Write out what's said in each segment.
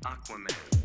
Aquaman.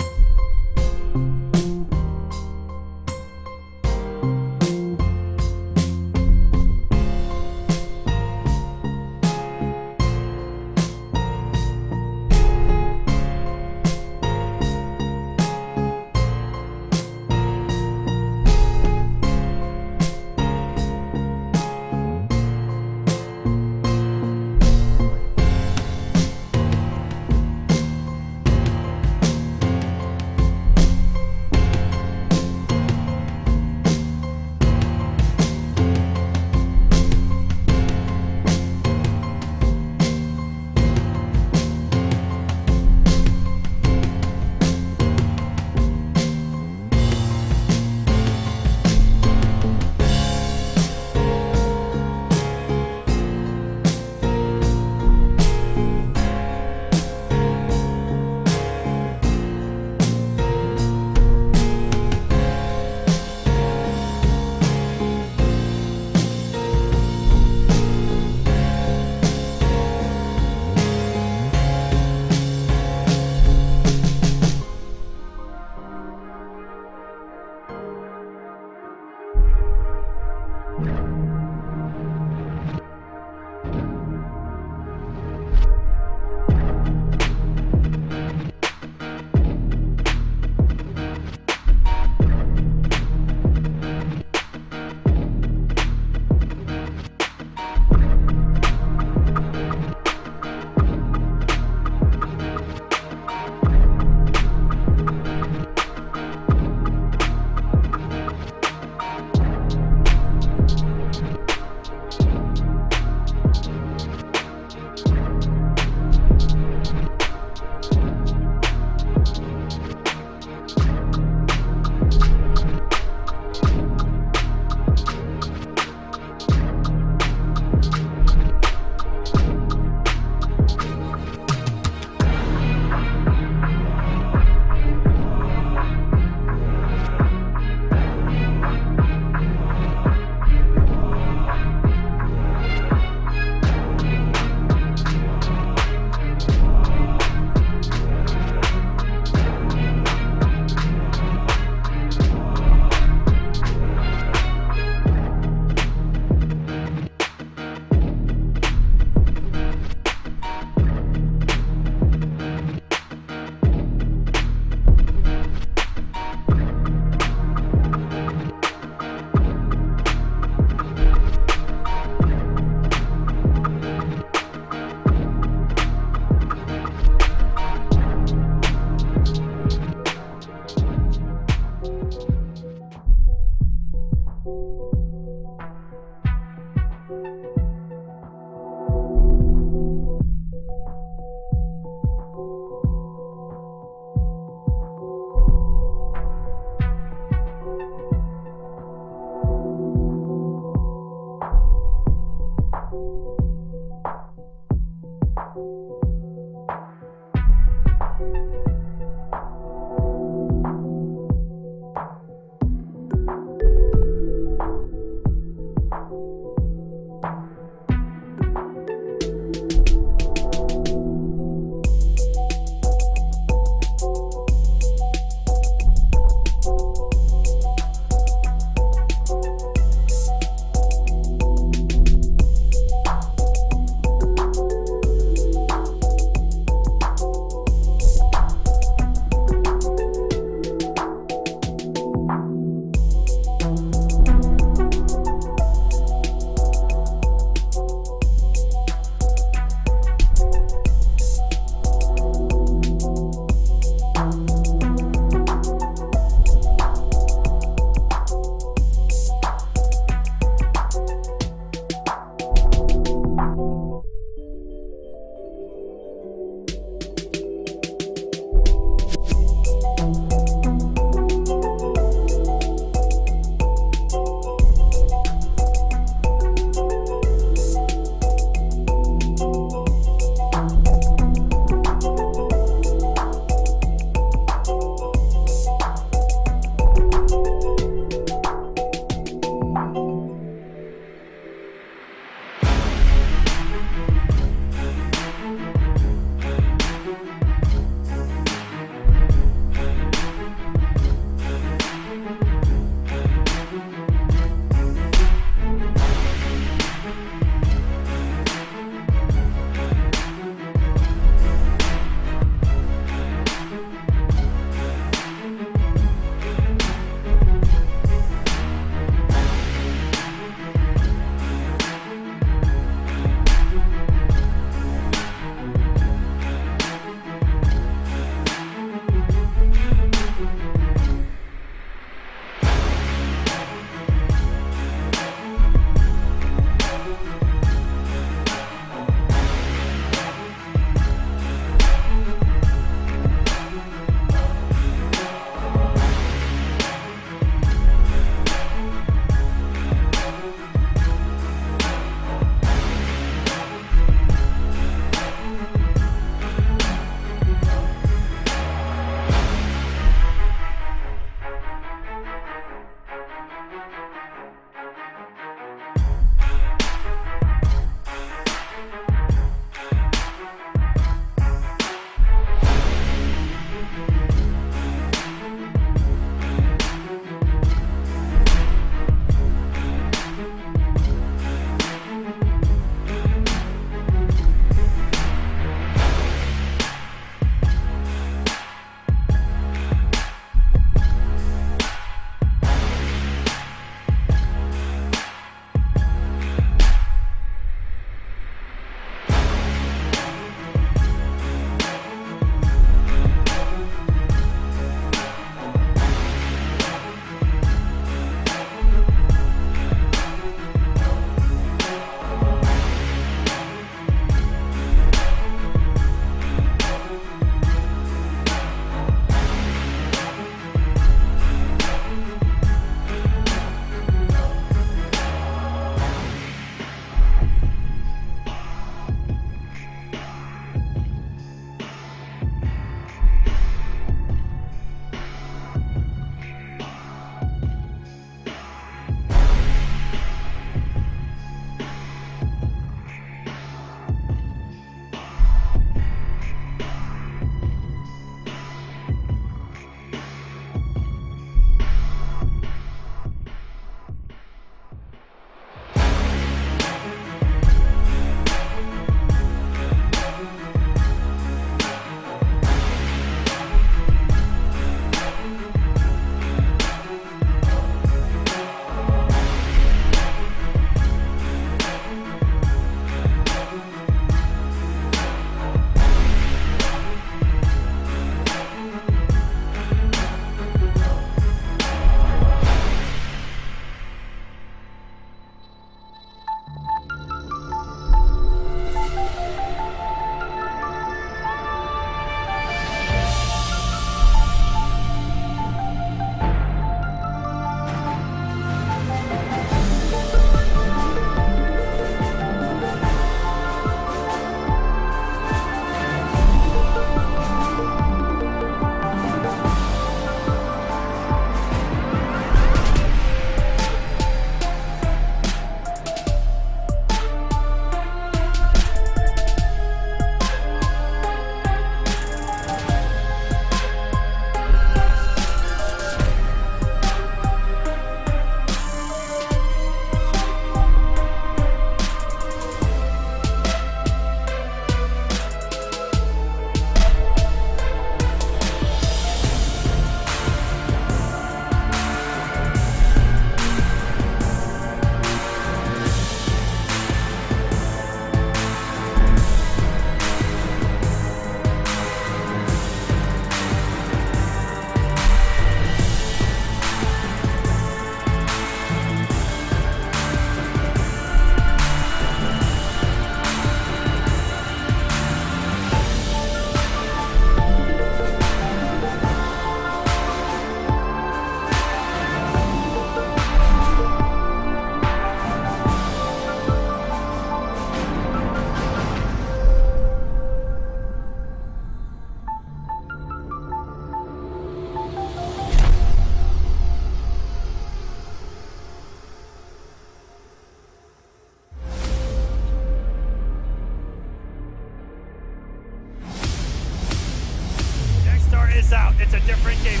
It's a different game.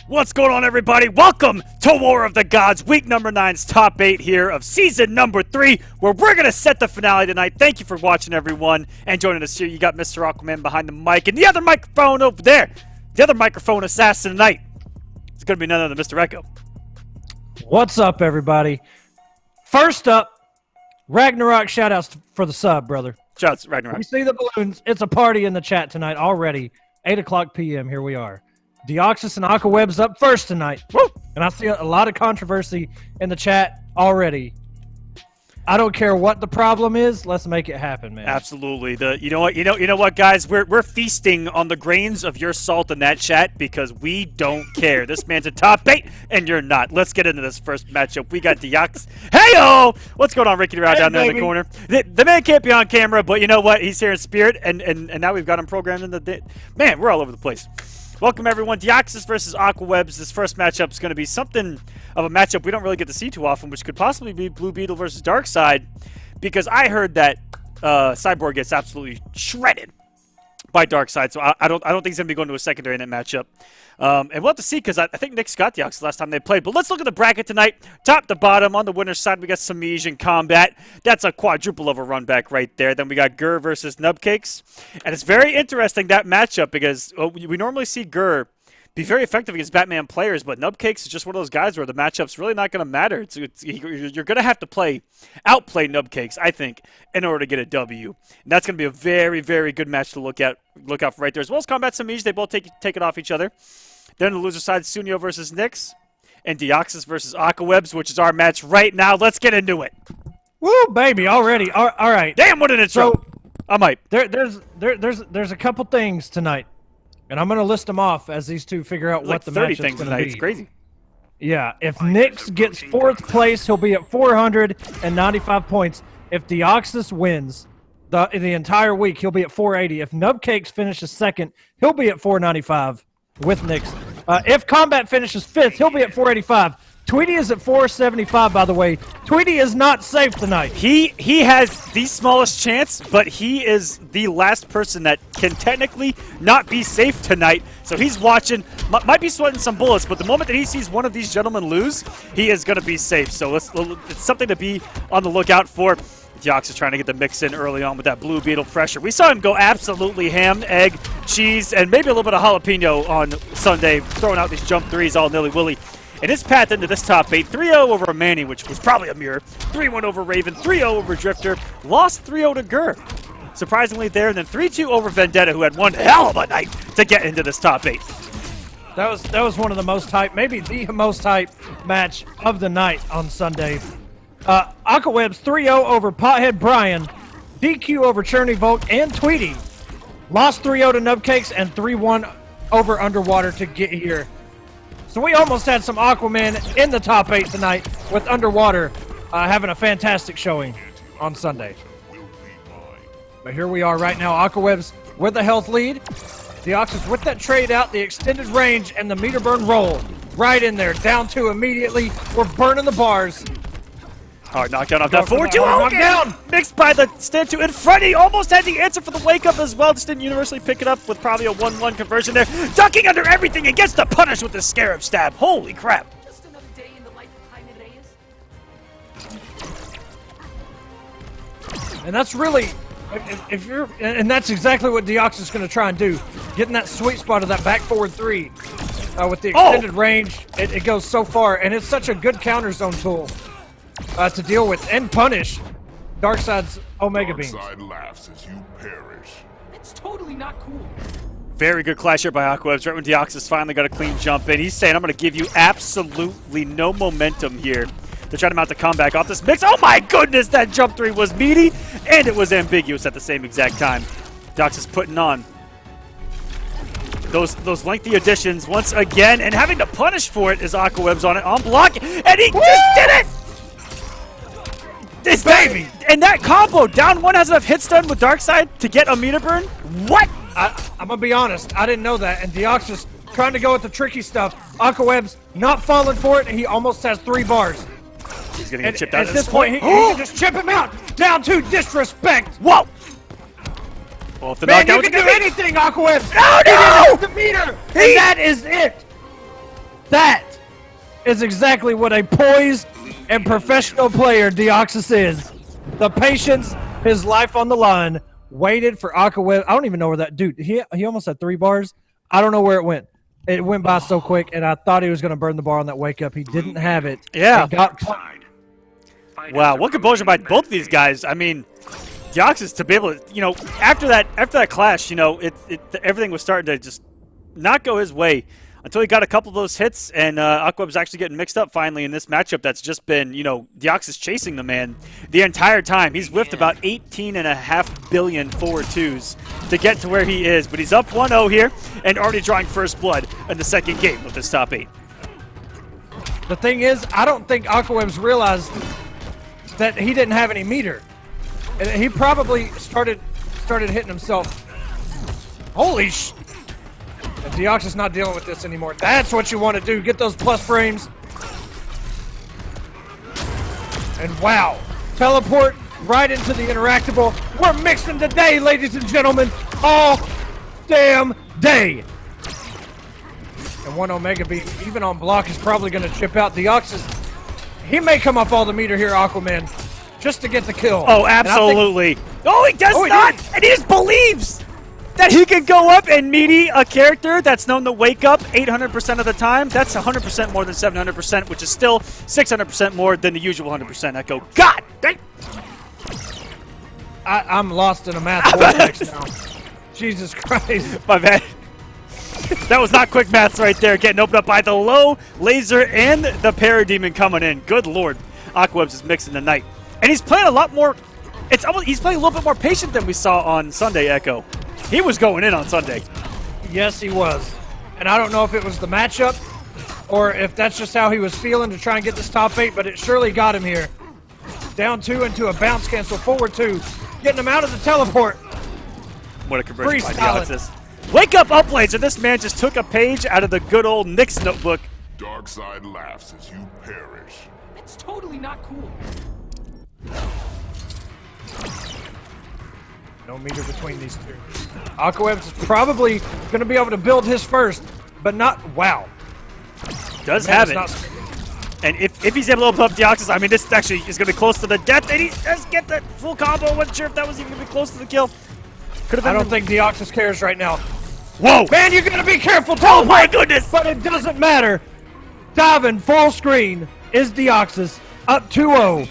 What's going on, everybody? Welcome to War of the Gods, week number 9's top 8 here of season number 3, where we're going to set the finale tonight. Thank you for watching, everyone, and joining us here. You got Mr. Aquaman behind the mic, and the other microphone over there, the other microphone assassin tonight, it's going to be none other than Mr. Echo. What's up, everybody? First up, Ragnarok shoutouts for the sub, brother. Shouts, Ragnarok. We see the balloons. It's a party in the chat tonight already. 8 o'clock p.m. Here we are. Deoxys and Aqua up first tonight. Woo! And I see a lot of controversy in the chat already. I don't care what the problem is. Let's make it happen, man. Absolutely. You know what, guys? We're feasting on the grains of your salt in that chat because we don't care. This man's a top 8, and you're not. Let's get into this first matchup. We got Deoxys. Hey-o! What's going on, Ricky around down there in the corner? The man can't be on camera, but you know what? He's here in spirit, and now we've got him programmed in the... Man, we're all over the place. Welcome, everyone. Deoxys versus Aqua. This first matchup is going to be something of a matchup we don't really get to see too often, which could possibly be Blue Beetle versus Darkseid, because I heard that Cyborg gets absolutely shredded by Darkseid, so I don't think he's going to be going to a secondary in that matchup. And we'll have to see, because I think Nick's got Deoxys last time they played. But let's look at the bracket tonight. Top to bottom, on the winner's side, we got Semiij in combat. That's a quadruple of a run back right there. Then we got Gur versus Nub Cakes. And it's very interesting, that matchup, because we normally see Gur be very effective against Batman players, but Nub Cakes is just one of those guys where the matchup's really not going to matter. You're going to have to outplay Nub Cakes, I think, in order to get a W. And that's going to be a very, very good match to look out for right there. As well as Combat Semiij, they both take it off each other. Then on the loser side, Sunnio versus Nyx, and Deoxys versus Aqua, which is our match right now. Let's get into it. Woo, baby, already. All right. Damn, what an intro. So, I might. There's a couple things tonight. And I'm going to list them off as these two figure out what the match is going to be. It's crazy. Yeah, if Nyx gets 4th place, he'll be at 495 points. If Deoxys wins the entire week, he'll be at 480. If Nub Cakes finishes 2nd, he'll be at 495 with Nyx. If Combat finishes 5th, he'll be at 485. Tweedy is at 475, by the way. Tweedy is not safe tonight. He has the smallest chance, but he is the last person that can technically not be safe tonight. So he's watching, might be sweating some bullets, but the moment that he sees one of these gentlemen lose, he is going to be safe. So it's something to be on the lookout for. Deoxys trying to get the mix in early on with that Blue Beetle pressure. We saw him go absolutely ham, egg, cheese, and maybe a little bit of jalapeno on Sunday, throwing out these jump threes all nilly-willy. And his path into this top 8, 3-0 over Manny, which was probably a mirror, 3-1 over Raven, 3-0 over Drifter, lost 3-0 to Gur. Surprisingly there, and then 3-2 over Vendetta, who had one hell of a night to get into this top 8. That was one of the most hype, maybe the most hype match of the night on Sunday. Aqua 3-0 over Pothead Brian, DQ over Churny Volk and Tweedy. Lost 3-0 to Nub Cakes and 3-1 over Underwater to get here. So we almost had some Aquaman in the top 8 tonight with Underwater having a fantastic showing on Sunday. But here we are right now. Aquawebs with the health lead. Deoxys with that trade out, the extended range, and the meter burn roll. Right in there. Down 2 immediately. We're burning the bars. Hard knockdown off that forward 2 knockdown. Mixed by the stand 2. And Freddy almost had the answer for the wake up as well. Just didn't universally pick it up with probably a 1-1 conversion there. Ducking under everything and gets the punish with the Scarab stab. Holy crap. Just another day in the life of Hayatei Reyes. And that's really, if you're, and that's exactly what Deoxys is going to try and do. Getting that sweet spot of that back forward 3 with the extended range. It goes so far, and it's such a good counter zone tool to deal with and punish Darkseid's Omega Beams. Darkseid laughs as you perish. It's totally not cool. Very good clash here by Aquawebs. Right when Deoxys finally got a clean jump in, he's saying, I'm going to give you absolutely no momentum here to try to mount the comeback off this mix. Oh my goodness, that jump 3 was meaty, and it was ambiguous at the same exact time. Deoxys putting on those lengthy additions once again, and having to punish for it is Aquawebs on it, on block, and he just did it! This baby! And that combo, down 1 has enough hits done with Darkside to get a meter burn? What? I'm gonna be honest, I didn't know that, and Deoxys trying to go with the tricky stuff. Aquawebs not falling for it, and he almost has 3 bars. He's gonna get chipped out at this point. He can just chip him out. Down 2, disrespect. Whoa! Well, if the Man, you knockout can do anything, Aquawebs. No! He didn't have the meter, and that is it. That is exactly what a poised and professional player Deoxys is. The patience, his life on the line, waited for Aquawebs. I don't even know where that dude. He almost had 3 bars. I don't know where it went. It went by so quick, and I thought he was going to burn the bar on that wake up. He didn't have it. Yeah. Wow, what composure by both of these guys. I mean, Deoxys to be able to, you know, after that clash, you know, everything was starting to just not go his way until he got a couple of those hits, and Aquaweb's actually getting mixed up finally in this matchup that's just been, you know, Deoxys chasing the man the entire time. He's whiffed about 18.5 billion forward 2s to get to where he is, but he's up 1-0 here and already drawing first blood in the second game of this top 8. The thing is, I don't think Aquawebs realized that he didn't have any meter. And he probably started hitting himself. Holy sh! And Deoxys not dealing with this anymore. That's what you want to do. Get those plus frames. And wow. Teleport right into the interactable. We're mixing today, ladies and gentlemen. All damn day. And 1 Omega Beam, even on block, is probably going to chip out. Deoxys, he may come off all the meter here, Aquaman, just to get the kill. Oh, absolutely. Oh, he does not! And he just believes that he can go up and meaty a character that's known to wake up 800% of the time. That's 100% more than 700%, which is still 600% more than the usual 100%. I go, God dang! I'm lost in a math vortex now. Jesus Christ. My bad. That was not quick maths right there. Getting opened up by the low laser and the Parademon coming in. Good Lord. Aquawebs is mixing the night. And he's playing a lot more. He's playing a little bit more patient than we saw on Sunday, Echo. He was going in on Sunday. Yes, he was. And I don't know if it was the matchup or if that's just how he was feeling to try and get this top 8, but it surely got him here. Down 2 into a bounce cancel, forward 2. Getting him out of the teleport. What a conversion by Deoxys. Wake up, Upblazer! This man just took a page out of the good old Nick's notebook. Darkside laughs as you perish. It's totally not cool. No meter between these two. Aquawebs is probably going to be able to build his first, but not. Wow. Does have it. And if he's able to open up Deoxys, I mean, this actually is going to be close to the death, and he does get the full combo. Wasn't sure if that was even going to be close to the kill. Could have been. I don't think Deoxys cares right now. Whoa! Man, you're going to be careful. Oh my goodness! But it doesn't matter. Diving full screen is Deoxys up 2-0.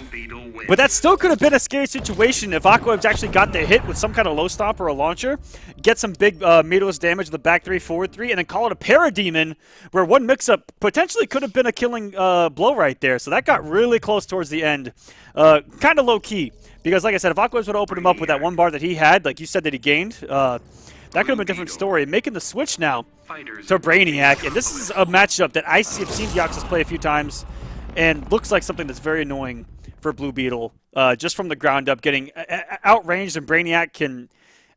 But that still could have been a scary situation if Aquawebs actually got the hit with some kind of low stop or a launcher, get some big meterless damage to the back 3, forward 3, and then call it a Parademon, where one mix-up potentially could have been a killing blow right there. So that got really close towards the end. Kind of low-key, because like I said, if Aquawebs would have opened him up with that 1 bar that he had, like you said that he gained, that could have been a different story. Making the switch now to Brainiac, and this is a matchup that have seen Deoxys play a few times, and looks like something that's very annoying for Blue Beetle, just from the ground up, getting outranged, and Brainiac can,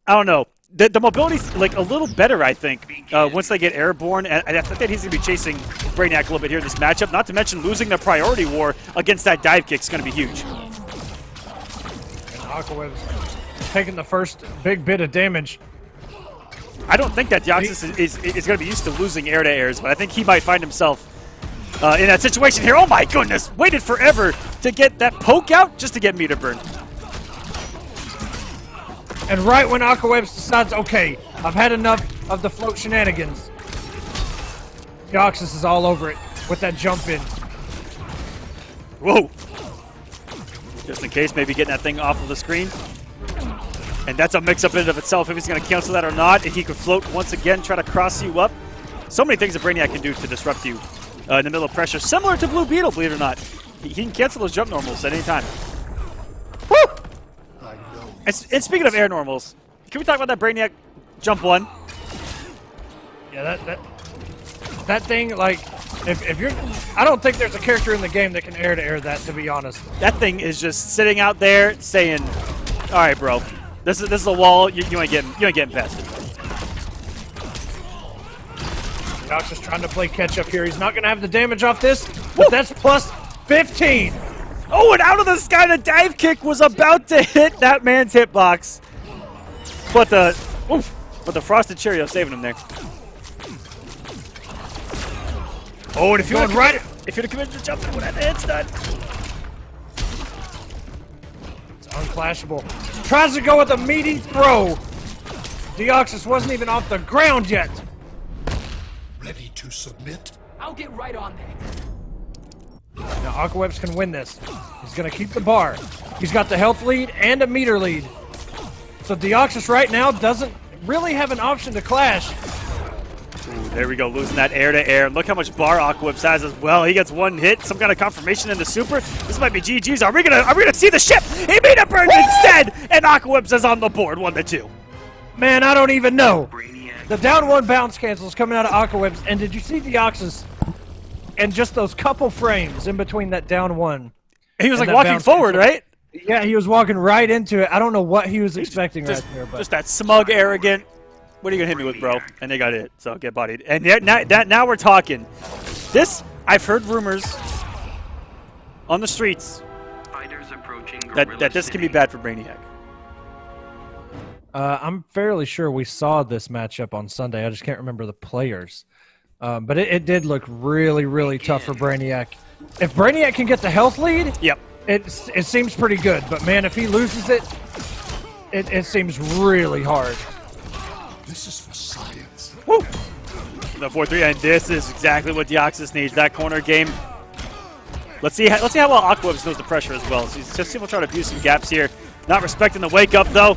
I don't know, the mobility's like a little better, I think, once they get airborne, and I think that he's going to be chasing Brainiac a little bit here in this matchup, not to mention losing the priority war against that dive kick is going to be huge. And Aquawebs taking the first big bit of damage. I don't think that Deoxys is going to be used to losing air-to-airs, but I think he might find himself in that situation here. Oh my goodness! Waited forever to get that poke out just to get meter burn. And right when Aquawebs decides, okay, I've had enough of the float shenanigans, Deoxys is all over it with that jump in. Whoa! Just in case, maybe getting that thing off of the screen. And that's a mix-up in and of itself, if he's going to cancel that or not. If he could float once again, try to cross you up. So many things that Brainiac can do to disrupt you in the middle of pressure. Similar to Blue Beetle, believe it or not. He can cancel those jump normals at any time. Woo! And speaking of air normals, can we talk about that Brainiac jump one? Yeah, that thing, like, if you're, I don't think there's a character in the game that can air to air that, to be honest. That thing is just sitting out there saying, "All right, bro, this is a wall. You ain't getting past it." Deoxys trying to play catch up here. He's not going to have the damage off this, but that's plus 15. Oh, and out of the sky, the dive kick was about to hit that man's hitbox, but the frosted Cheerio saving him there. Oh, and if you're committed to jump, when that hit's done. It's unclashable. Tries to go with a meaty throw. Deoxys wasn't even off the ground yet. Ready to submit? I'll get right on that. Now Aquawebs can win this. He's going to keep the bar. He's got the health lead and a meter lead. So Deoxys right now doesn't really have an option to clash. Ooh, there we go, losing that air to air. Look how much bar Aquawebs has as well. He gets one hit, some kind of confirmation in the super. This might be GG's. Are we gonna see the ship? He made a burn instead, and Aquawebs is on the board, 1-2. Man, I don't even know. The down one bounce cancels coming out of Aquawebs, and did you see Deoxys? And just those couple frames in between that down one. He was like walking forward, right? Yeah, he was walking right into it. I don't know what he was expecting right there, but just that smug, arrogant. What are you gonna hit me with, bro? And they got hit, so get bodied. And now we're talking. This, I've heard rumors on the streets that this can be bad for Brainiac. I'm fairly sure we saw this matchup on Sunday. I just can't remember the players. But it did look really, really tough for Brainiac. If Brainiac can get the health lead, yep, it seems pretty good. But man, if he loses it, it seems really hard. This is for science. Woo! The 4-3, and this is exactly what Deoxys needs. That corner game. Let's see how well Aquawebs knows the pressure as well. So he's just people trying to abuse some gaps here. Not respecting the wake up though.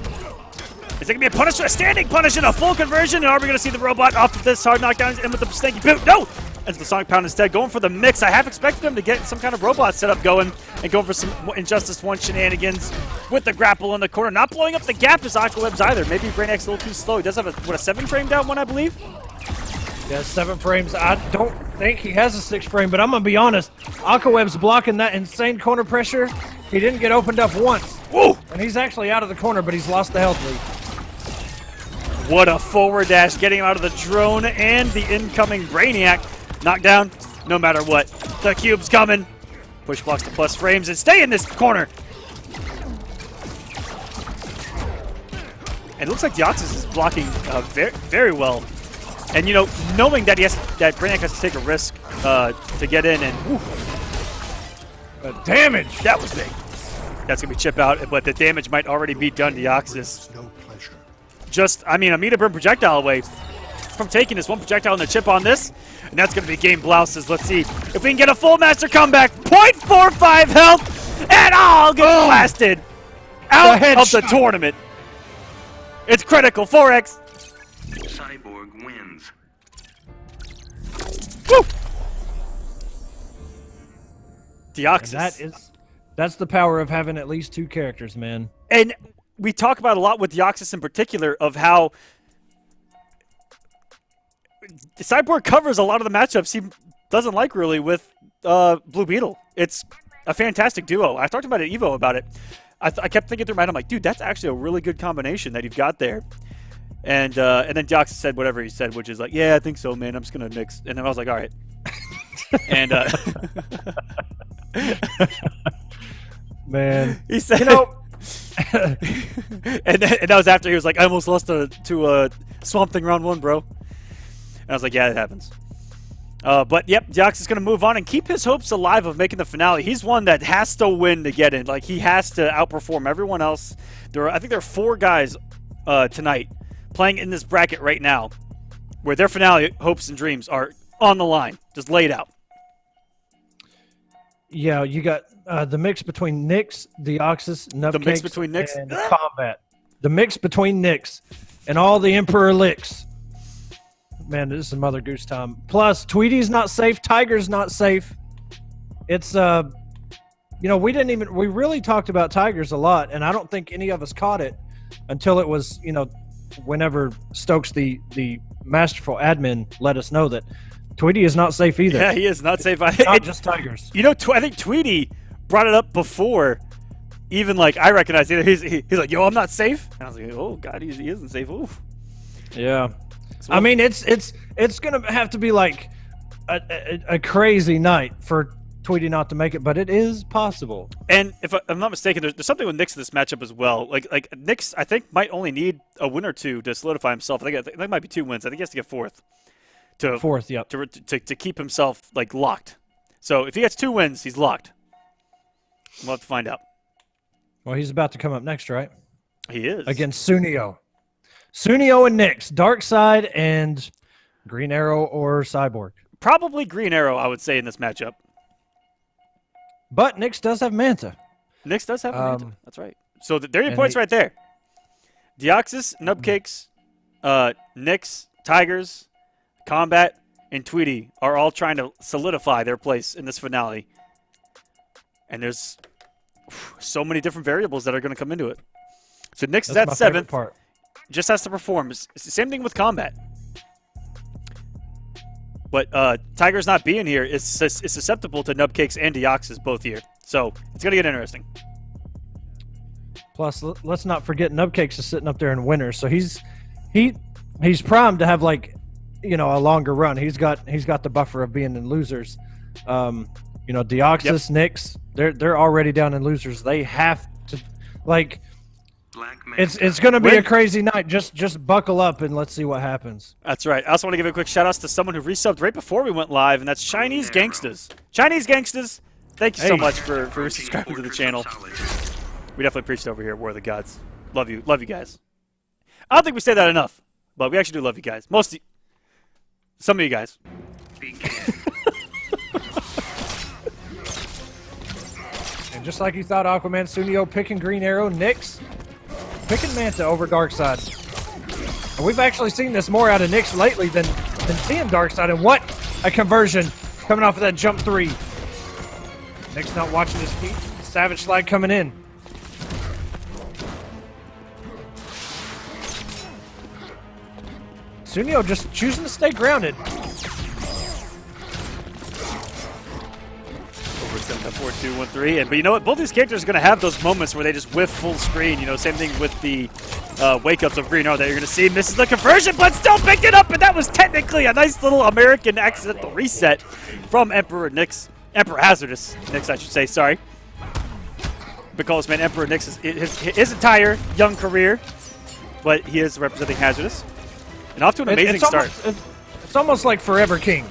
Is there going to be a punish, a standing punish and a full conversion? Or are we going to see the robot off of this hard knockdown and with the stinky boot? No! As the Sonic Pound instead going for the mix. I half expected him to get some kind of robot setup going and go for some Injustice 1 shenanigans with the grapple in the corner. Not blowing up the gap as Aquawebs either. Maybe Brainiac's a little too slow. He does have a 7-frame down one, I believe? Yeah, 7 frames. I don't think he has a 6-frame, but I'm going to be honest. Aquaweb's blocking that insane corner pressure. He didn't get opened up once. Woo! And he's actually out of the corner, but he's lost the health lead. What a forward dash, getting him out of the drone and the incoming Brainiac. Knockdown, no matter what. The cube's coming. Push blocks to plus frames and stay in this corner. And it looks like Deoxys is blocking very, very well. And, you know, knowing that Brainiac has to take a risk to get in and... Whew, the damage! That was big. That's going to be chip out, but the damage might already be done to Deoxys. No pleasure. Just, I mean, a meter burn projectile away from taking this one projectile and the chip on this. And that's going to be game blouses. Let's see if we can get a full master comeback. 0.45 health, and all get blasted out of the tournament. It's critical. 4x. Cyborg wins. Woo! Deoxys. That's the power of having at least 2 characters, man. And we talk about a lot with Deoxys in particular of how Cyborg covers a lot of the matchups he doesn't like really with Blue Beetle. It's a fantastic duo. I talked about it at Evo about it. I kept thinking through my head, I'm like, dude, that's actually a really good combination that you've got there. And then Deoxys said whatever he said, which is like, yeah, I think so, man. I'm just going to mix. And then I was like, all right. And man, he said, you know, and that was after he was like, I almost lost to Swamp Thing round 1, bro. And I was like, yeah, it happens. But, yep, Deoxys is going to move on and keep his hopes alive of making the finale. He's one that has to win to get in. Like, he has to outperform everyone else. I think there are 4 guys tonight playing in this bracket right now where their finale hopes and dreams are on the line, just laid out. Yeah, you got the mix between Nyx, Deoxys, Nub Cakes, mix between Nyx and Combat. The mix between Nyx and all the Emperor licks. Man, this is Mother Goose time. Plus, Tweedy's not safe. Tiger's not safe. It's you know, we really talked about Tigers a lot, and I don't think any of us caught it until it was, you know, whenever Stokes, the masterful admin, let us know that Tweedy is not safe either. Yeah, he is not safe. Not just Tigers. You know, I think Tweedy brought it up before. Even like I recognized it. He's like, yo, I'm not safe. And I was like, oh god, he isn't safe. Oof. Yeah. So, I mean, it's gonna have to be like a crazy night for Tweedy not to make it, but it is possible. And if I'm not mistaken, there's something with Nyx in this matchup as well. Like Nyx, I think might only need a win or two to solidify himself. I think that might be 2 wins. I think he has to get fourth. Fourth, yep. To keep himself like locked. So if he gets 2 wins, he's locked. We'll have to find out. Well, he's about to come up next, right? He is. Against Sunnio. Sunnio and Nyx. Dark Side and Green Arrow or Cyborg. Probably Green Arrow, I would say, in this matchup. But Nyx does have Manta. Nyx does have Manta. That's right. So there are your points right there. Deoxys, Nub Cakes, Nyx, Tigers, Combat, and Tweedy are all trying to solidify their place in this finale. And there's so many different variables that are going to come into it. So Nyx is at 7th. Part. Just has to perform. It's the same thing with Combat. But Tiger's not being here is susceptible to Nub Cakes and Deoxys both here. So it's going to get interesting. Plus, let's not forget Nub Cakes is sitting up there in winter. So he's primed to have, like, you know, a longer run. He's got the buffer of being in losers. You know, Deoxys, Nyx, they're already down in losers. They have to, like, it's going to be a crazy night. Just buckle up and let's see what happens. That's right. I also want to give a quick shout out to someone who resubbed right before we went live, and that's Chinese Gangsters. Chinese Gangsters, thank you so much for subscribing to the channel. We definitely preached over here at War of the Gods. Love you guys. I don't think we say that enough, but we actually do love you guys. Some of you guys. And just like you thought, Aquaman, Sunnio picking Green Arrow, Nyx picking Manta over Darkseid. And we've actually seen this more out of Nyx lately than seeing Darkseid. And what a conversion coming off of that jump 3. Nyx not watching his feet. Savage Slide coming in. Sunnio just choosing to stay grounded. It's going to have 4-2-1-3, but you know what? Both these characters are going to have those moments where they just whiff full screen. You know, same thing with the wake-ups of Green Arrow that you're going to see. Misses the conversion, but still picked it up, and that was technically a nice little American accidental reset from Emperor Nyx. Emperor Hazardous Nyx, I should say, sorry. Because, man, Emperor Nyx is his entire young career, but he is representing Hazardous. And off to an amazing start. It's almost like Forever King.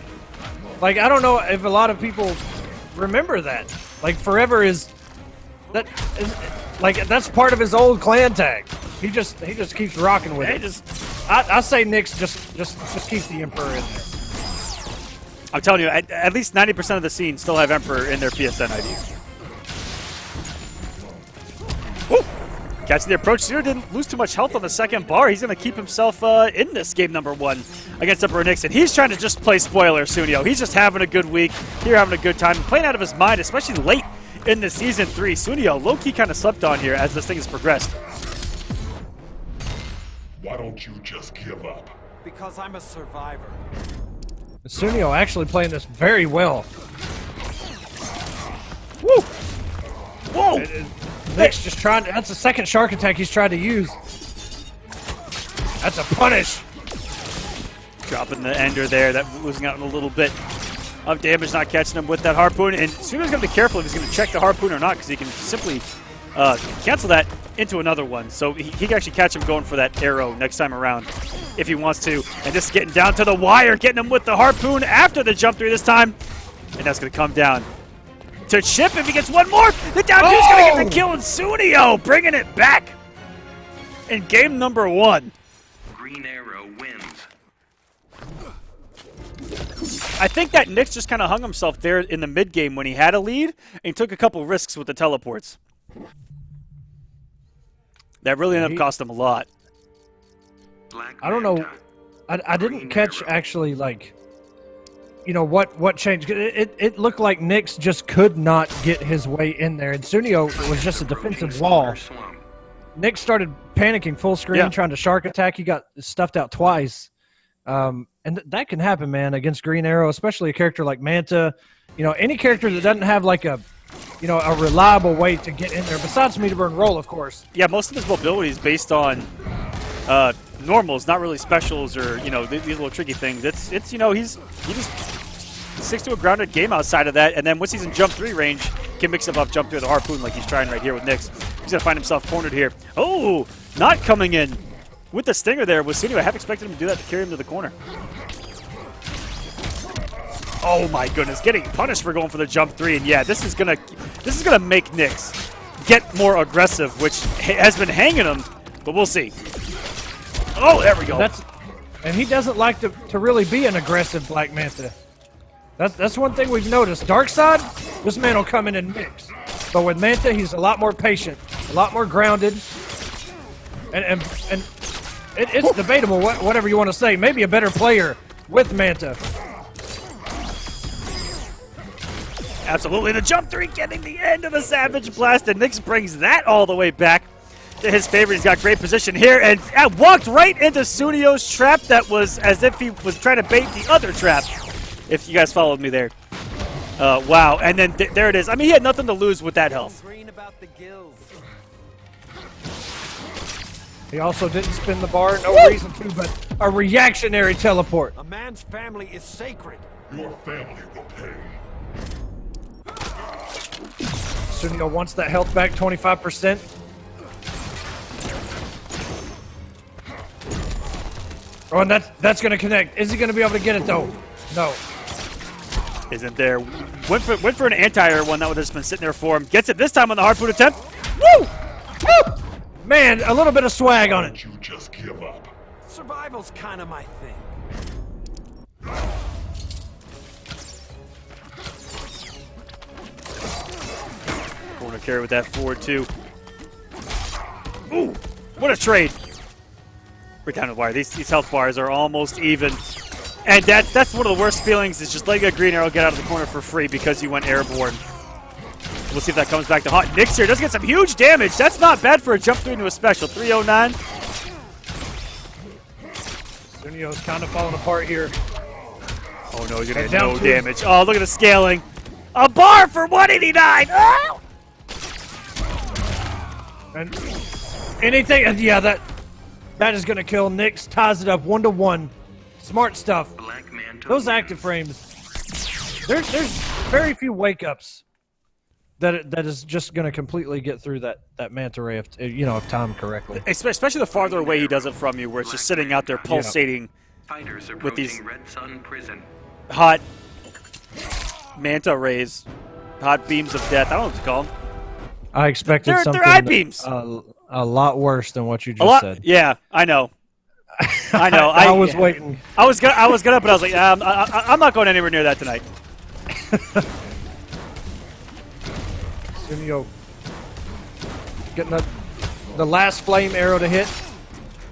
Like, I don't know if a lot of people remember that. Like, Forever is that's part of his old clan tag. He just keeps rocking with it. I say Nyx just keep the Emperor in there. I'm telling you, at least 90% of the scene still have Emperor in their PSN ID. Woo! Catching the approach. Zero didn't lose too much health on the second bar. He's going to keep himself in this game number 1 against Emperor Nyx. And he's trying to just play spoiler, Sunnio. He's just having a good week. Here having a good time. Playing out of his mind, especially late in the Season 3. Sunnio low-key kind of slept on here as this thing has progressed. Why don't you just give up? Because I'm a survivor. Sunnio actually playing this very well. Woo! Whoa! Nyx just trying to, that's the second shark attack he's tried to use. That's a punish. Dropping the ender there, that losing out a little bit of damage, not catching him with that harpoon. And Sunnio's going to be careful if he's going to check the harpoon or not, because he can simply cancel that into another one. So he can actually catch him going for that arrow next time around if he wants to. And just getting down to the wire, getting him with the harpoon after the jump 3 this time. And that's going to come down to Chip if he gets one more. The down 2 is going to get the kill, and Sunnio bringing it back in game number 1. Green Arrow wins. I think that Nyx just kind of hung himself there in the mid game when he had a lead and took a couple risks with the teleports. That really ended up costing him a lot. Black I don't know. Manta. I didn't Green catch arrow. actually like, you know what changed. It looked like Nyx just could not get his way in there, and Sunnio was just a defensive wall. Swamp. Nyx started panicking full screen, Yeah. trying to shark attack. He got stuffed out twice, and that can happen, man, against Green Arrow, especially a character like Manta. You know, any character that doesn't have like a reliable way to get in there, besides meter burn roll, of course. Yeah, most of his mobility is based on normals, not really specials or these little tricky things. It's he just sticks to a grounded game outside of that, and then once he's in jump 3 range, can mix up off jump 3 with the harpoon like he's trying right here with Nyx. He's gonna find himself cornered here. Oh, not coming in with the stinger there with Sunnio. I have expected him to do that to carry him to the corner. Oh my goodness, getting punished for going for the jump 3, and yeah, this is gonna make Nyx get more aggressive, which has been hanging him, but we'll see. Oh, there we go. And he doesn't like to really be an aggressive Black Manta. That's one thing we've noticed. Dark side, this man will come in and mix, but with Manta, he's a lot more patient, a lot more grounded, and it's debatable whatever you want to say. Maybe a better player with Manta. Absolutely, the jump 3 getting the end of a Savage Blast, and Nyx brings that all the way back to his favor. He's got great position here, and walked right into Sunnio's trap that was as if he was trying to bait the other trap, if you guys followed me there. Wow, and then there it is. I mean, he had nothing to lose with that health. Green about the gills. He also didn't spin the bar, no reason to, but a reactionary teleport. A man's family is sacred. Your family will pay. Sunnio wants that health back 25%. Oh, and that's going to connect. Is he going to be able to get it, though? No. Isn't there. Went for an anti-air one that would have just been sitting there for him. Gets it this time on the harpoon attempt. Woo! Woo! Man, a little bit of swag on it. Don't you just give up. Survival's kind of my thing. Corner carry with that forward two. Ooh, what a trade. Right down the wire. These health bars are almost even. And that's one of the worst feelings, is just letting a Green Arrow get out of the corner for free because you went airborne. We'll see if that comes back to haunt. Nyx here does get some huge damage. That's not bad for a jump 3 into a special. 309. Sunnio's kind of falling apart here. Oh no, you're gonna And get down no two. damage. Oh, look at the scaling. A bar for 189. Oh! And anything, and yeah, that is going to kill. Nyx ties it up 1-1. Smart stuff. Black Manta Those wins. active frames. There's very few wake ups that is just going to completely get through that manta ray if timed correctly. Especially the farther away he does it from you, where it's just sitting out there pulsating Fighters with these- approaching Red Sun Prison. hot manta rays, hot beams of death. I don't know what to call them. I expected They're something eye beams. a lot worse than what you A just lot. said. Yeah, I know. I know. I was waiting. I was gonna, but I was like, I'm not going anywhere near that tonight. Sunnio getting the last flame arrow to hit.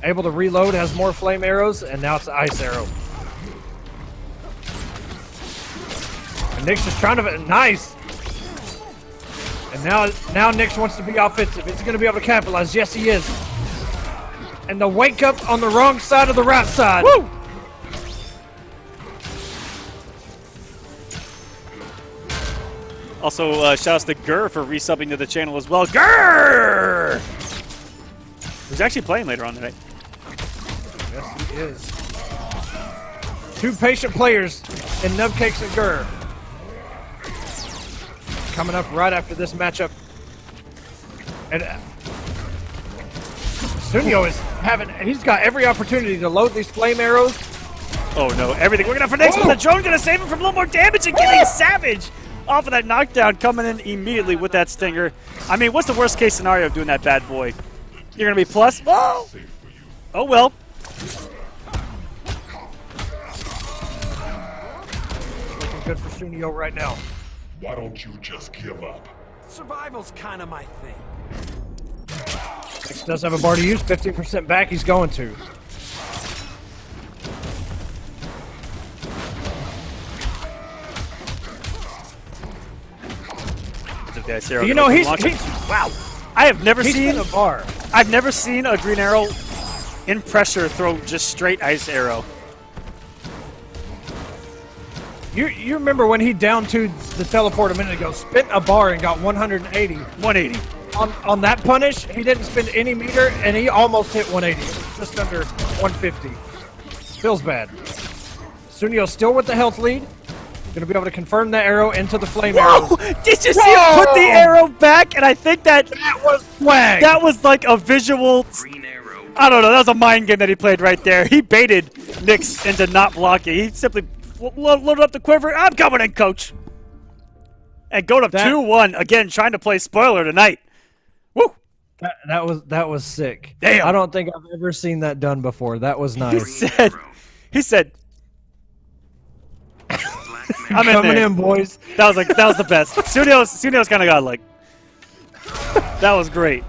Able to reload, has more flame arrows, and now it's the ice arrow. And Nyx is trying to nice. And now Nyx wants to be offensive. Is he going to be able to capitalize? Yes, he is. And the wake up on the wrong side of the right side. Woo! Also, shout-outs to Gurr for resubbing to the channel as well. Gurr! Who's actually playing later on tonight. Yes, he is. Two patient players in Nub Cakes and Gurr. Coming up right after this matchup. And Sunnio is he's got every opportunity to load these flame arrows. Oh no, everything working out for Nyx, but the drone gonna save him from a little more damage and getting Savage off of that knockdown, coming in immediately with that stinger. I mean, what's the worst case scenario of doing that bad boy? You're gonna be plus? Oh! Oh well. Looking good for Sunnio right now. Why don't you just give up? Survival's kind of my thing. Nix does have a bar to use. 15% back. He's going to. You know, he's wow. I have never he's seen a bar. I've never seen a green arrow in pressure throw just straight ice arrow. You remember when he down to the teleport a minute ago, spent a bar and got 180. 180. On that punish, he didn't spend any meter, and he almost hit 180. It was just under 150. Feels bad. Sunnio still with the health lead. Going to be able to confirm that arrow into the flame arrows. Did you see him put the arrow back? And I think that was swag. That was like a visual. Green arrow. I don't know. That was a mind game that he played right there. He baited Nix into not blocking. He simply loaded up the quiver. I'm coming in, coach. And going up 2-1 again, trying to play spoiler tonight. Woo! That was sick. Damn. I don't think I've ever seen that done before. That was nice. He said. I'm coming in, boys. That was the best. Sunnio's kind of got like. That was great.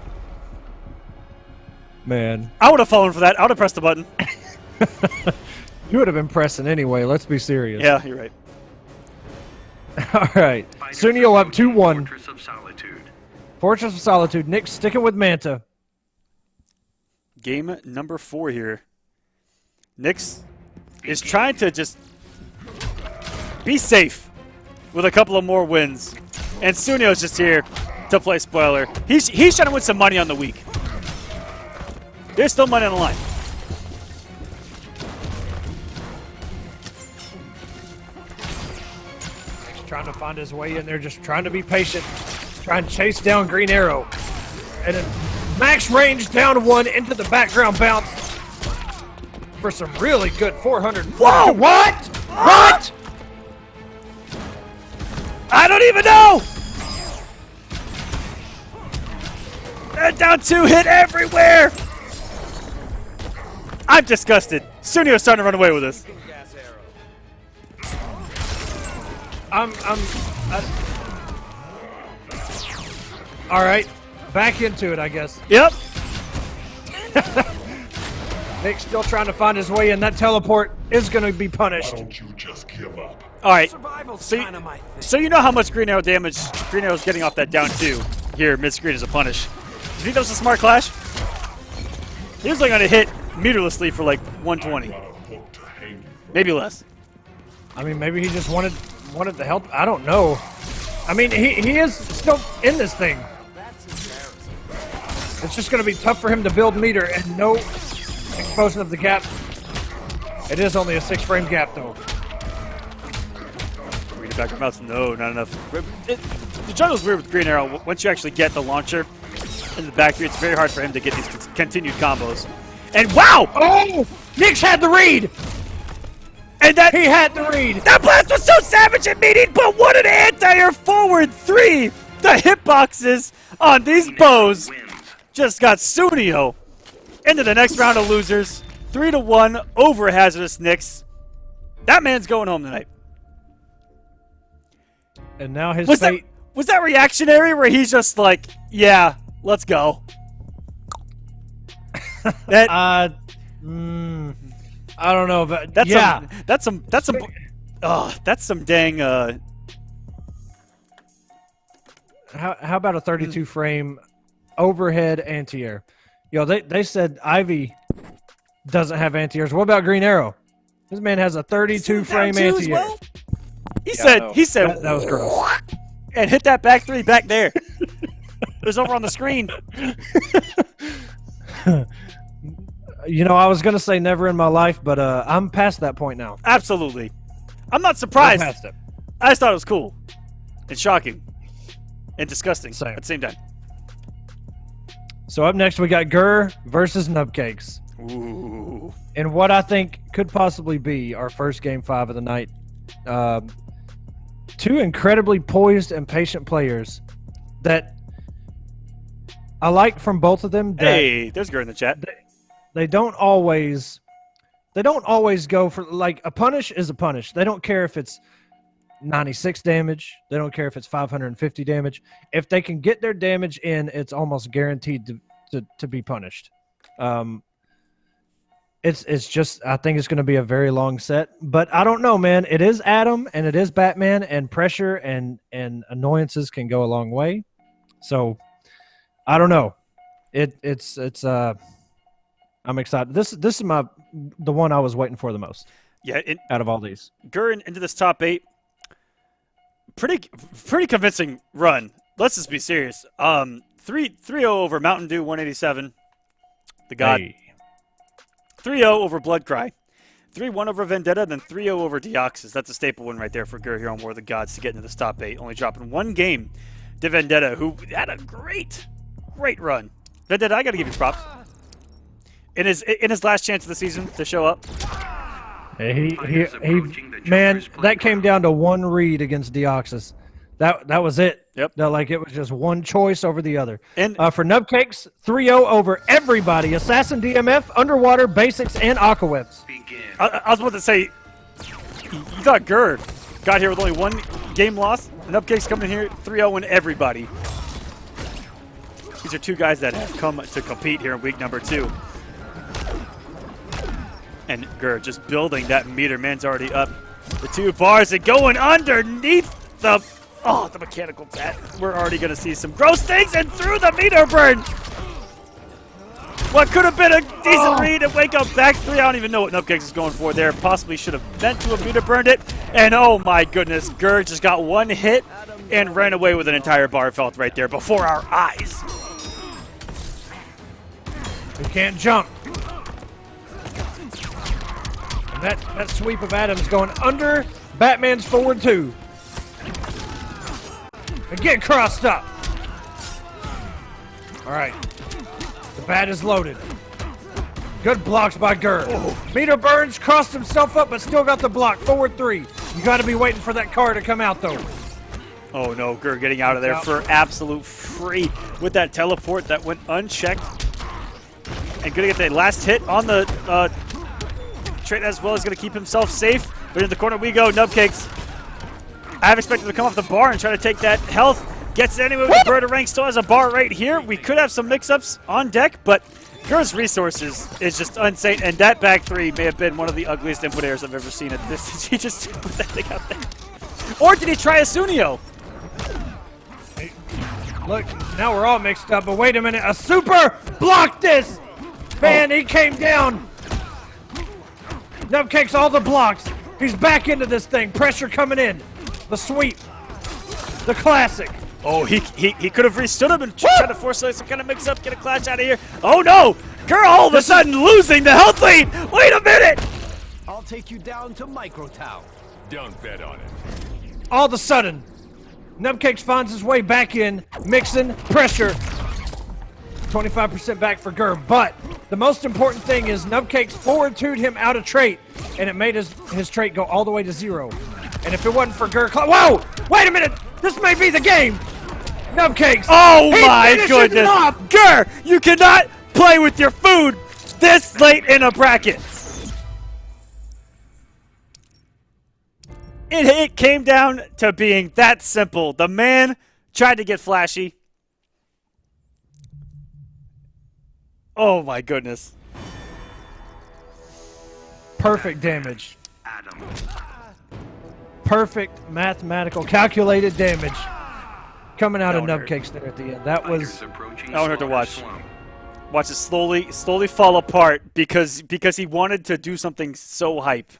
Man. I would have fallen for that. I would have pressed the button. You would have been pressing anyway. Let's be serious. Yeah, you're right. All right. Sunnio up 2-1. Fortress of Solitude. Fortress of Solitude. Nick sticking with Manta. Game number 4 here. Nix is trying to just be safe with a couple of more wins. And Sunnio's just here to play spoiler. He's trying to win some money on the week. There's still money on the line. He's trying to find his way in there, just trying to be patient. Trying to chase down Green Arrow. And then max range down 1 into the background bounce. For some really good 400. Whoa! What? What? I don't even know! That down 2 hit everywhere! I'm disgusted. Sunnio's starting to run away with this. All right, back into it, I guess. Yep. Nick's still trying to find his way in. That teleport is going to be punished. Why don't you just give up? All right. Survival's So, kind of my thing. so you know how much green arrow damage Green Arrow's getting off that down 2 here mid-screen as a punish. Do you think that was a smart clash? He was like going to hit meterlessly for like 120. Got a hook to hang you from. Maybe less. I mean, maybe he just wanted the help. I don't know. I mean, he is still in this thing. It's just going to be tough for him to build meter and no exposing of the gap. It is only a 6-frame gap, though. Read it back your mouth. No, not enough. The jungle's weird with Green Arrow. Once you actually get the launcher in the back three, it's very hard for him to get these continued combos. And wow! Oh! Nix had the read! And that He had the read! that blast was so savage and meaty, but what an anti-air forward 3! The hitboxes on these bows Wins. just got Sunnio into the next round of losers. 3-1 over Hazardous Nix. That man's going home tonight. And now his Was fate... that reactionary where he's just like, yeah, let's go? That I don't know, but that's yeah. that's some dang How about a 32 frame overhead anti-air? Yo, they said Ivy doesn't have anti-airs. What about Green Arrow? This man has a 32 frame down 2 as anti-air. well? He said That was gross. and hit that back 3 back there. It was over on the screen. You know, I was gonna say never in my life, but I'm past that point now. Absolutely. I'm not I'm surprised. past it. I just thought it was cool and shocking and disgusting Same. at the same time. So up next we got Gurr versus Nub Cakes. Ooh. In what I think could possibly be our first game 5 of the night. Two incredibly poised and patient players that I like from both of them. That Hey, there's a girl in the chat. they don't always go for, like, a punish is a punish. They don't care if it's 96 damage. They don't care if it's 550 damage. If they can get their damage in, it's almost guaranteed to to be punished. It's just, I think it's going to be a very long set, but I don't know, man. It is Adam and it is Batman, and pressure and annoyances can go a long way. So I don't know. It's I'm excited. This is the one I was waiting for the most. Yeah, out of all these. Gurren into this top 8. Pretty convincing run. Let's just be serious. 3-0 over Mountain Dew 187. The God. Hey. 3-0 over Bloodcry. 3-1 over Vendetta, then 3-0 over Deoxys. That's a staple win right there for Gur here on War of the Gods to get into this top 8. Only dropping one game to Vendetta, who had a great run. Vendetta, I got to give you props. In his last chance of the season to show up. He man, that came down to one read against Deoxys. That was it. Yep. Like it was just one choice over the other. And for Nub Cakes, 3-0 over everybody: Assassin, DMF, Underwater, Basics, and Aquawebs. I was about to say, you thought Gur got here with only one game loss. Nub Cakes coming in here 3-0 in everybody. These are two guys that have come to compete here in week number 2. And Gur just building that meter. Man's already up the 2 bars and going underneath the mechanical bat. We're already going to see some gross things and through the meter burn. What could have been a decent read and wake up back 3. I don't even know what Nub Cakes is going for there. Possibly should have bent to a meter burned it. And oh my goodness, Gur just got one hit and ran away with an entire bar felt right there before our eyes. He can't jump. And that sweep of Adams going under Batman's forward 2. And get crossed up. All right. The bat is loaded. Good blocks by Gur. Meter burns, crossed himself up, but still got the block. Forward 3. You got to be waiting for that car to come out, though. Oh no, Gur getting out of there for absolute free with that teleport that went unchecked. And gonna get the last hit on the trait as well. He's gonna keep himself safe. But in the corner we go, Nub Cakes. I have expected to come off the bar and try to take that health. Gets it anyway with the Bird of Rank. Still has a bar right here. We could have some mix-ups on deck, but Gur's resources is just insane. And that back 3 may have been one of the ugliest input airs I've ever seen at this. He just put that thing out there. Or did he try a Sunnio? Look, now we're all mixed up, but wait a minute. A super blocked this! Man, he came down. Nub Cakes all the blocks. He's back into this thing. Pressure coming in. The sweep. The classic. Oh, he could have restood him and tried to force some kind of mix-up, get a clutch out of here. Oh, no! Gur all of a sudden losing the health lead! Wait a minute! I'll take you down to Micro Town. Don't bet on it. All of a sudden, Nub Cakes finds his way back in, mixing, pressure. 25% back for Gur, but the most important thing is Nub Cakes forward 2'd him out of trait, and it made his trait go all the way to 0. And if it wasn't for Gur, whoa! Wait a minute! This may be the game! Nub Cakes! Oh my goodness! Gur, you cannot play with your food this late in a bracket! It came down to being that simple. The man tried to get flashy. Oh my goodness. Perfect damage. Adam. Perfect mathematical calculated damage coming out of one Nub hurt. Cakes there at the end. That was Fighters approaching I want her to slaughter watch. slump. Watch it slowly fall apart because he wanted to do something so hype.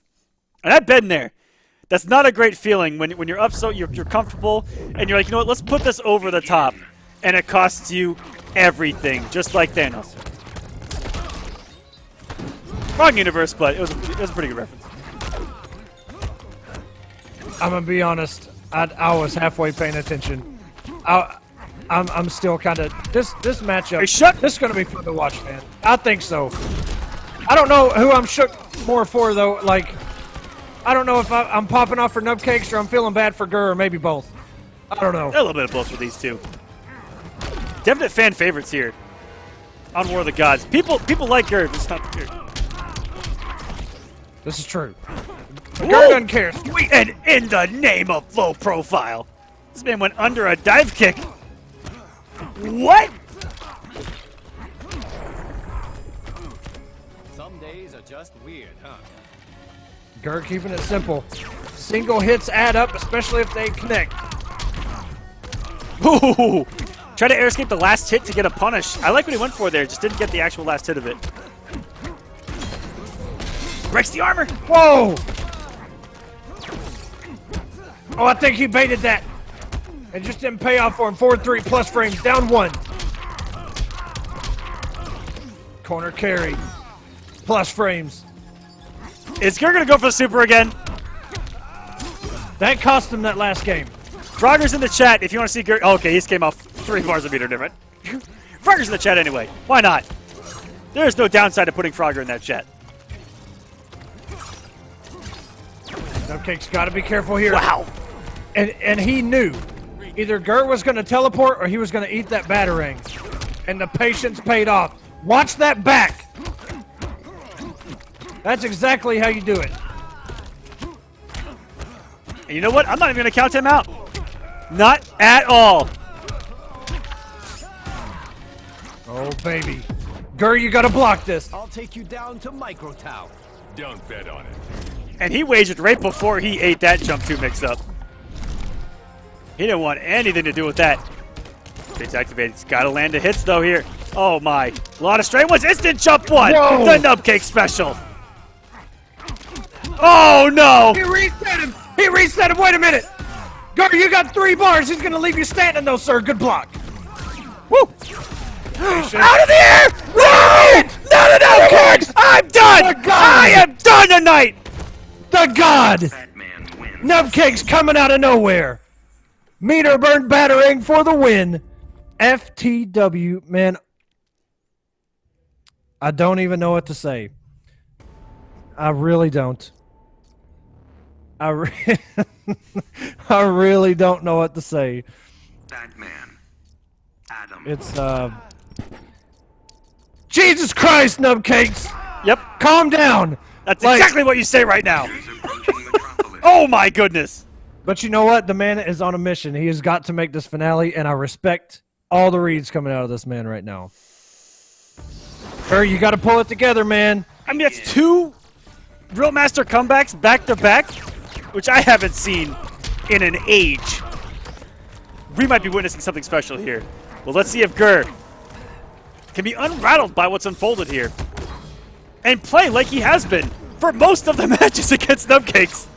And I've been there. That's not a great feeling when you're up so you're comfortable and you're like, you know what, let's put this over the top. And it costs you everything, just like Thanos. Wrong universe, but it was a pretty good reference. I'm gonna be honest. I was halfway paying attention. I'm still kind of this matchup. Hey, shut- This is gonna be fun to watch, man. I think so. I don't know who I'm shook more for though. Like, I don't know if I'm popping off for Nub Cakes or I'm feeling bad for Gur or maybe both. I don't know. A little bit of both for these two. Definite fan favorites here on War of the Gods. People like Gur, but it's not the Gur. This is true. Gur doesn't care. Sweet. And in the name of low profile, this man went under a dive kick. What? Sundays are just weird, huh? Gur keeping it simple. Single hits add up, especially if they connect. Ooh! Try to air escape the last hit to get a punish. I like what he went for there, just didn't get the actual last hit of it. Breaks the armor! Whoa! Oh, I think he baited that. It just didn't pay off for him. Forward 3 plus frames, down 1. Corner carry. Plus frames. Is Gur gonna go for the super again? That cost him that last game. Frogger's in the chat if you want to see Gur. Oh, okay, he just came off 3 bars a meter different. Frogger's in the chat anyway. Why not? There's no downside to putting Frogger in that chat. Nub Cakes got to be careful here. Wow. And he knew either Gur was going to teleport or he was going to eat that batarang. And the patience paid off. Watch that back. That's exactly how you do it. And you know what? I'm not even going to count him out. Not at all. Oh, baby. Gur, you got to block this. I'll take you down to Micro Town. Don't bet on it. And he wagered right before he ate that jump 2 mix-up. He didn't want anything to do with that. It's activated. He's got to land the hits, though, here. Oh, my. A lot of straight ones. Instant jump 1. Whoa. The Nub Cake special. Oh, no. He reset him. He reset him. Wait a minute. Gur, you got 3 bars. He's going to leave you standing, though, sir. Good block. Woo. Out of the air. No. No, no, no. Cakes. I'm done. The God. I am done tonight. The God. Batman wins. Nub Cakes coming out of nowhere. Meter burn battering for the win. FTW, man. I don't even know what to say. I really don't. I really don't know what to say. Batman. Adam. It's Jesus Christ, Nub Cakes. Yep. Calm down. That's Like- exactly what you say right now. Is approaching Metropolis. Oh, my goodness. But you know what? The man is on a mission. He has got to make this finale, and I respect all the reads coming out of this man right now. Sir, you got to pull it together, man. I mean, that's 2 Real Master comebacks back-to-back, which I haven't seen in an age. We might be witnessing something special here. Well, let's see if Gur can be unrattled by what's unfolded here and play like he has been for most of the matches against Nub Cakes.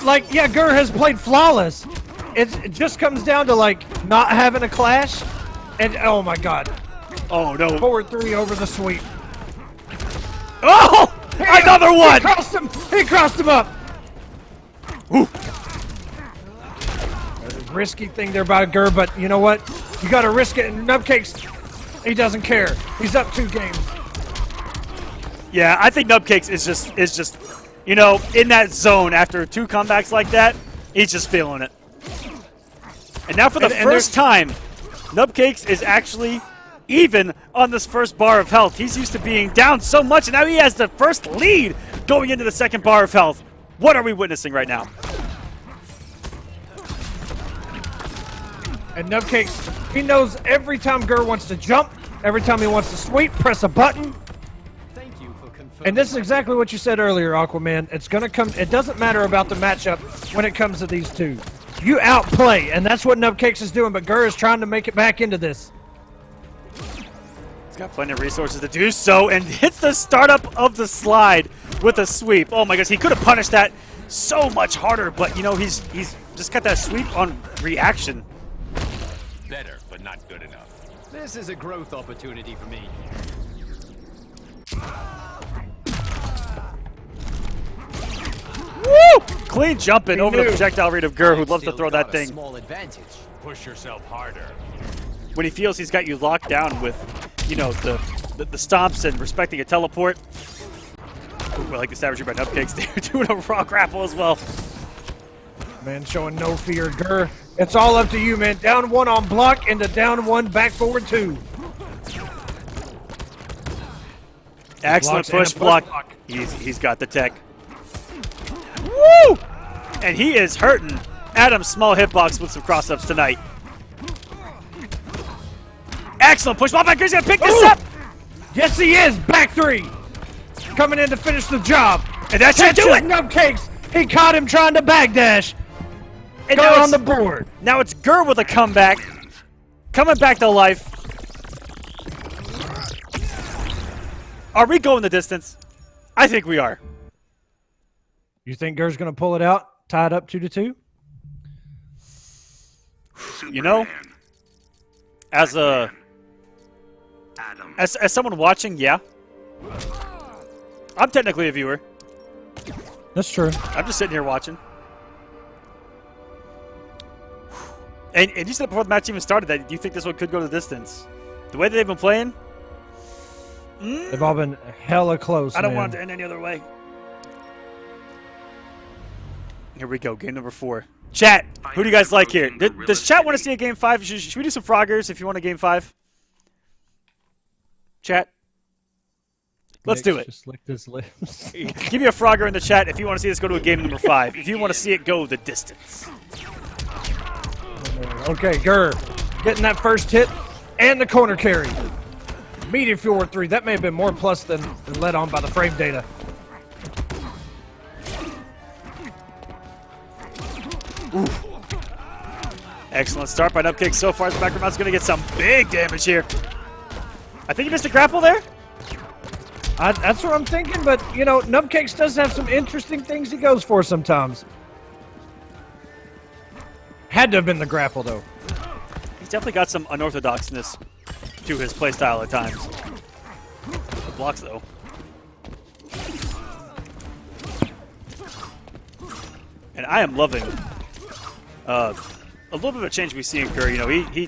Like, yeah, Gur has played flawless. It just comes down to, like, not having a clash. And, oh, my God. Oh, no. Forward 3 over the sweep. Oh! Another one! He crossed him. He crossed him up. Ooh. There's a risky thing there by Gur, but you know what? You got to risk it. And Nub Cakes, he doesn't care. He's up 2 games. Yeah, I think Nub Cakes is just, you know, in that zone after 2 comebacks like that. He's just feeling it. And now for the first time, Nub Cakes is actually even on this first bar of health. He's used to being down so much, and now he has the first lead going into the second bar of health. What are we witnessing right now? And Nub Cakes, he knows every time Gur wants to jump, every time he wants to sweep, press a button. Thank you for confirming. And this is exactly what you said earlier, Aquaman. It's gonna come. It doesn't matter about the matchup when it comes to these 2. You outplay, and that's what Nub Cakes is doing. But Gur is trying to make it back into this. He's got plenty of resources to do so, and hits the startup of the slide with a sweep. Oh my goodness, he could have punished that so much harder, but you know, he's just got that sweep on reaction. Better, but not good enough. This is a growth opportunity for me. Woo! Clean jumping over the knew. projectile read of Gur, who'd love to Still throw got that a thing small advantage. Push yourself harder. when he feels he's got you locked down with, you know, the stomps and respecting a teleport. Ooh, I like the savagery by Nub Cakes. They're doing a raw grapple as well. Man showing no fear, Gur. It's all up to you, man. Down 1 on block into down 1, back forward 2. Excellent Blocks and a push push block. block. He's got the tech. Woo! And he is hurting Adam's small hitbox with some cross-ups tonight. Excellent push block. He's gonna pick this Ooh! up. Yes, he is. Back 3. coming in to finish the job. And that should do Catches it! Nub Cakes. He caught him trying to backdash. And Go now on the board. Now it's Gur with a comeback. Coming back to life. Are we going the distance? I think we are. You think Gur's going to pull it out? Tied up 2-2? You know, as a Adam. as someone watching, yeah. I'm technically a viewer. That's true. I'm just sitting here watching. And you said before the match even started that you think this one could go the distance. The way that they've been playing, They've all been hella close, I don't man. want it to end any other way. Here we go, game number 4. Chat, who do you guys like here? Does chat want to see a game 5? Should we do some froggers if you want a game 5? Chat? Let's do it. Just licked his lips. Give me a frogger in the chat if you want to see us go to a game number 5. If you want to see it go the distance. Okay, Gur getting that first hit and the corner carry. Medium forward 3. That may have been more plus than led on by the frame data. Ooh. Excellent start by Nub Cakes so far. The background's going to get some big damage here. I think he missed a grapple there. That's what I'm thinking, but, you know, Nub Cakes does have some interesting things he goes for sometimes. Had to have been the grapple, though. He's definitely got some unorthodoxness to his playstyle at times. The blocks, though. And I am loving a little bit of a change we see in Gur. You know, he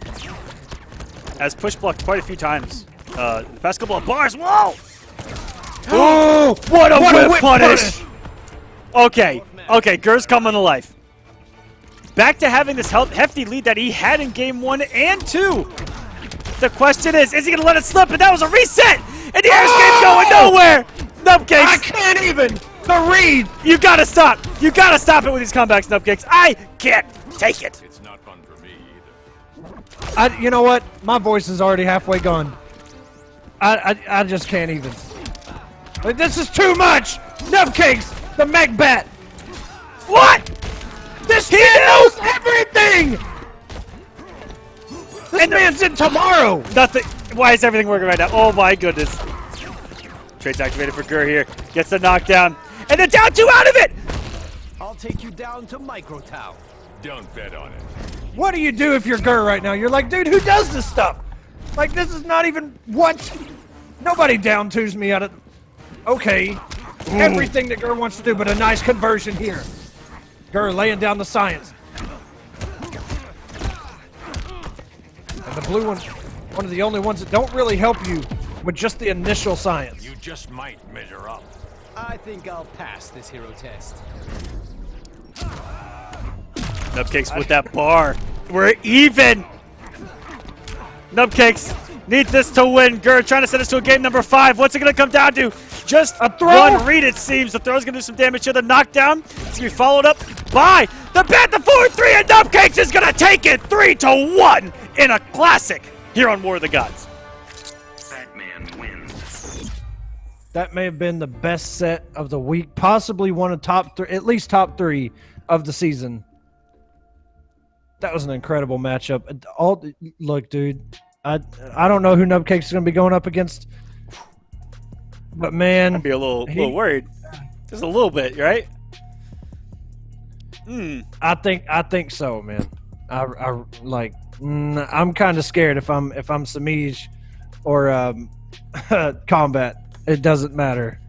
has push blocked quite a few times the past couple of bars. Whoa! Oh, what a whip punish! Okay, Gur's coming to life. Back to having this hefty lead that he had in game 1 and 2. The question is he going to let it slip? And that was a reset! And the air escape going nowhere! Nub Cakes! I can't even! The read! You gotta stop! You gotta stop it with these comebacks, Nub Cakes. I can't take it! It's not fun for me either. You know what? My voice is already halfway gone. I just can't even. Like, this is too much! Nub Cakes! The mech bat! What? This man knows everything! This man's in tomorrow! Nothing. Why is everything working right now? Oh my goodness. Trade's activated for Gur here. Gets the knockdown. And the down 2 out of it! I'll take you down to Micro Town. Don't bet on it. What do you do if you're Gur right now? You're like, dude, who does this stuff? Like, this is not even what? Nobody down 2s me out of. Okay. Everything that Gur wants to do, but a nice conversion here. Gur laying down the science. And the blue one of the only ones that don't really help you with just the initial science. You just might measure up. I think I'll pass this hero test. Nub Cakes with that bar. We're even! Nub Cakes needs this to win. Gur trying to send us to a game number 5. What's it going to come down to? Just a throw? One read, it seems. The throw's going to do some damage here. The knockdown is going to be followed up by the bat, the 4-3, and Nub Cakes is going to take it 3-1 in a classic here on War of the Gods. Batman wins. That may have been the best set of the week, possibly one of top 3, at least top 3 of the season. That was an incredible matchup. Look, dude, I don't know who Nub Cakes is going to be going up against, but man, I'd be a little worried, just a little bit, right? I think so, man. I'm kind of scared if I'm Semiij or Combat. It doesn't matter.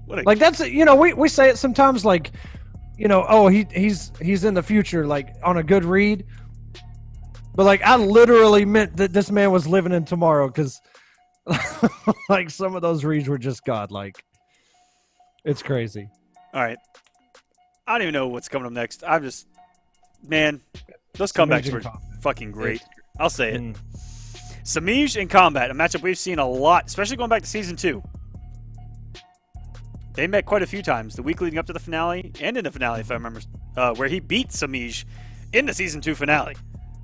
Like, that's, you know, we say it sometimes, like, you know, oh, he's in the future, like, on a good read. But, like, I literally meant that this man was living in tomorrow, because like, some of those reads were just godlike. It's crazy. All right. I don't even know what's coming up next. I'm just, man, those comebacks were fucking great. I'll say it. Semiij in Combat, a matchup we've seen a lot, especially going back to Season 2. They met quite a few times, the week leading up to the finale, and in the finale, if I remember, where he beat Semiij in the Season 2 finale.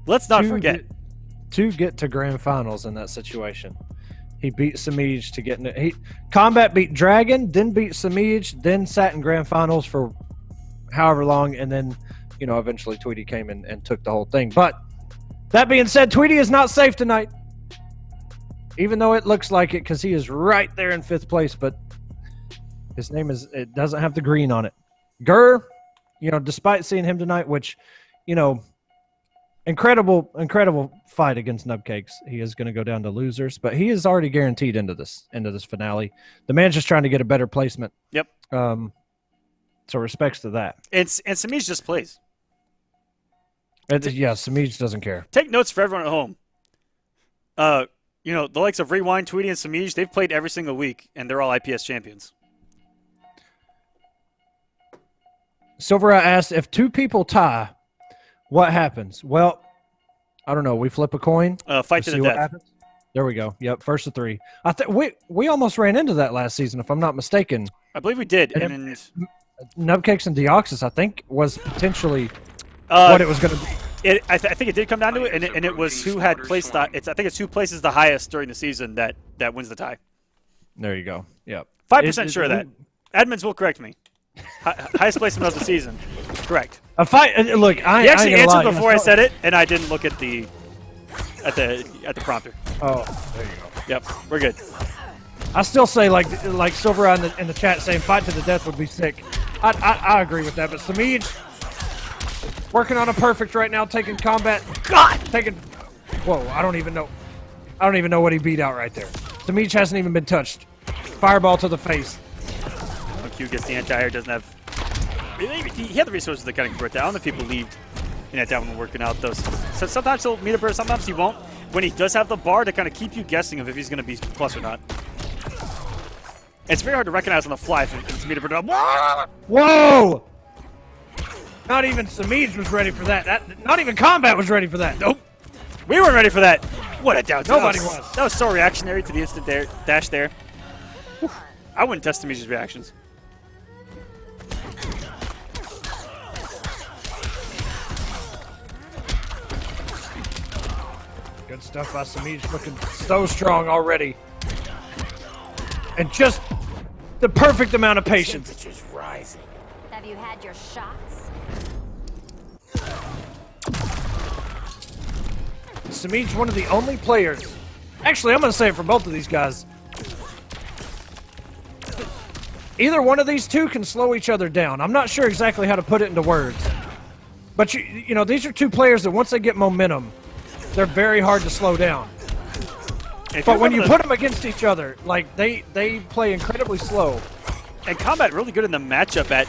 Let's not forget. To get to grand finals in that situation. He beat Semiij to get in it. Combat beat Dragon, then beat Semiij, then sat in grand finals for however long, and then, you know, eventually Tweedy came in and took the whole thing. But that being said, Tweedy is not safe tonight. Even though it looks like it, because he is right there in 5th place, but his name it doesn't have the green on it. Gurr, you know, despite seeing him tonight, which, you know, incredible fight against Nub Cakes. He is going to go down to losers, but he is already guaranteed into this finale. The man's just trying to get a better placement. Yep. So respects to that. And Semiij just plays. Yeah, Semiij doesn't care. Take notes for everyone at home. You know, the likes of Rewind, Tweedy, and Semiij, they've played every single week, and they're all IPS champions. SylverRye asked, if 2 people tie, what happens? Well, I don't know. We flip a coin. Fight to the death. Happens. There we go. Yep, first of 3. I think we almost ran into that last season, if I'm not mistaken. I believe we did. And Nub Cakes and Deoxys, I think, was potentially what it was going to be. I think it did come down to it, and it was who had placed I think it's who places the highest during the season that wins the tie. There you go. Yep. 5% sure of that. Admins will correct me. Highest placement of the season. Correct. A fight. Look, He actually answered before I said it, and I didn't look at the prompter. Oh, there you go. Yep, we're good. I still say like SylverRye in the chat saying fight to the death would be sick. I agree with that, but Semiij working on a perfect right now, taking combat. Whoa, I don't even know what he beat out right there. Semiij hasn't even been touched. Fireball to the face. Q gets the anti-air, doesn't have... He had the resources to kind of convert that. I don't know if he believed in that down when working out those. So sometimes he'll meet a burst, sometimes he won't. When he does have the bar to kind of keep you guessing of if he's going to be plus or not. It's very hard to recognize on the fly if it's meet a burst. Whoa! Not even Semiij was ready for that. Not even Combat was ready for that. Nope. We weren't ready for that. What a down. Nobody was. That was so reactionary to the instant dash there. Whew. I wouldn't test Semiij's reactions. Good stuff by Semiij, looking so strong already. And just the perfect amount of patience. Have you had your shots? Semiij's one of the only players. Actually, I'm going to say it for both of these guys. Either one of these two can slow each other down. I'm not sure exactly how to put it into words. But, you know, these are 2 players that once they get momentum, they're very hard to slow down. But when you put them against each other, like, they play incredibly slow. And Combat really good in the matchup at,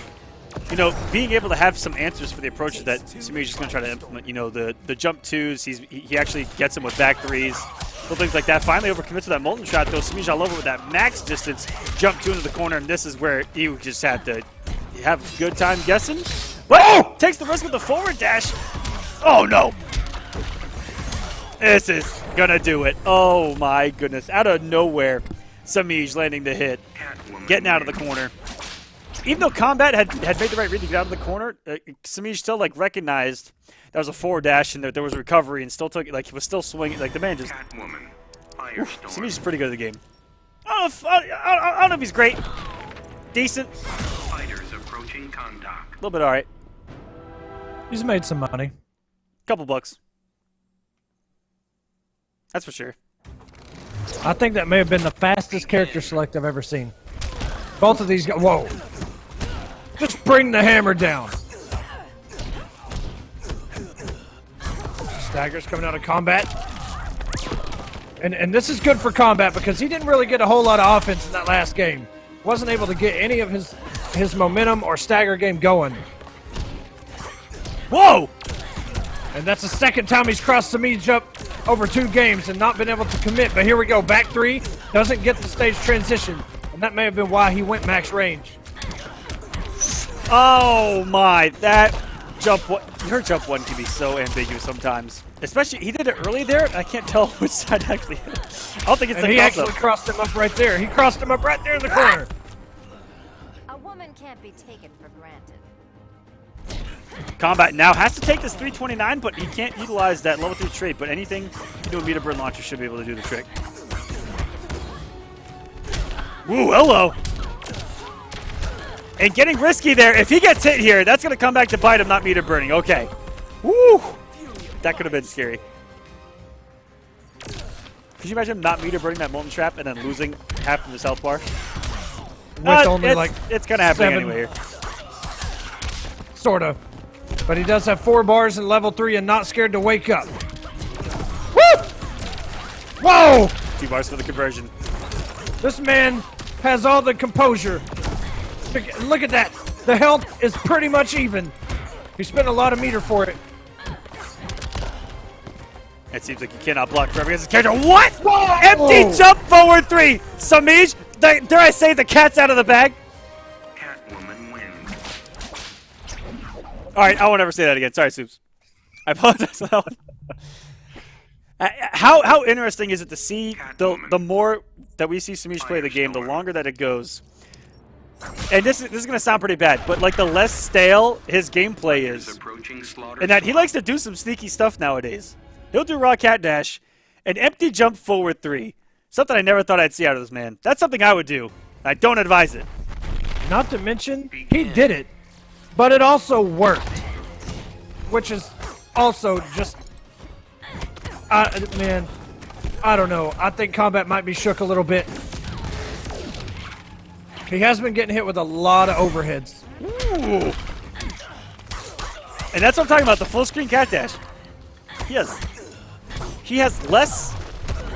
you know, being able to have some answers for the approaches that Semiij is going to try to implement. You know, the jump 2s, he actually gets them with back 3s, little things like that. Finally overcommits to that Molten Shot, though. Semiij all over with that max distance, jump 2 into the corner, and this is where you just had to have a good time guessing. Whoa! Takes the risk with the forward dash. Oh, no. This is gonna do it. Oh my goodness. Out of nowhere, Semiij landing the hit. Getting out of the corner. Even though Combat had made the right read to get out of the corner, Semiij still like recognized that was a forward dash and there was a recovery and still took it, like he was still swinging. Like the man just... Semiij is pretty good at the game. I don't know if he's great. Decent. Fighters approaching contact. A little bit alright. He's made some money. Couple bucks. That's for sure. I think that may have been the fastest character select I've ever seen. Both of these guys. Whoa. Just bring the hammer down. Staggers coming out of Combat. And this is good for Combat because he didn't really get a whole lot of offense in that last game. Wasn't able to get any of his momentum or stagger game going. Whoa! And that's the second time he's crossed Semiij up over 2 games and not been able to commit. But here we go. Back 3. Doesn't get the stage transition. And that may have been why he went max range. Oh my. That jump one. Your jump 1 can be so ambiguous sometimes. Especially, he did it early there. I can't tell which side actually hit. I don't think it's and he actually crossed him up right there. He crossed him up right there in the corner. A woman can't be taken for granted. Combat now has to take this 329, but he can't utilize that level 3 trait. But anything into a meter bird launcher should be able to do the trick. Ooh, hello. And getting risky there. If he gets hit here, that's going to come back to bite him, not meter burning. Okay. Woo! That could have been scary. Could you imagine him not meter burning that molten trap and then losing half of his health bar? With only it's kind of happening 7. anyway here. Sort of. But he does have 4 bars in level 3 and not scared to wake up. Woo! Whoa! 2 bars for the conversion. This man has all the composure. Look at that. The health is pretty much even. He spent a lot of meter for it. It seems like you cannot block forever against his character. What? Whoa! Empty jump forward 3. Semiij, dare I say the cat's out of the bag? Catwoman wins. All right, I won't ever say that again. Sorry, Soups. I apologize for that one. How interesting is it to see the more that we see Semiij play the game, the longer that it goes. And this is going to sound pretty bad, but like the less stale his gameplay is, and that he likes to do some sneaky stuff nowadays. He'll do raw cat dash, and empty jump forward 3. Something I never thought I'd see out of this man. That's something I would do. I don't advise it. Not to mention, he did it, but it also worked, which is also just, man, I don't know. I think Combat might be shook a little bit. He has been getting hit with a lot of overheads. Ooh. And that's what I'm talking about, the full screen cat dash. He has less,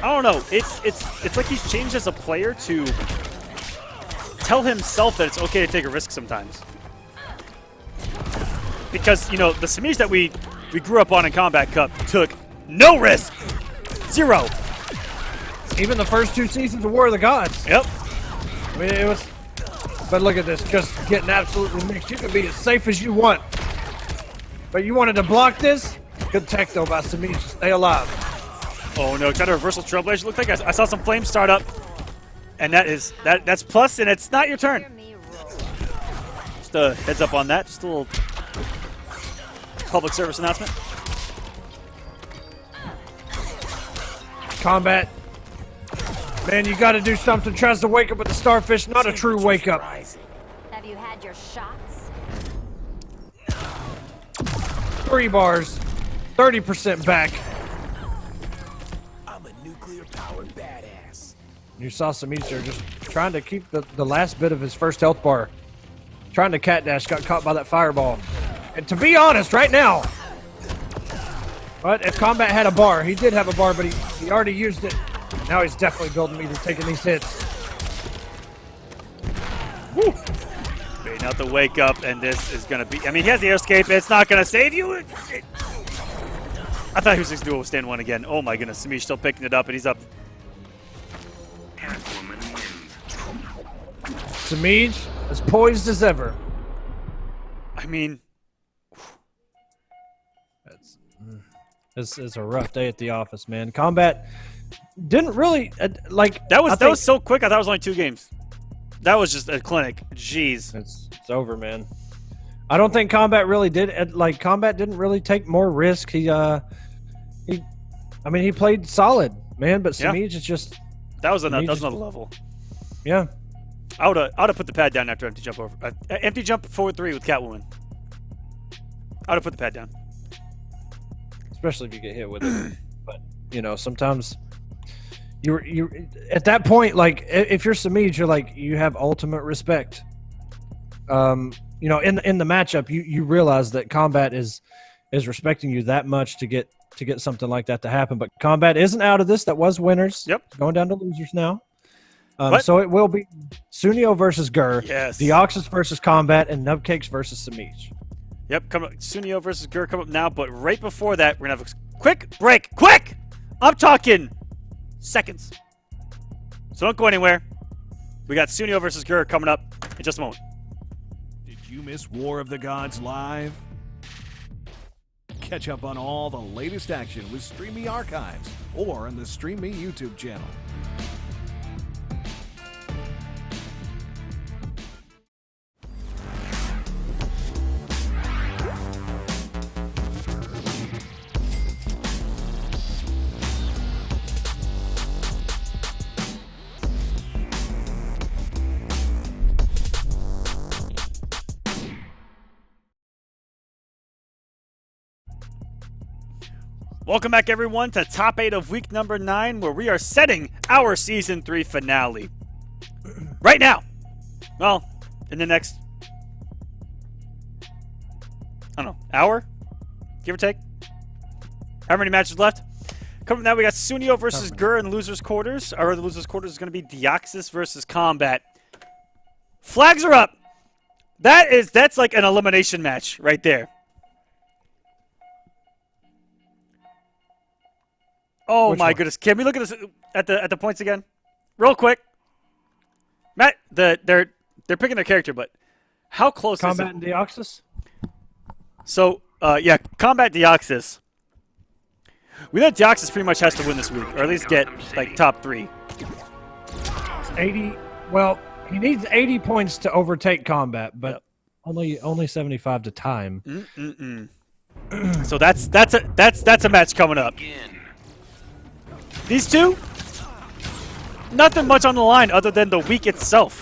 I don't know, it's like he's changed as a player to tell himself that it's okay to take a risk sometimes. Because, you know, the Semiij that we grew up on in Combat Cup took no risk. 0. Even the first 2 seasons of War of the Gods. Yep. I mean, it was, but look at this, just getting absolutely mixed. You can be as safe as you want. But you wanted to block this? Good tech, though, by Semiij to stay alive. Oh, no, trying to reversal trailblazer. Looked like I saw some flames start up. And that's plus, and it's not your turn. Just a heads up on that. Just a little public service announcement. Combat. Man, you got to do something. Tries to wake up with the starfish. Not a true wake up. Have you had your shots? 3 bars. 30% back. I'm a nuclear-powered badass. You saw Semiij there just trying to keep the last bit of his first health bar. Trying to cat dash. Got caught by that fireball. And to be honest, right now, but if Combat had a bar, he did have a bar, but he already used it. Now he's definitely building meter, taking these hits. Woo! Baiting out the wake up, and this is going to be, I mean, he has the air escape. It's not going to save you. I thought he was just doing stand 1 again. Oh my goodness, Semiij still picking it up, and he's up. Catwoman wins. Semiij as poised as ever. I mean, This is a rough day at the office, man. Combat didn't really like. that was so quick. I thought it was only 2 games. That was just a clinic. Jeez. It's over, man. I don't think Combat really did. Like Combat didn't really take more risk. I mean, he played solid, man. But Semiij is just. That was another level. Yeah. I would have put the pad down after empty jump over. Empty jump forward 3 with Catwoman. I would have put the pad down. Especially if you get hit with it. But you know, sometimes you at that point, like if you're Semiij, you're like you have ultimate respect. You know, in the matchup, you realize that Combat is respecting you that much to get something like that to happen. But Combat isn't out of this. That was winners. Yep. Going down to losers now. So it will be Sunnio versus Gur, Yes. Deoxys versus Combat, and Nub Cakes versus Semiij. Yep, come up. Sunnio versus Gur come up now, but right before that, we're gonna have a quick break. Quick! I'm talking seconds. So don't go anywhere. We got Sunnio versus Gur coming up in just a moment. Did you miss War of the Gods live? Catch up on all the latest action with StreamMe archives or on the StreamMe YouTube channel. Welcome back, everyone, to Top 8 of week number 9, where we are setting our Season 3 finale. Right now. Well, in the next, I don't know, hour? Give or take? How many matches left? Coming up now, we got Sunnio versus Gur in Losers Quarters. Our other Losers Quarters is going to be Deoxys versus Combat. Flags are up. That's like an elimination match right there. Oh my goodness! Can we look at this at the points again, real quick? Matt, they're picking their character, but how close Combat is it? and Deoxys? So yeah, Combat Deoxys. We know Deoxys pretty much has to win this week, or at least get like top 3. 80. Well, he needs 80 points to overtake Combat, but yep. only 75 to time. So that's a match coming up. These two, nothing much on the line other than the week itself,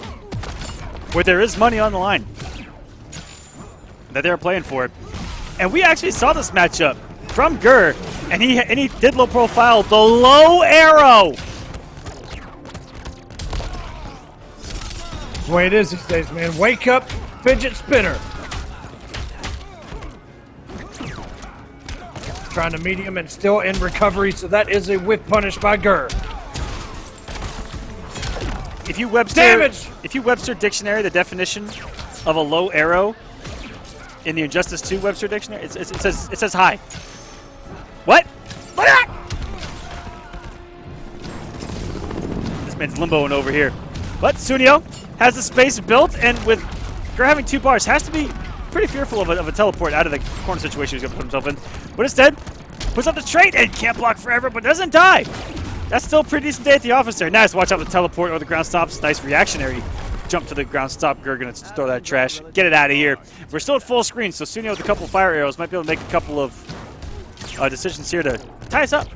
where there is money on the line that they're playing for. And we actually saw this matchup from Gur, and he did low profile the low arrow. That's the way it is these days, man. Wake up, fidget spinner. Trying to medium and still in recovery, so that is a whiff punish by Gur. If you Webster dictionary the definition of a low arrow in the Injustice 2 Webster dictionary, it says high. What? This man's limboing over here. But Sunnio has the space built, and with Gur having 2 bars, has to be pretty fearful of a teleport out of the corner situation he's going to put himself in. But instead, puts up the trait and can't block forever, but doesn't die. That's still a pretty decent day at the office there. Nice. Watch out for the teleport or the ground stops. Nice reactionary jump to the ground stop. Gur going to throw that trash. Get it out of here. We're still at full screen, so Sunnio with a couple fire arrows might be able to make a couple of decisions here to tie us up.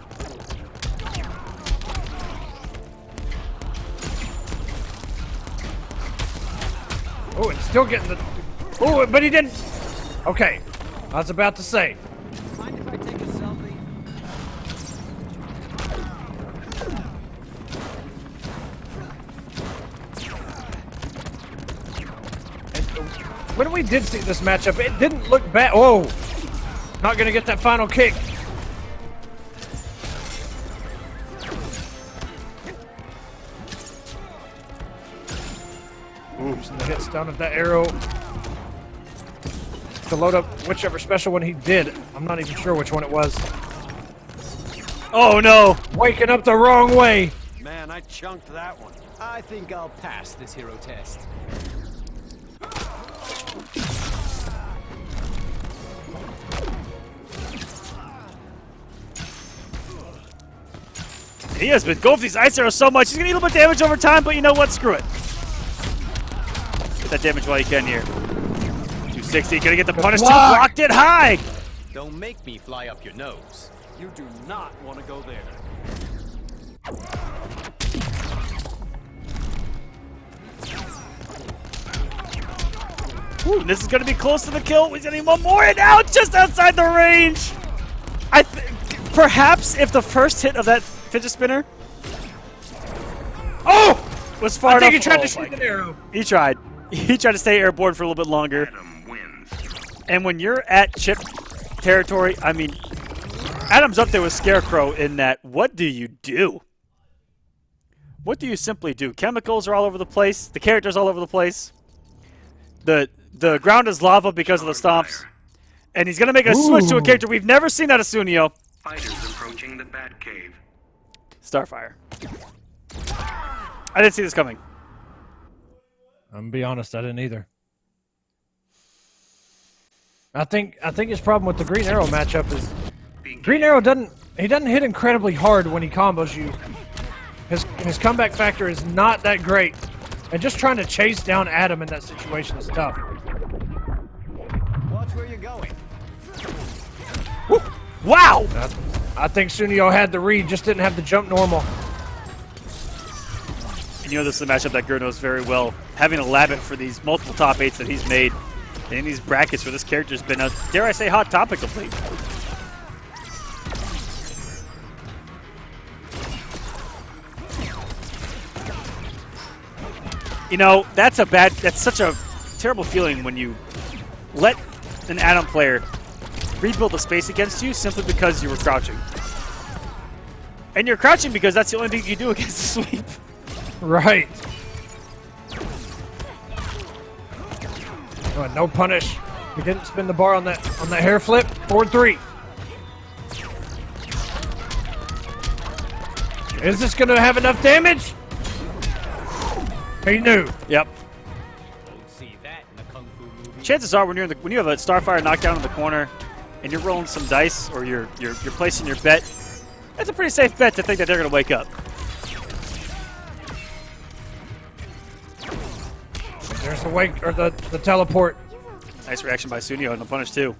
Oh, it's still getting the... Oh, but he didn't... Okay, I was about to say. Mind if I take a selfie? When we did see this matchup, it didn't look bad. Whoa! Not going to get that final kick. Using the hit stun of that arrow to load up whichever special one he did. I'm not even sure which one it was. Oh no! Waking up the wrong way. Man, I chunked that one. I think I'll pass this hero test. He has been going for these ice arrows so much. He's going to eat a little bit of damage over time, but you know what? Screw it. Get that damage while you can here. 260, going to get the punish. Blocked it high. Don't make me fly up your nose. You do not want to go there. Ooh, this is going to be close to the kill. He's going to need one more, and now just outside the range. Perhaps if the first hit of that fidget spinner was far enough. I think he tried to shoot an arrow. He tried. He tried to stay airborne for a little bit longer. And when you're at chip territory, I mean, Adam's up there with Scarecrow in that. What do you do? What do you simply do? Chemicals are all over the place. The characters all over the place. The ground is lava because of the stomps. And he's going to make a switch to a character we've never seen out of Sunnio. Fighters approaching the Bat Cave. Starfire. I didn't see this coming. I'm gonna be honest, I didn't either. I think his problem with the Green Arrow matchup is Green Arrow doesn't hit incredibly hard when he combos you. His comeback factor is not that great, and just trying to chase down Adam in that situation is tough. Watch where you're going. Woo. Wow! I think Sunnio had the read, just didn't have the jump normal. And you know this is a matchup that Gur knows very well. Having a Labbit for these multiple top 8s that he's made in these brackets where this character's been a, dare I say, hot topic of late. You know, that's such a terrible feeling when you let an Adam player rebuild the space against you simply because you were crouching. And you're crouching because that's the only thing you do against the sweep. Right. Oh, no punish. He didn't spin the bar on that hair flip. 4-3. Is this going to have enough damage? He knew. Yep. Don't see that in a kung fu movie. Chances are when you have a Starfire knockdown in the corner and you're rolling some dice or you're placing your bet, that's a pretty safe bet to think that they're going to wake up. There's the wake or the teleport. Nice reaction by Sunnio and the punish too.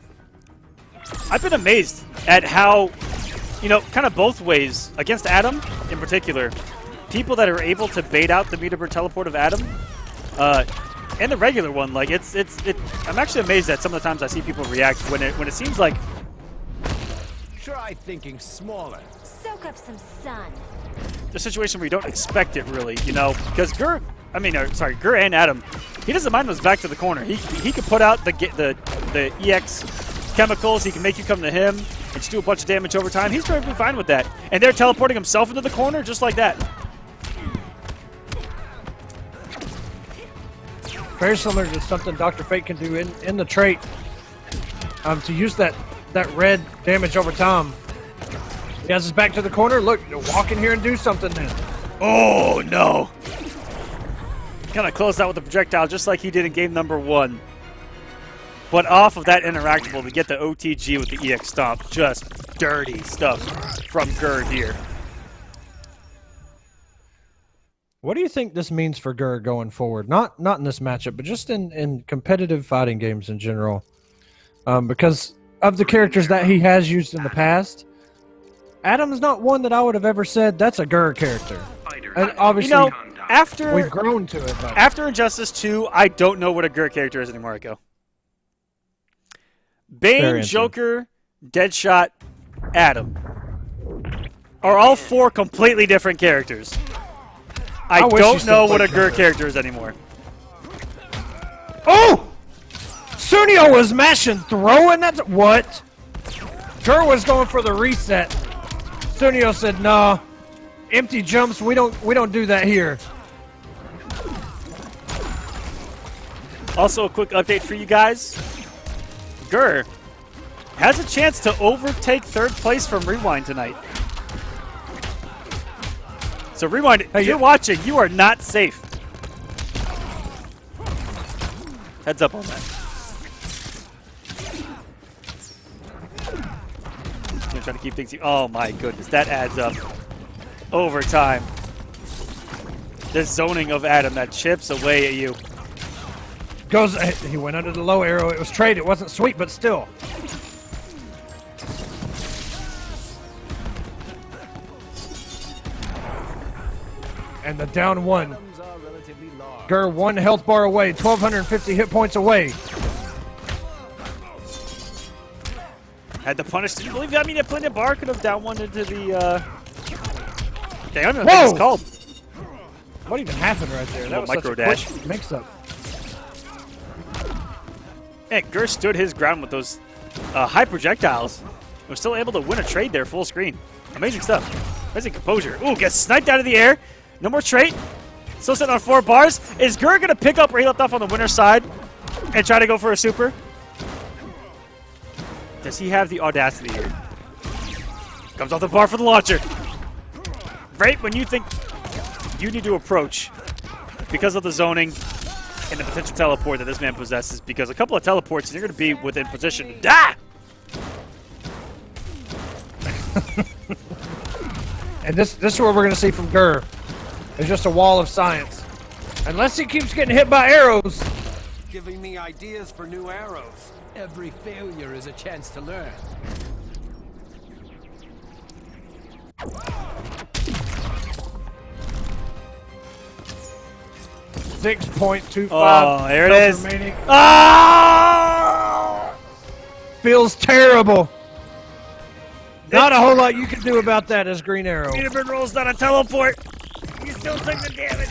I've been amazed at how, you know, kind of both ways against Adam in particular, people that are able to bait out the meter teleport of Adam, and the regular one, like I'm actually amazed at some of the times I see people react when it seems like. Try thinking smaller. Soak up some sun. The situation where you don't expect it really, you know, because Gur and Adam, he doesn't mind those back to the corner. He can put out the EX chemicals. He can make you come to him and just do a bunch of damage over time. He's perfectly fine with that. And they're teleporting himself into the corner just like that. Very similar to something Dr. Fate can do in the trait. To use that red damage over time. He has his back to the corner. Look, walk in here and do something then. Oh, no. Kind of closed out with the projectile just like he did in game number 1. But off of that interactable to get the OTG with the EX Stomp. Just dirty stuff from Gur here. What do you think this means for Gur going forward? Not in this matchup, but just in competitive fighting games in general. Because of the characters that he has used in the past, Adam's not one that I would have ever said that's a Gur character. And obviously, You know, after we've grown to it. But after Injustice 2, I don't know what a Gur character is anymore, Echo. Fair Bane, answer. Joker, Deadshot, Adam are all 4 completely different characters. I wish you don't still know what a played Gur Gur. character is anymore. oh, Sunnio was mashing, throwing. That's what. Gur was going for the reset. Sunnio said, "No, empty jumps. We don't do that here." Also, a quick update for you guys. Gur has a chance to overtake 3rd place from Rewind tonight. So Rewind, if you're watching, you are not safe. Heads up on that. Gonna try to keep things. Oh my goodness, that adds up. Overtime. The zoning of Adam that chips away at you. He went under the low arrow. It was trade. It wasn't sweet, but still. And the down 1. Atoms are relatively large. Gur 1 health bar away. 1,250 hit points away. Had the punish. Did you believe that? I mean, that Planet Bar could have down 1 into the. Dang, I don't know what it's called. What even happened right there? That was Micro such a dash. quick mix-up. Man, Gur stood his ground with those high projectiles. Was still able to win a trade there full screen. Amazing stuff. Amazing composure. Ooh, gets sniped out of the air. No more trait. Still sitting on 4 bars. Is Gur going to pick up where he left off on the winner's side and try to go for a super? Does he have the audacity here? Comes off the bar for the launcher. Right when you think you need to approach because of the zoning and the potential teleport that this man possesses, because a couple of teleports and you're going to be within position to die. And this is what we're going to see from Gur. It's just a wall of science. Unless he keeps getting hit by arrows. Giving me ideas for new arrows. Every failure is a chance to learn. $6.25. Oh, there it health is. remaining. Ah! Feels terrible. Not a whole lot you can do about that as Green Arrow. Peanut rolls down a teleport. You still take the damage.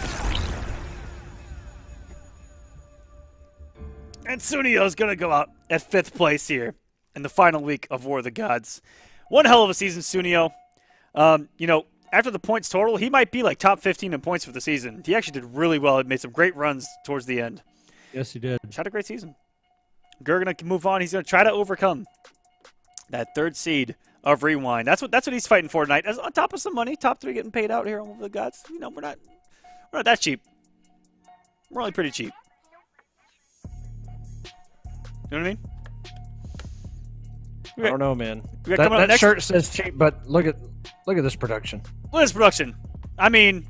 And Sunnio's going to go out at 5th place here in the final week of War of the Gods. One hell of a season, Sunnio. You know, after the points total, he might be like top 15 in points for the season. He actually did really well. He made some great runs towards the end. Yes, he did. He's had a great season. Gur going to move on. He's going to try to overcome that 3rd seed of Rewind. That's what he's fighting for tonight. As on top of some money, top 3 getting paid out here on War of the Gods. You know, we're not that cheap. We're only pretty cheap. You know what I mean? I don't know, man. That shirt says cheap, but look at this production. Look at this production. I mean,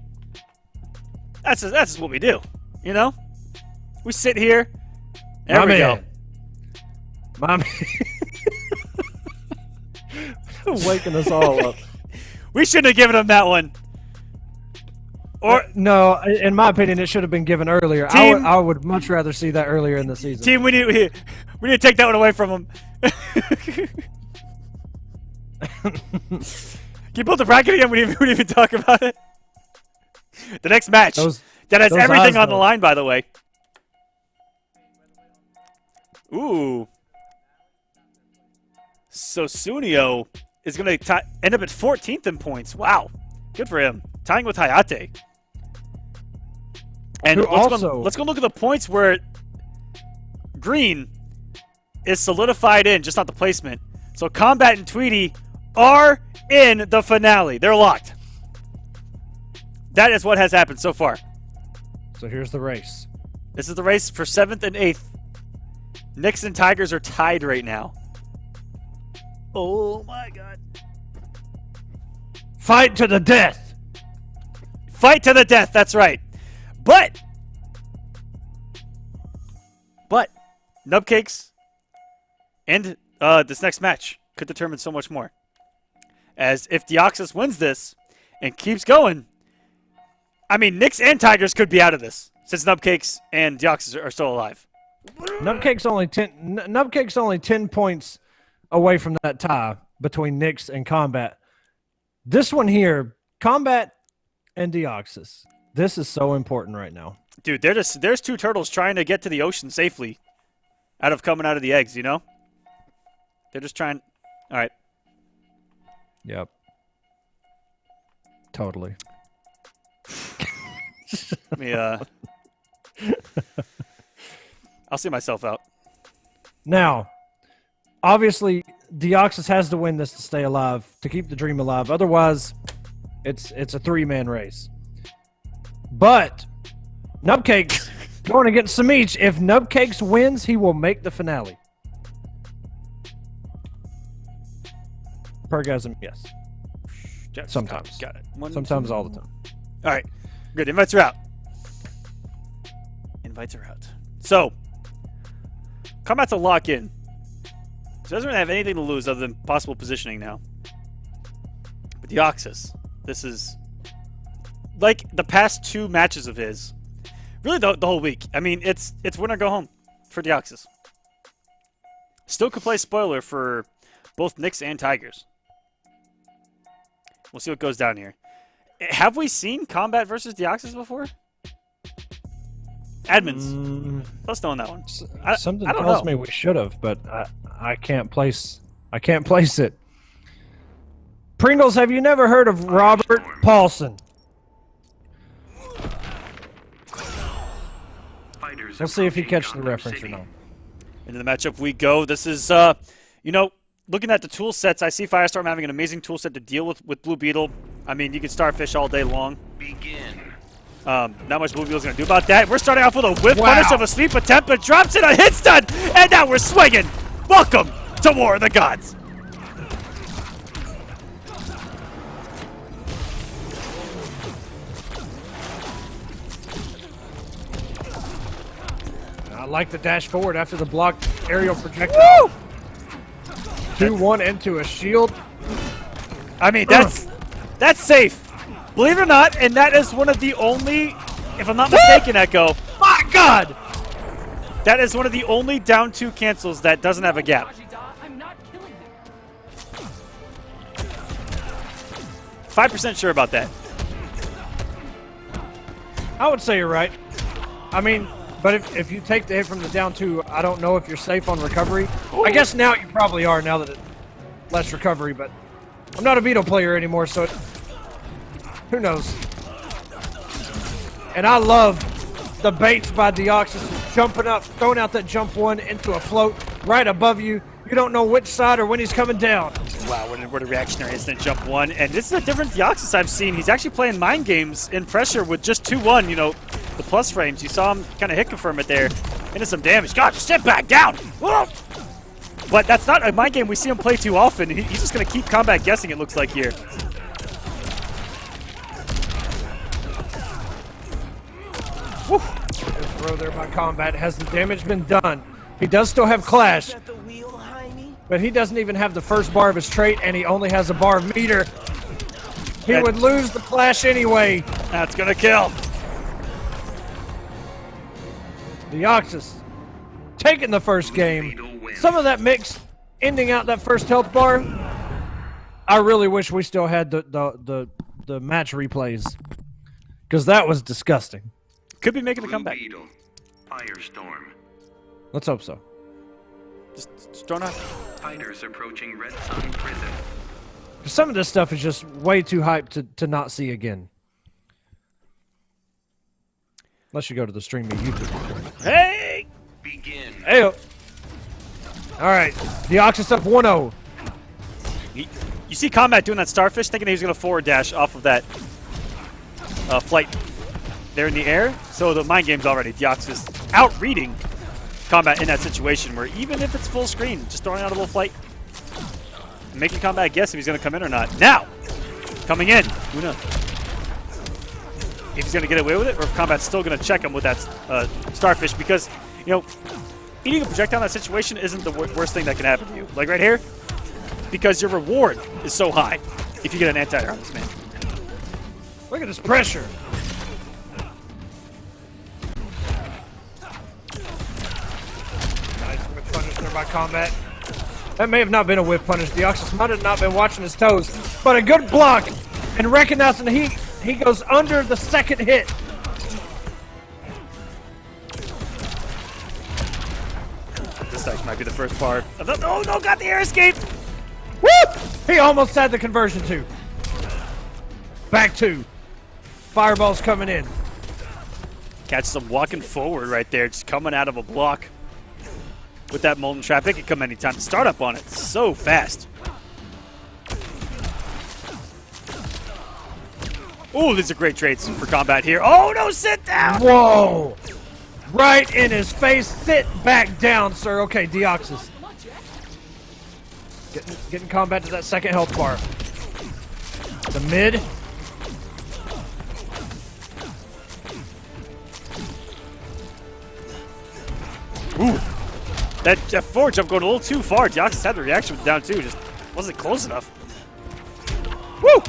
that's just what we do. You know, we sit here. There we go. My man. Waking us all up. We shouldn't have given him that one. Or no, in my opinion, it should have been given earlier. Team, I would much rather see that earlier in the season. Team, we need to take that one away from him. Can you pull the bracket again? We didn't even talk about it. The next match that has everything on the line, by the way. Ooh. So Sunnio is going to end up at 14th in points. Wow. Good for him. Tying with Hayatei. And let's go look at the points where green is solidified in, just not the placement. So Combat and Tweedy are in the finale. They're locked. That is what has happened so far. So here's the race. This is the race for 7th and 8th. Nyx and Tigers are tied right now. Oh my god. Fight to the death. Fight to the death, that's right. But Nub Cakes and this next match could determine so much more. As if Deoxys wins this and keeps going, I mean, Nyx and Tigers could be out of this since Nub Cakes and Deoxys are still alive. Nub Cakes only 10 points away from that tie between Nyx and Combat. This one here, Combat and Deoxys. This is so important right now. Dude, there's 2 turtles trying to get to the ocean safely coming out of the eggs, you know? They're just trying. All right. Yep. Totally. Let me, I'll see myself out. Now, obviously, Deoxys has to win this to stay alive, to keep the dream alive. Otherwise, it's a 3-man race. But Nub Cakes going against Semiij. If Nub Cakes wins, he will make the finale. Pergasm, yes. Sometimes. Got it. Sometimes all the time. All right. Good. Invites are out. Invites are out. So, Combat's a lock-in. So doesn't really have anything to lose other than possible positioning now. But Deoxys, this is like the past 2 matches of his. Really the whole week. I mean, it's win or go home for Deoxys. Still could play spoiler for both Nyx and Tigers. We'll see what goes down here. Have we seen Combat versus Deoxys before? Admins. Let's know on that one. Something I don't tells know. me we should have, but I can't place it. Pringles, have you never heard of Robert Paulson? Let's see if you catch the reference or not. Into the matchup we go. This is, you know, looking at the tool sets, I see Firestorm having an amazing tool set to deal with Blue Beetle. I mean, you can Starfish all day long. Begin. Not much Blue Beetle's going to do about that. We're starting off with a whiff punish of a sweep attempt, but drops in a hit stun, and now we're swinging. Welcome to War of the Gods. I like the dash forward after the blocked aerial projectile. 2-1 into a shield. I mean, that's safe. Believe it or not, and that is one of the only, if I'm not mistaken, Echo. My God! That is one of the only down 2 cancels that doesn't have a gap. I'm not killing them. 5% sure about that. I would say you're right. I mean, But if you take the hit from the down 2, I don't know if you're safe on recovery. I guess now you probably are, now that it's less recovery, but I'm not a Beetle player anymore, so who knows. And I love the baits by Deoxys, jumping up, throwing out that jump 1 into a float right above you. You don't know which side or when he's coming down. Wow, what a reactionary instant jump 1. And this is a different Deoxys I've seen. He's actually playing mind games in pressure with just 2-1, you know, the plus frames. You saw him kind of hit confirm it there. Into some damage. God, just sit back down! Whoa! But that's not a mind game we see him play too often. He's just going to keep combat guessing, it looks like here. Woo. Good throw there by Combat. Has the damage been done? He does still have Clash. But he doesn't even have the first bar of his trait, and he only has a bar of meter. He would lose the Clash anyway. That's going to kill. Deoxys taking the first game. Some of that mix ending out that first health bar. I really wish we still had the match replays, because that was disgusting. Could be making a comeback. Firestorm. Let's hope so. Just throw out. Fighters approaching Red Sun Prison. Some of this stuff is just way too hyped to not see again. Unless you go to the StreamMe YouTube. Hey! Begin. Hey! All right, Deoxys up 1-0. You see Combat doing that starfish, thinking he was going to forward dash off of that flight there in the air. So the mind game's already. Deoxys out reading Combat in that situation where even if it's full screen, just throwing out a little flight and making Combat guess if he's going to come in or not. Now, coming in. Who knows? If he's going to get away with it, or if Combat's still going to check him with that starfish, because, you know, eating a projectile in that situation isn't the worst thing that can happen to you. Like right here, because your reward is so high if you get an anti-air on this man. Look at this pressure. Nice whip punish there by Combat. That may have not been a whip punish. Deoxys might have not been watching his toes, but a good block and recognizing he goes under the second hit. This actually might be the first bar. Oh no, got the air escape! Woo! He almost had the conversion too. Back 2. Fireball's coming in. Catches him walking forward right there, just coming out of a block. With that Molten Trap, it can come anytime to start up on it. So fast. Oh, these are great trades for Combat here. Oh no, sit down! Whoa! Right in his face. Sit back down, sir. Okay, Deoxys. Getting Combat to that second health bar. The mid. Ooh. That forward jump going a little too far. Deoxys had the reaction with down 2. Just wasn't close enough. Woo!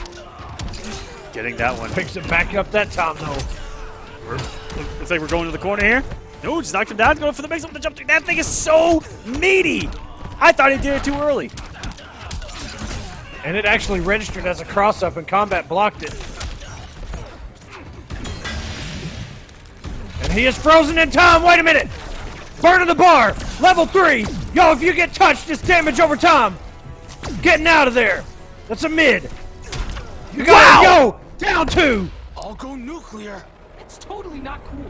Getting that one. Picks it back up that time, though. Looks like we're going to the corner here. No, just knocked him down. Going for the mix up with the jump. That thing is so meaty. I thought he did it too early. And it actually registered as a cross-up, and Combat blocked it. And he is frozen in time. Wait a minute. Burning the bar. Level 3. Yo, if you get touched, it's damage over time. Getting out of there. That's a mid. You gotta go. Down 2. I'll go nuclear. It's totally not cool.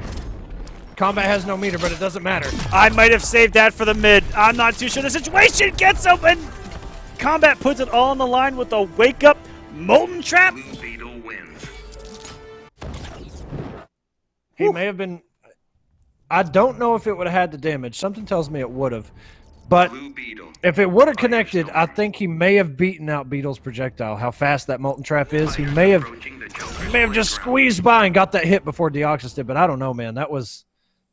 Combat has no meter, but it doesn't matter. I might have saved that for the mid. I'm not too sure. The situation gets him, and Combat puts it all on the line with a wake-up Molten Trap. Blue Beetle wins. He may have been... I don't know if it would have had the damage. Something tells me it would have. But Blue Beetle. if it would have connected, I think he may have beaten out Beetle's projectile. How fast that Molten Trap is. He may have just squeezed by and got that hit before Deoxys did. But I don't know, man. That was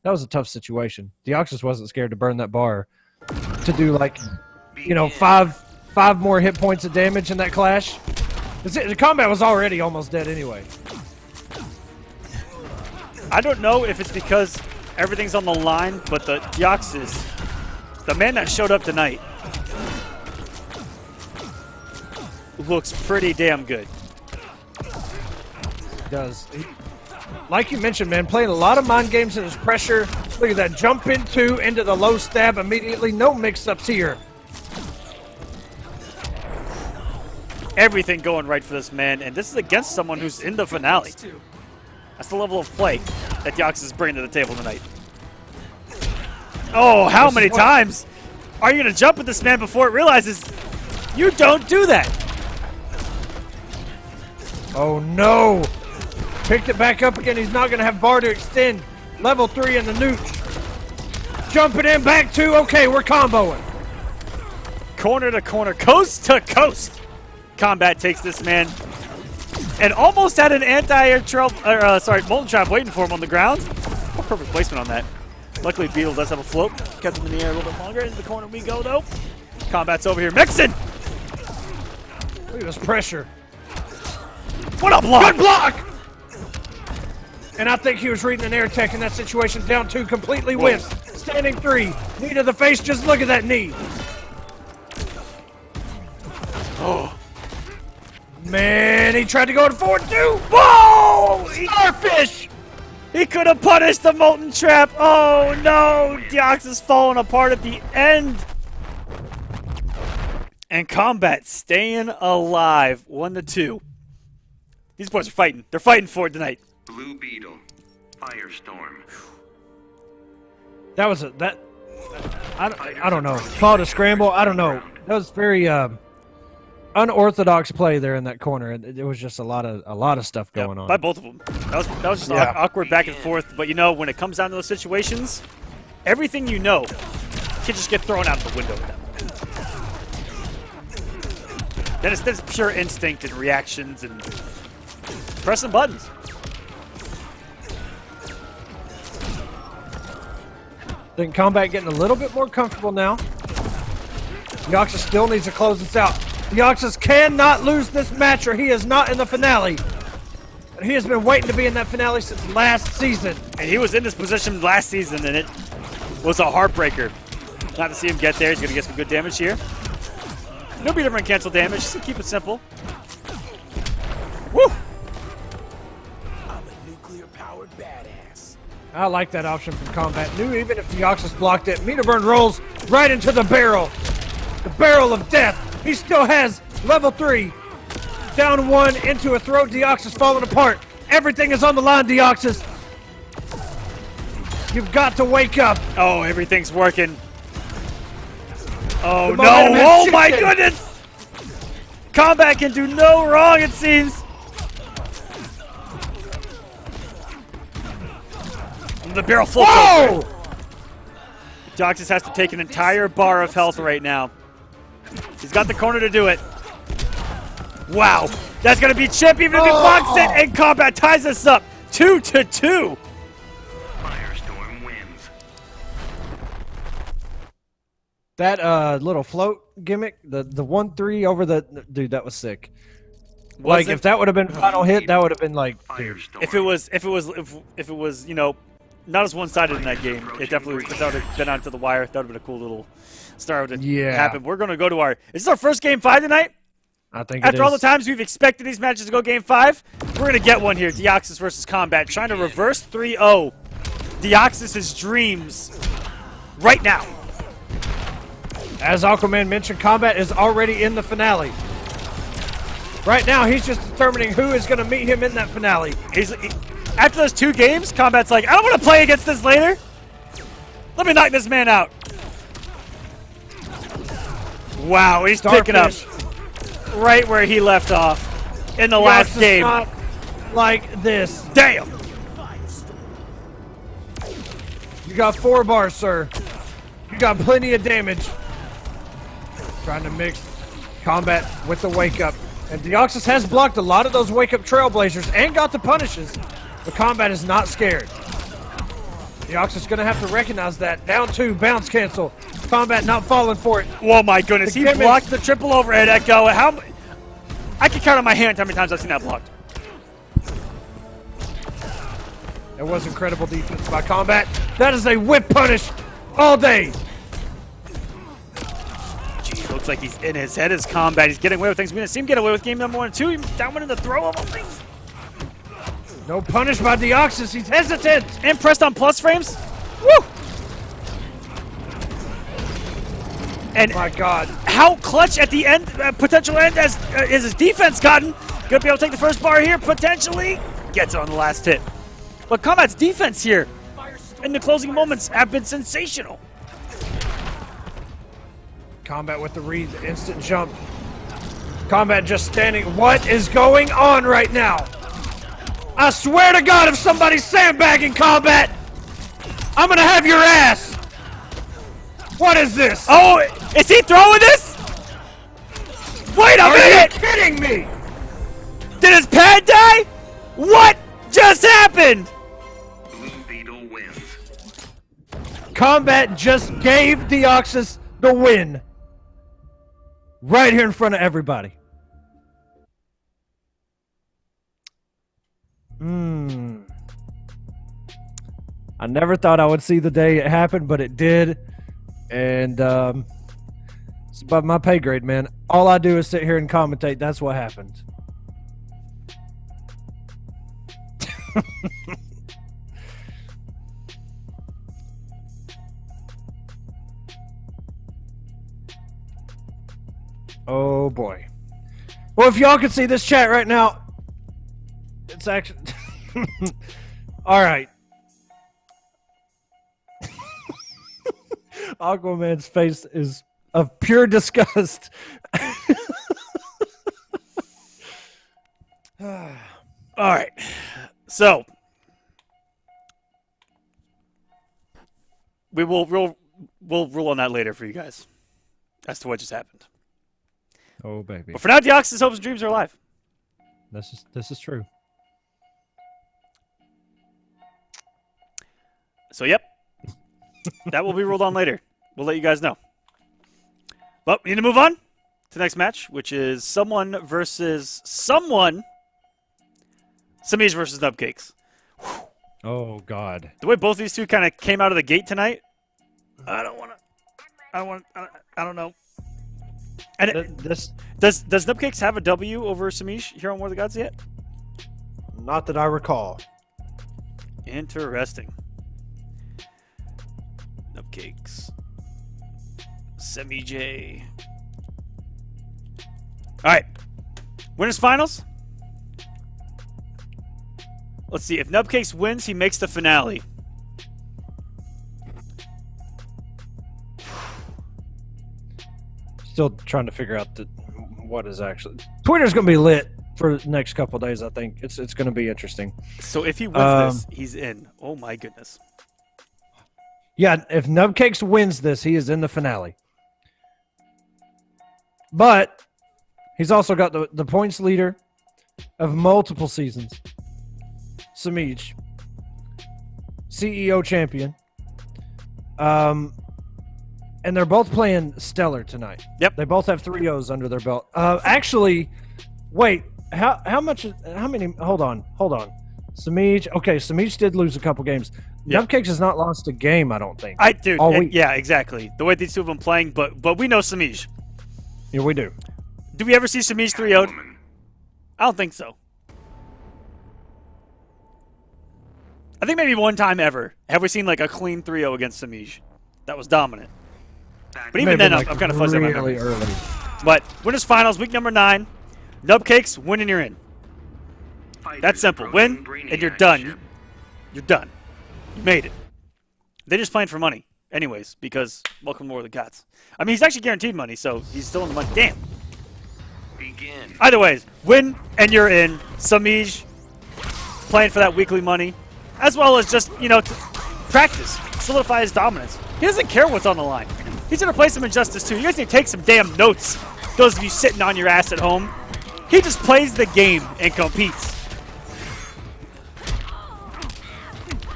a tough situation. Deoxys wasn't scared to burn that bar to do, like, you know, five more hit points of damage in that clash. The Combat was already almost dead anyway. I don't know if it's because everything's on the line, but the Deoxys, the man that showed up tonight, looks pretty damn good. Does. Like you mentioned, man, playing a lot of mind games in his pressure, Look at that. Jump into the low stab immediately. No mix-ups here. Everything going right for this man, and this is against someone who's in the finale. That's the level of play that Deoxys is bringing to the table tonight. Oh, how many times are you going to jump at this man before it realizes you don't do that? Oh, no. Picked it back up again. He's not going to have bar to extend. Level 3 in the nooch. Jumping in, back 2. Okay, we're comboing. Corner to corner, coast to coast. Combat takes this man and almost had an anti-air molten trap waiting for him on the ground. Oh, perfect placement on that. Luckily, Beetle does have a float. Kept him in the air a little bit longer. Into the corner we go, though. Combat's over here. Mixon! Look at this pressure. What a block! Good block! And I think he was reading an air tech in that situation. Down 2, completely whiffs. Standing 3. Knee to the face. Just look at that knee. Oh. Man, he tried to go to 4-2. Whoa! Starfish! He could have punished the molten trap. Oh no! Deoxys is falling apart at the end. And Combat staying alive. 1-2. These boys are fighting. They're fighting for it tonight. Blue Beetle. Firestorm. That was I don't know. Call it a scramble. I don't know. That was very unorthodox play there in that corner. It was just a lot of stuff going on By both of them. That was just awkward back and forth. But you know, when it comes down to those situations, everything you know can just get thrown out the window with them. Then it's pure instinct and reactions and pressing buttons. I think Combat getting a little bit more comfortable now. Deoxys still needs to close this out. Deoxys cannot lose this match or he is not in the finale. And he has been waiting to be in that finale since last season. And he was in this position last season, and it was a heartbreaker. Not to see him get there. He's going to get some good damage here. No be different cancel damage, just to keep it simple. Woo! I'm a nuclear-powered badass. I like that option from Combat. Knew even if Deoxys blocked it, Meter Burn rolls right into the barrel. The barrel of death. He still has level 3. Down 1 into a throat. Deoxys falling apart. Everything is on the line, Deoxys. You've got to wake up. Oh, everything's working. Oh, The no. momentum has Oh, my shifted. goodness. Combat can do no wrong, it seems. The barrel flips Whoa! over. Deoxys has to take an entire bar of health right now. He's got the corner to do it. Wow. That's going to be Chip even if he blocks it, and Combat ties us up 2-2. Firestorm wins. That little float gimmick, the 1-3 over the dude, that was sick. Like if that would have been final hit, that would have been like, dude. Firestorm. If it was, you know, not as one-sided in that game, it definitely if that would have been onto the wire. That would have been a cool little start to happen. We're going to go to our. Is this our first game 5 tonight? I think After all the times we've expected these matches to go game 5, we're going to get one here. Deoxys versus Combat, trying to reverse 3-0 Deoxys' dreams right now. As Aquaman mentioned, Combat is already in the finale. Right now, he's just determining who is going to meet him in that finale. After those 2 games, Combat's like, I don't want to play against this later. Let me knock this man out. Wow, he's picking up right where he left off in the last game. Not like this. Damn. You got 4 bars, sir. You got plenty of damage. Trying to mix Combat with the wake up. And Deoxys has blocked a lot of those wake up trailblazers and got the punishes. But Combat is not scared. Deoxys is going to have to recognize that. Down 2, bounce cancel. Combat not falling for it. Oh my goodness, he blocked the triple overhead echo. I can count on my hand how many times I've seen that blocked. That was incredible defense by Combat. That is a whip punish all day. Geez, looks like he's in his head as Combat. He's getting away with things. We're going to see him get away with game number 1 and 2. Even down one in the throw of all things. No punish by Deoxys. He's hesitant. And pressed on plus frames. Woo! And My God. how clutch at the end, potential end, as is his defense gotten. Gonna be able to take the first bar here, potentially. Gets it on the last hit. But Combat's defense here in the closing moments have been sensational. Combat with the read, the instant jump. Combat just standing. What is going on right now? I swear to God, if somebody's sandbagging Combat, I'm gonna have your ass. What is this? Oh, is he throwing this? Wait a Are minute! you kidding me? Did his pad die? What just happened? Blue Beetle wins. Combat just gave Deoxys the win. Right here in front of everybody. I never thought I would see the day it happened, but it did. And it's above my pay grade, man. All I do is sit here and commentate. That's what happened. Oh boy. Well, if y'all can see this chat right now, it's actually all right. Aquaman's face is of pure disgust. All right. So we'll rule on that later for you guys as to what just happened. Oh baby. But for now, Deoxys' hopes and dreams are alive. This is true. So yep. That will be ruled on later. We'll let you guys know. But we need to move on to the next match, which is someone versus someone. Semiij versus Nub Cakes. Oh God. The way both these two kind of came out of the gate tonight, I don't know. And does Nub Cakes have a W over Semiij here on War of the Gods yet? Not that I recall. Interesting. Nub Cakes. Semiij. All right. Winners finals. Let's see. If Nub Cakes wins, he makes the finale. Still trying to figure out what is actually. Twitter's gonna be lit for the next couple of days. I think it's gonna be interesting. So if he wins this, he's in. Oh my goodness. Yeah, if Nub Cakes wins this, he is in the finale. But he's also got the points leader of multiple seasons, Semiij, CEO champion. And they're both playing stellar tonight. Yep. They both have 3-0s under their belt. Actually, wait, how many? Hold on. Semiij. Okay, Semiij did lose a couple games. Yep. Nub Cakes has not lost a game, I don't think. Yeah, exactly. The way these two have been playing, but we know Semiij. Yeah, we do. Do we ever see Semiij 3-0'd? I don't think so. I think maybe one time ever have we seen like a clean 3-0 against Semiij that was dominant. But even then, I'm kind of fuzzy on my memories. Early. But winners finals, week number 9. Nub Cakes, win and you're in. That's simple. Win and you're done. You're done. You made it. They're just playing for money, anyways, because welcome to War of the Gods. I mean, he's actually guaranteed money, so he's still in the money. Damn. Begin. Either ways, win and you're in. Semiij playing for that weekly money, as well as just, to practice, solidify his dominance. He doesn't care what's on the line. He's going to play some Injustice 2. You guys need to take some damn notes, those of you sitting on your ass at home. He just plays the game and competes.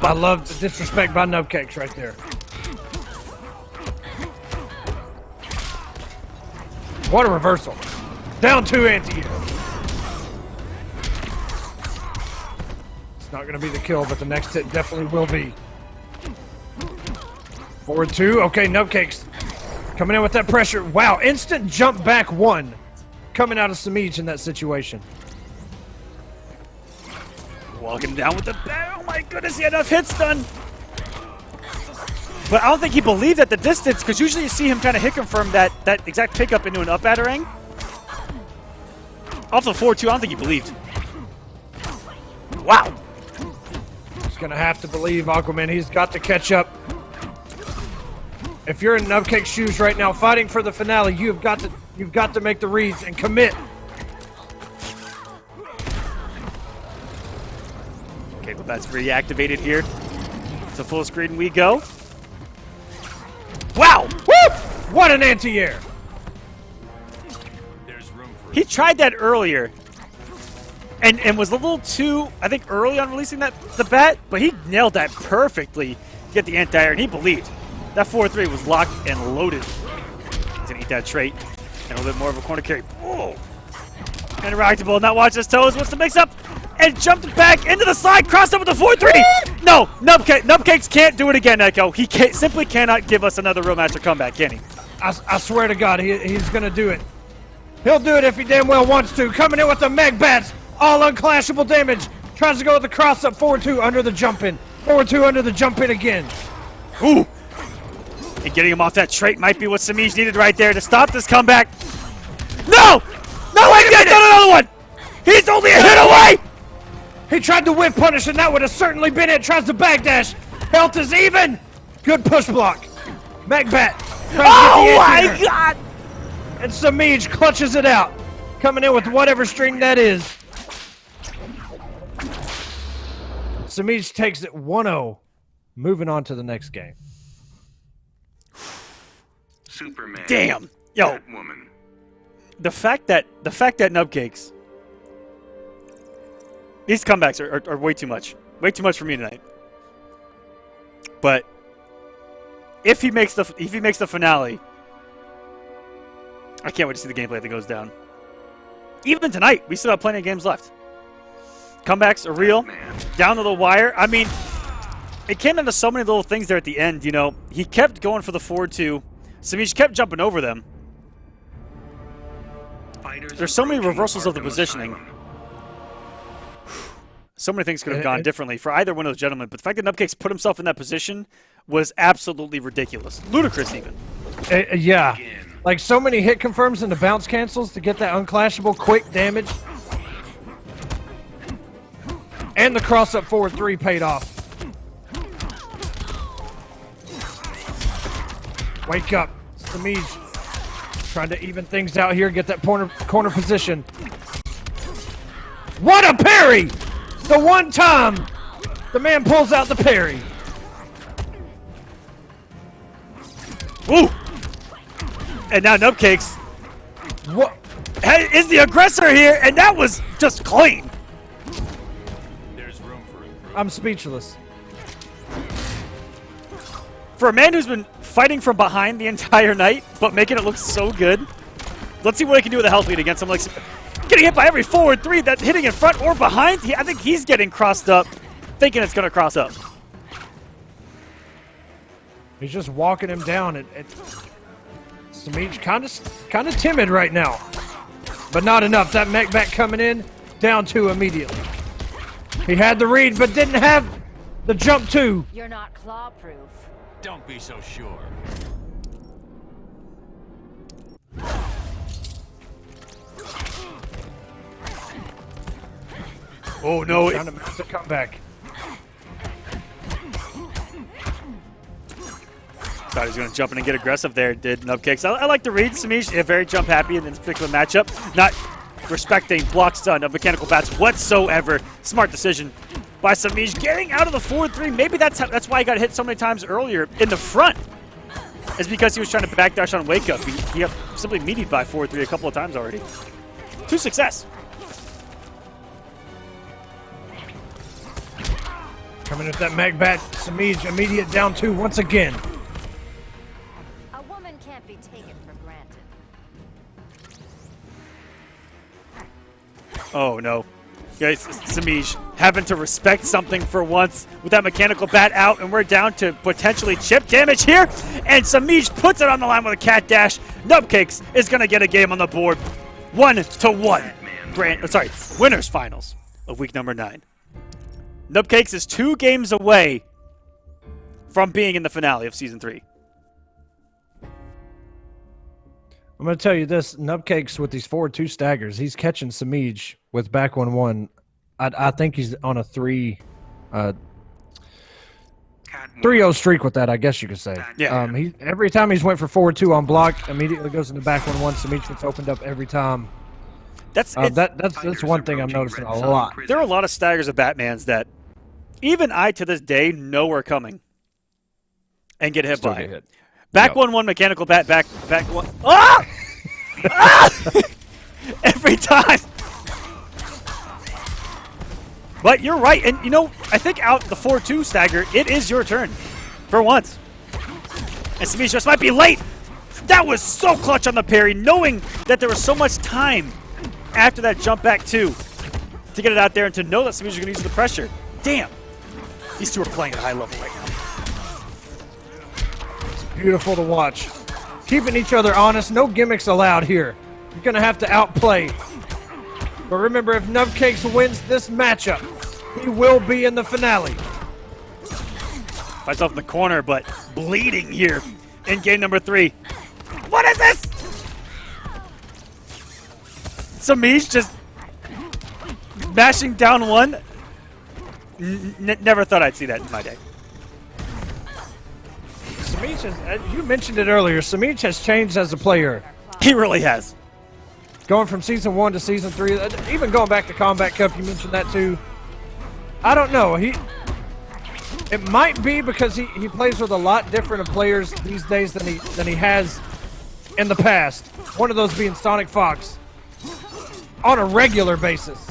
I love the disrespect by Nub Cakes right there. What a reversal. Down 2 anti-air. It's not going to be the kill, but the next hit definitely will be. Forward 2. Okay, Nub Cakes coming in with that pressure. Wow, instant jump back 1 coming out of Semiij in that situation. Walking down with the... Oh my goodness, he had enough hits done. But I don't think he believed at the distance, because usually you see him kind of hit confirm that exact pickup into an up battering. Off the 4-2, I don't think he believed. Wow. He's gonna have to believe Aquaman. He's got to catch up. If you're in Nub Cakes' shoes right now, fighting for the finale, you've got to make the reads and commit. Okay, well that's reactivated here. To full screen we go. Wow! Woo! What an anti-air! He tried that earlier. And was a little too, I think, early on releasing the bat, but he nailed that perfectly to get the anti-air, and he believed. That 4-3 was locked and loaded. He's gonna eat that trait. And a little bit more of a corner carry. Oh! Interactable, not watch his toes, wants to mix up, and jumped back into the slide, crossed over the 4-3. No! Nub Cakes can't do it again, Echo. He simply cannot give us another real match or comeback, can he? I swear to God, he's gonna do it. He'll do it if he damn well wants to. Coming in with the Meg Bats, all unclashable damage. Tries to go with the cross-up 4-2 under the jump-in. 4-2 under the jump-in again. Ooh! And getting him off that trait might be what Semiij needed right there to stop this comeback. No! No, wait a minute! Done another one! He's only a hit away! He tried to whip punish, and that would have certainly been it. Tries to backdash. Health is even. Good push block. Magbat. Oh my God! And Semiij clutches it out. Coming in with whatever string that is. Semiij takes it 1-0. Moving on to the next game. Superman. Damn. Yo. Catwoman. The fact that Nub Cakes, these comebacks are way too much. Way too much for me tonight. But if he makes the finale, I can't wait to see the gameplay that goes down. Even tonight, we still have plenty of games left. Comebacks are real. Down to the wire. I mean, it came into so many little things there at the end, you know. He kept going for the 4-2. Semiij kept jumping over them. There's so many reversals of the positioning. So many things could have gone differently for either one of those gentlemen, but the fact that Nub Cakes put himself in that position was absolutely ridiculous. Ludicrous, even. Yeah. Like, so many hit confirms and the bounce cancels to get that unclashable quick damage. And the cross-up 4-3 paid off. Wake up. Semiij trying to even things out here, get that corner position. What a parry! The one time the man pulls out the parry. Ooh! And now Nub Cakes is the aggressor here, and that was just clean. I'm speechless. For a man who's been fighting from behind the entire night, but making it look so good, let's see what he can do with a health lead against him. Like, getting hit by every 4-3 that's hitting in front or behind. I think he's getting crossed up, thinking it's going to cross up. He's just walking him down. Semiij kind of timid right now, but not enough. That mech back coming in, down 2 immediately. He had the read, but didn't have the jump 2. You're not claw-proof. Don't be so sure. Oh no! Trying to match the comeback. Thought he was going to jump in and get aggressive there, did Nub Cakes. I like the read, Semiij. Yeah, very jump happy in this particular matchup. Not respecting block stun of mechanical bats whatsoever. Smart decision by Semiij. Getting out of the 4-3. Maybe that's why he got hit so many times earlier in the front. Is because he was trying to backdash on wake up. He got simply meated by 4-3 a couple of times already. To success. Coming with that mag bat, Semiij immediate down 2 once again. A woman can't be taken for granted. Oh no. Guys, Semiij having to respect something for once with that mechanical bat out, and we're down to potentially chip damage here. And Semiij puts it on the line with a cat dash. Nub Cakes is going to get a game on the board. 1-1. Winners finals of week number 9. Nub Cakes is 2 games away from being in the finale of Season 3. I'm going to tell you this. Nub Cakes with these forward 2 staggers, he's catching Semiij with back 1-1. I think he's on a 3-0 streak with that, I guess you could say. Yeah. He every time he's went for forward 2 on block, immediately goes into back 1-1. Semiij gets opened up every time. That's one thing I'm noticing a lot. There are a lot of staggers of Batmans that even I, to this day, know are coming and get hit Still by. get hit. Back 1-1 mechanical bat, back 1. Ah! Ah! Every time. But you're right, and you know, I think out the 4-2 stagger, it is your turn for once. And Semiij just might be late. That was so clutch on the parry, knowing that there was so much time after that jump back 2 to get it out there and to know that Semiij was going to use the pressure. Damn. These two are playing at a high level right now. Beautiful to watch. Keeping each other honest. No gimmicks allowed here. You're going to have to outplay. But remember, if Nub Cakes wins this matchup, he will be in the finale. Fights off in the corner, but bleeding here in game number 3. What is this? Semiij just mashing down 1. Never thought I'd see that in my day. Semiij has, you mentioned it earlier, Semiij has changed as a player. He really has. Going from Season 1 to Season 3, even going back to Combat Cup, you mentioned that too. I don't know. It might be because he plays with a lot different of players these days than he has in the past. One of those being sonicfox on a regular basis.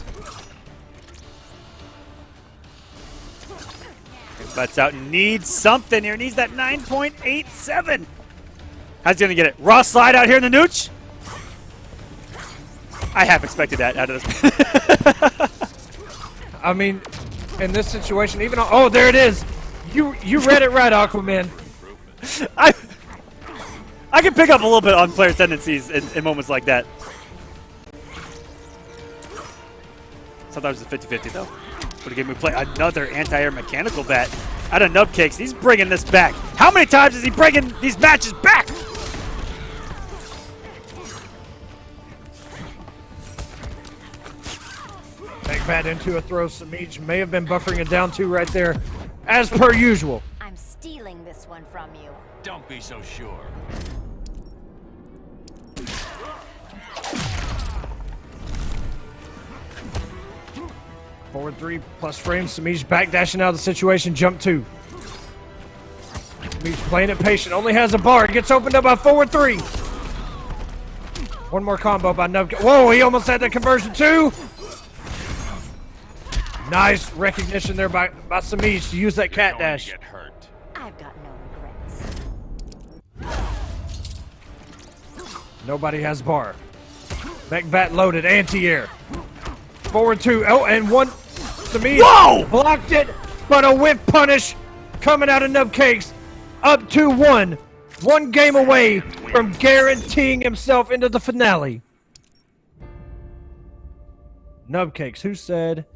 Butts out, needs something here. Needs that 9.87. How's he gonna get it? Raw slide out here in the nooch. I half expected that out of this. I mean, in this situation, even oh, there it is. You read it right, Aquaman. I can pick up a little bit on player tendencies in moments like that. Sometimes it's 50-50 though. Would have given me play another anti-air mechanical bat out of Nub Cakes. He's bringing this back. How many times is he bringing these matches back? Back bat into a throw. Semiij may have been buffering it down 2 right there, as per usual. I'm stealing this one from you. Don't be so sure. Forward 3 plus frames. Semiij backdashing out of the situation. Jump 2. Semiij playing it patient. Only has a bar. Gets opened up by forward 3. One more combo by Nub. Whoa, he almost had that conversion too. Nice recognition there by Semiij to use that cat dash. Get hurt. I've got no regrets. Nobody has bar. Mech bat loaded. Anti-air. Forward 2. Oh, and 1. Semiij Whoa! blocked it, but a whiff punish coming out of Nub Cakes. Up 2-1. 1 game away from guaranteeing himself into the finale. Nub Cakes, who said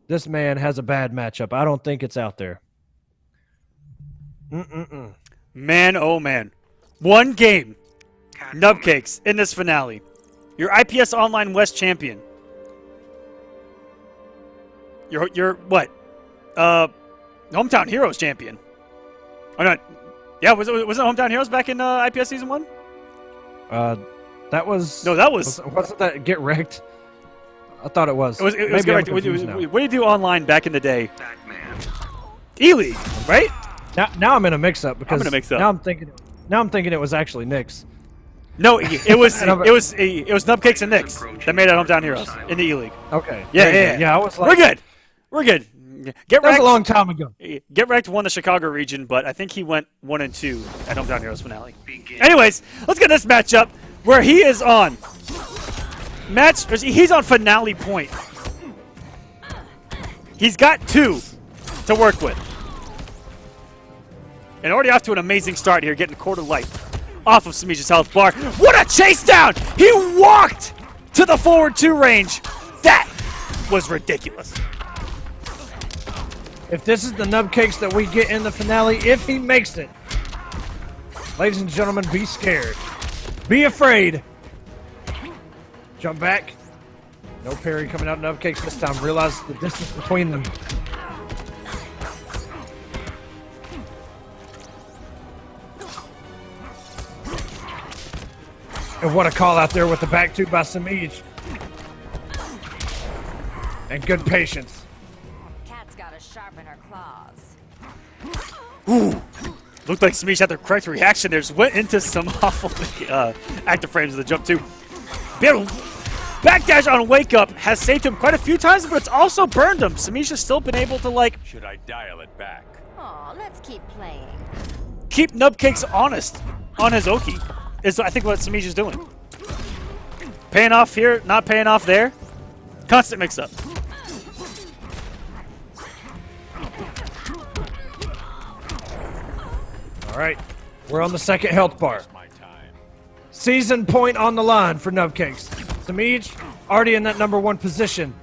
this man has a bad matchup? I don't think it's out there. Man, oh man. 1 game. Nub Cakes in this finale. Your IPS Online West champion. You're what? Hometown Heroes champion. Oh no. Yeah, was it Hometown Heroes back in IPS Season 1? That was... No, that was... Wasn't that Get Wrecked? I thought it was. It was Maybe Get I'm Wrecked. confused now. What do you do online back in the day? E-League, right? Now I'm in a mix-up because I'm in a mix-up. Now I'm thinking it was actually Nyx. No, it was Nub Cakes and Nyx that made it Hometown Heroes in the E-League. Okay. Yeah. I was like, We're good. Get that was Wrecked. a long time ago. Get Wrecked won the Chicago region, but I think he went 1-2 at Hometown Heroes finale. Anyways, let's get this matchup where he is on he's on finale point. He's got 2 to work with. And already off to an amazing start here, getting a quarter life off of Semiij's health bar. What a chase down! He walked to the forward 2 range. That was ridiculous. if this is the Nub Cakes that we get in the finale, if he makes it, ladies and gentlemen, be scared. Be afraid. Jump back. No parry coming out of Nub Cakes this time. Realize the distance between them. And what a call out there with the back two by Semiij. And good patience. Cat's gotta sharpen her claws. Ooh. Looked like Semiij had the correct reaction there. Just went into some awful active frames of the jump too. Backdash on Wake Up has saved him quite a few times, but it's also burned him. Semiij has still been able to, like... Should I dial it back? Aw, let's keep playing. keep Nub Cakes honest on his Oki. Is I think what Semiij is doing. Paying off here, not paying off there. Constant mix-up. All right, we're on the second health bar. Season point on the line for Nub Cakes. Semiij already in that #1 position.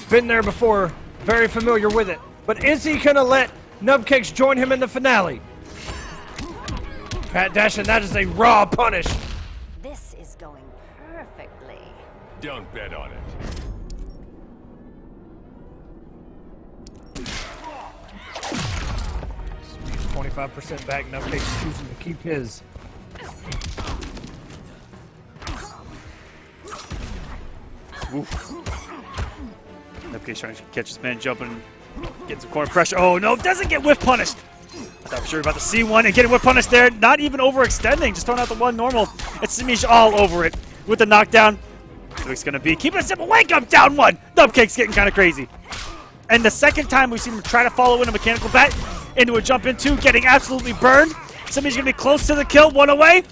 Been there before, very familiar with it. But is he gonna let Nub Cakes join him in the finale? Pat Dash, and that is a raw punish. This is going perfectly. Don't bet on it. 25% back, Nub Cakes choosing to keep his. Oof. Nub Cakes trying to catch his man jumping, get some corner pressure. Oh no, doesn't get whiff punished. I thought for sure about to see one and getting whiff punished there. Not even overextending, just throwing out the one normal. It's Semiij all over it with the knockdown. So he's gonna be keeping it simple. Wake up, down one. Nub Cakes getting kind of crazy. And the second time we've seen him try to follow in a mechanical bat into a jump in two, getting absolutely burned. Semiij's gonna be close to the kill, one away.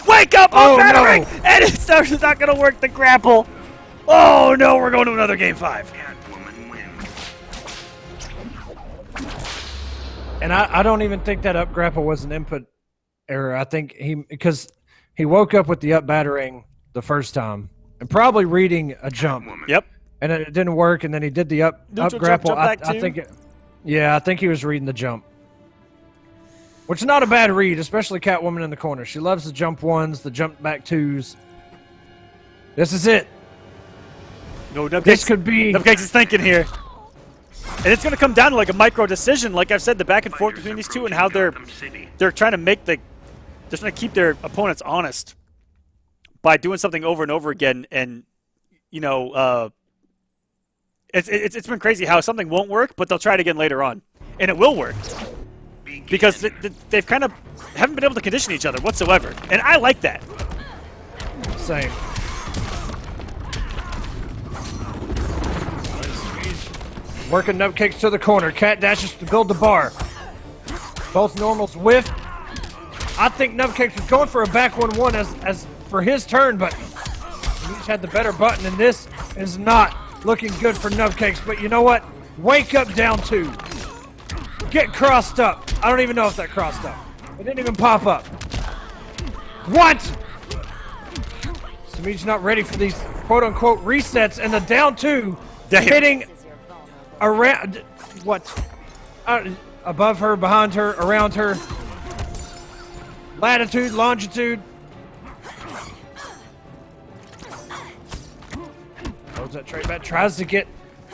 Wake up on battering! No. And it's not gonna work the grapple. Oh no, we're going to another game 5. And I don't even think that up grapple was an input error. I think because he woke up with the up battering the first time and probably reading a jump. Yep. And it didn't work, and then he did the up grapple. I think I think he was reading the jump. Which is not a bad read, especially Catwoman in the corner. She loves the jump ones, the jump back twos. This is it. No, Nub This Cakes, could be... Nub Cakes is thinking here. And it's going to come down to like a micro decision. Like I've said, the back and forth between these two and how they're trying to make they're trying to keep their opponents honest by doing something over and over again. And, you know, it's been crazy how something won't work, but they'll try it again later on. And it will work. Because they've kind of haven't been able to condition each other whatsoever. And I like that. Same. Working Nub Cakes to the corner. Cat dashes to build the bar. Both normals whiff. I think Nub Cakes was going for a back 1-1 as for his turn, but he each had the better button, and this is not looking good for Nub Cakes. But you know what? Wake up down 2. Get crossed up. I don't even know if that crossed up. It didn't even pop up. What? Semiij's not ready for these quote-unquote resets, and the down 2 hitting around, what? Above her, behind her, around her. Latitude, longitude. Holds that trade back, tries to get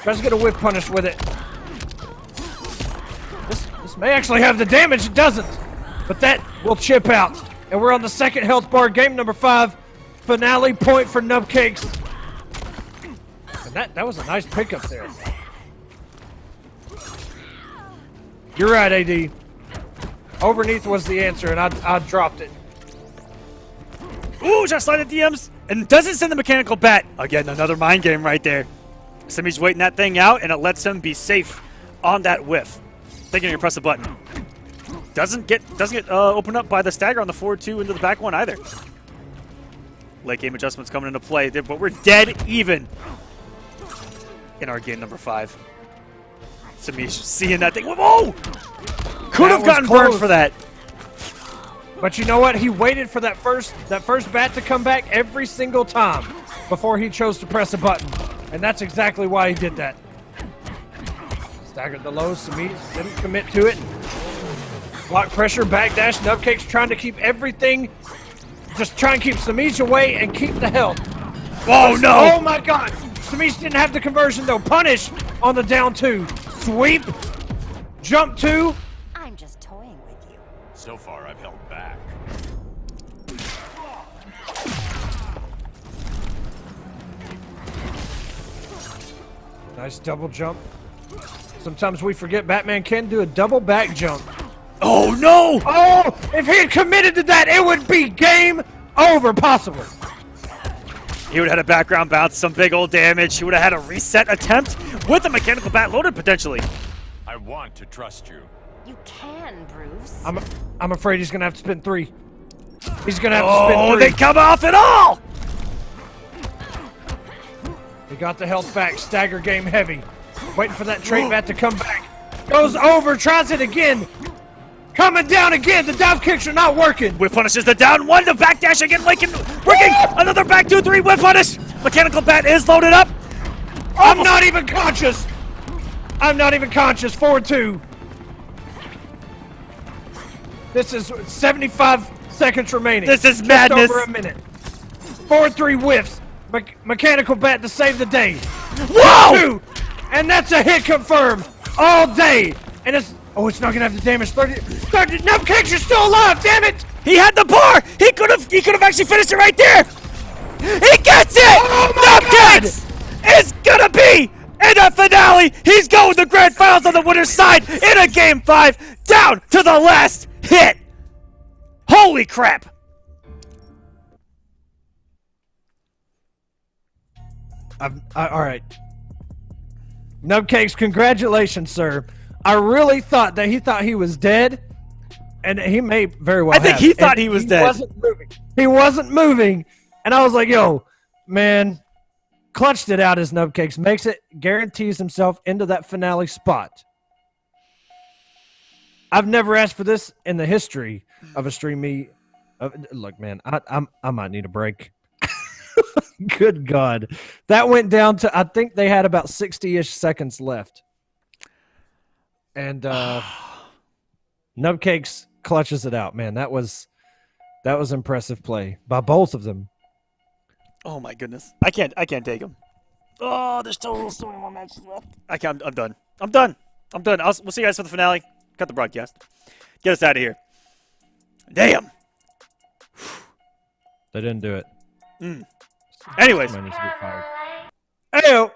a whip punish with it. This may actually have the damage, it doesn't. But that will chip out. And we're on the second health bar, game number 5. Finale point for Nub Cakes. And that was a nice pickup there. You're right, AD. Overneath was the answer, and I dropped it. Ooh, just like the DMs, and doesn't send the mechanical bat. Again, another mind game right there. Semiij's waiting that thing out, and it lets him be safe on that whiff. Thinking you press a button. Doesn't get opened up by the stagger on the 4-2 into the back one either. Late game adjustments coming into play, but we're dead even in our game number 5. Semiij seeing that thing. Whoa! Could have gotten burned for that. But you know what? He waited for that first bat to come back every single time before he chose to press a button. And that's exactly why he did that. Staggered the low. Semiij didn't commit to it. Block pressure, backdash. Nub Cakes trying to keep everything. Just try and keep Semiij away and keep the health. Oh, no! Oh, my God. Semiij didn't have the conversion, though. Punish on the down 2. Sweep. Jump 2. I'm just toying with you. So far, I've held back. Nice double jump. Sometimes we forget Batman can do a double back jump. Oh, no! Oh, if he had committed to that, it would be game over, possibly. He would have had a background bounce, some big old damage. He would have had a reset attempt with a mechanical bat loaded, potentially. I want to trust you. You can, Bruce. I'm afraid he's going to have to spend 3. He's going to have to spend 3. Oh, they come off at all! He got the health back. Stagger game heavy. Waiting for that trait bat to come back. Goes over, tries it again. Coming down again. The dive kicks are not working. Whip punishes the down 1. The backdash again, Lincoln working. Another back 2-3. Whip punish. Mechanical bat is loaded up. I'm not even conscious. I'm not even conscious. Forward 2. This is 75 seconds remaining. This is Just madness. over a minute. Forward 3 whiffs. Mechanical bat to save the day. Whoa! 2. And that's a hit confirmed all day. And it's it's not gonna have the damage. 30. Nub Cakes, you're still alive. Damn it! He had the bar. He could have actually finished it right there. He gets it. Oh my Nub God! Cakes is gonna be in the finale. He's going to the grand finals on the winner's side in a game 5, down to the last hit. Holy crap! All right. Nub Cakes, congratulations, sir. I really thought that he thought he was dead, and he may very well I think have. he thought And he was dead. Wasn't moving. He wasn't moving, and I was like, yo, man, clutched it out as Nub Cakes. Makes it, guarantees himself into that finale spot. I've never asked for this in the history of a StreamMe. Look, man, I might need a break. Good God. That went down to, I think they had about 60-ish seconds left. And Nub Cakes clutches it out, man. That was impressive play by both of them. Oh my goodness. I can't take him. Oh, there's still so many more matches left. I'm done. We'll see you guys for the finale. Cut the broadcast. Get us out of here. Damn. They didn't do it. Anyways. Somebody needs to get fired. Ayo.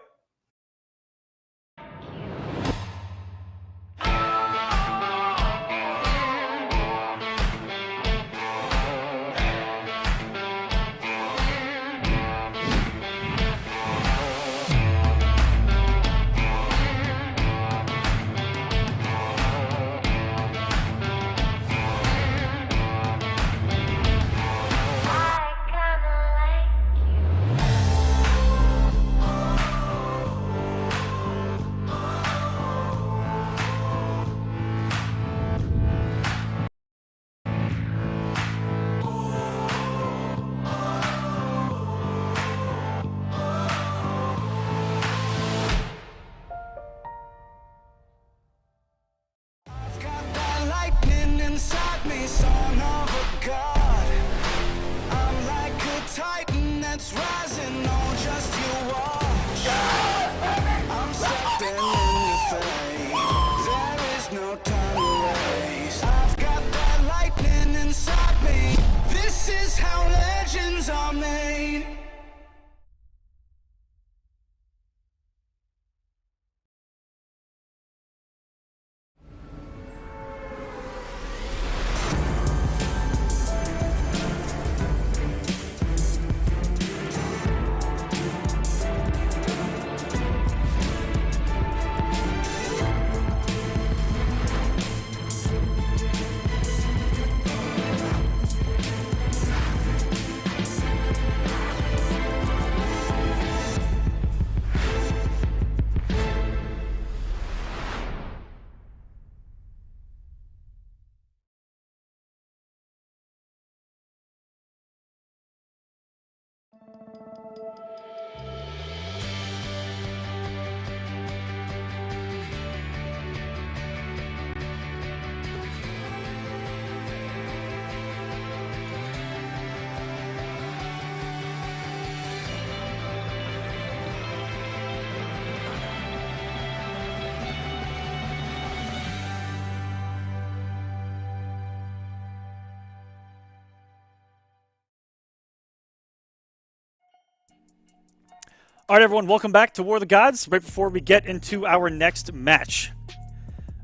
All right, everyone, welcome back to War of the Gods. Right before we get into our next match,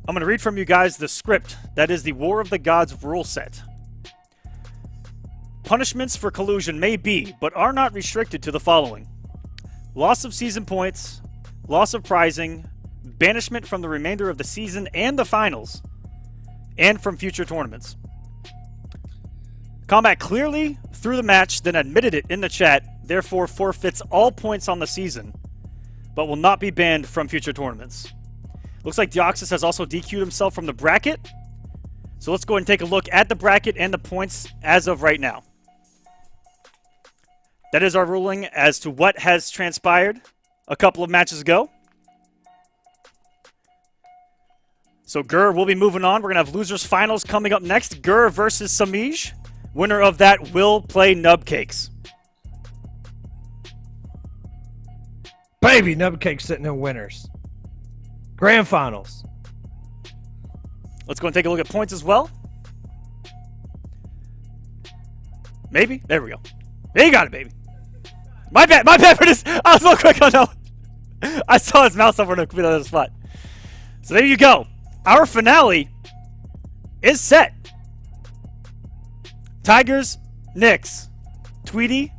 I'm going to read from you guys the script. That is the War of the Gods rule set. Punishments for collusion may be, but are not restricted to the following: loss of season points, loss of prizing, banishment from the remainder of the season and the finals, and from future tournaments. Combat clearly through the match, then admitted it in the chat, therefore forfeits all points on the season, but will not be banned from future tournaments. Looks like Deoxys has also DQ'd himself from the bracket. So let's go ahead and take a look at the bracket and the points as of right now. That is our ruling as to what has transpired a couple of matches ago. So Gur will be moving on. We're going to have losers finals coming up next. Gur versus Semiij. Winner of that will play Nub Cakes. Baby, Nub Cakes sitting in winners. Grand finals. Let's go and take a look at points as well. Maybe. There we go. There you got it, baby. My bad for this. I was a little quick. Oh, no. I saw his mouse over in a complete other spot. So there you go. Our finale is set. Tigers, Nyx, Tweedy,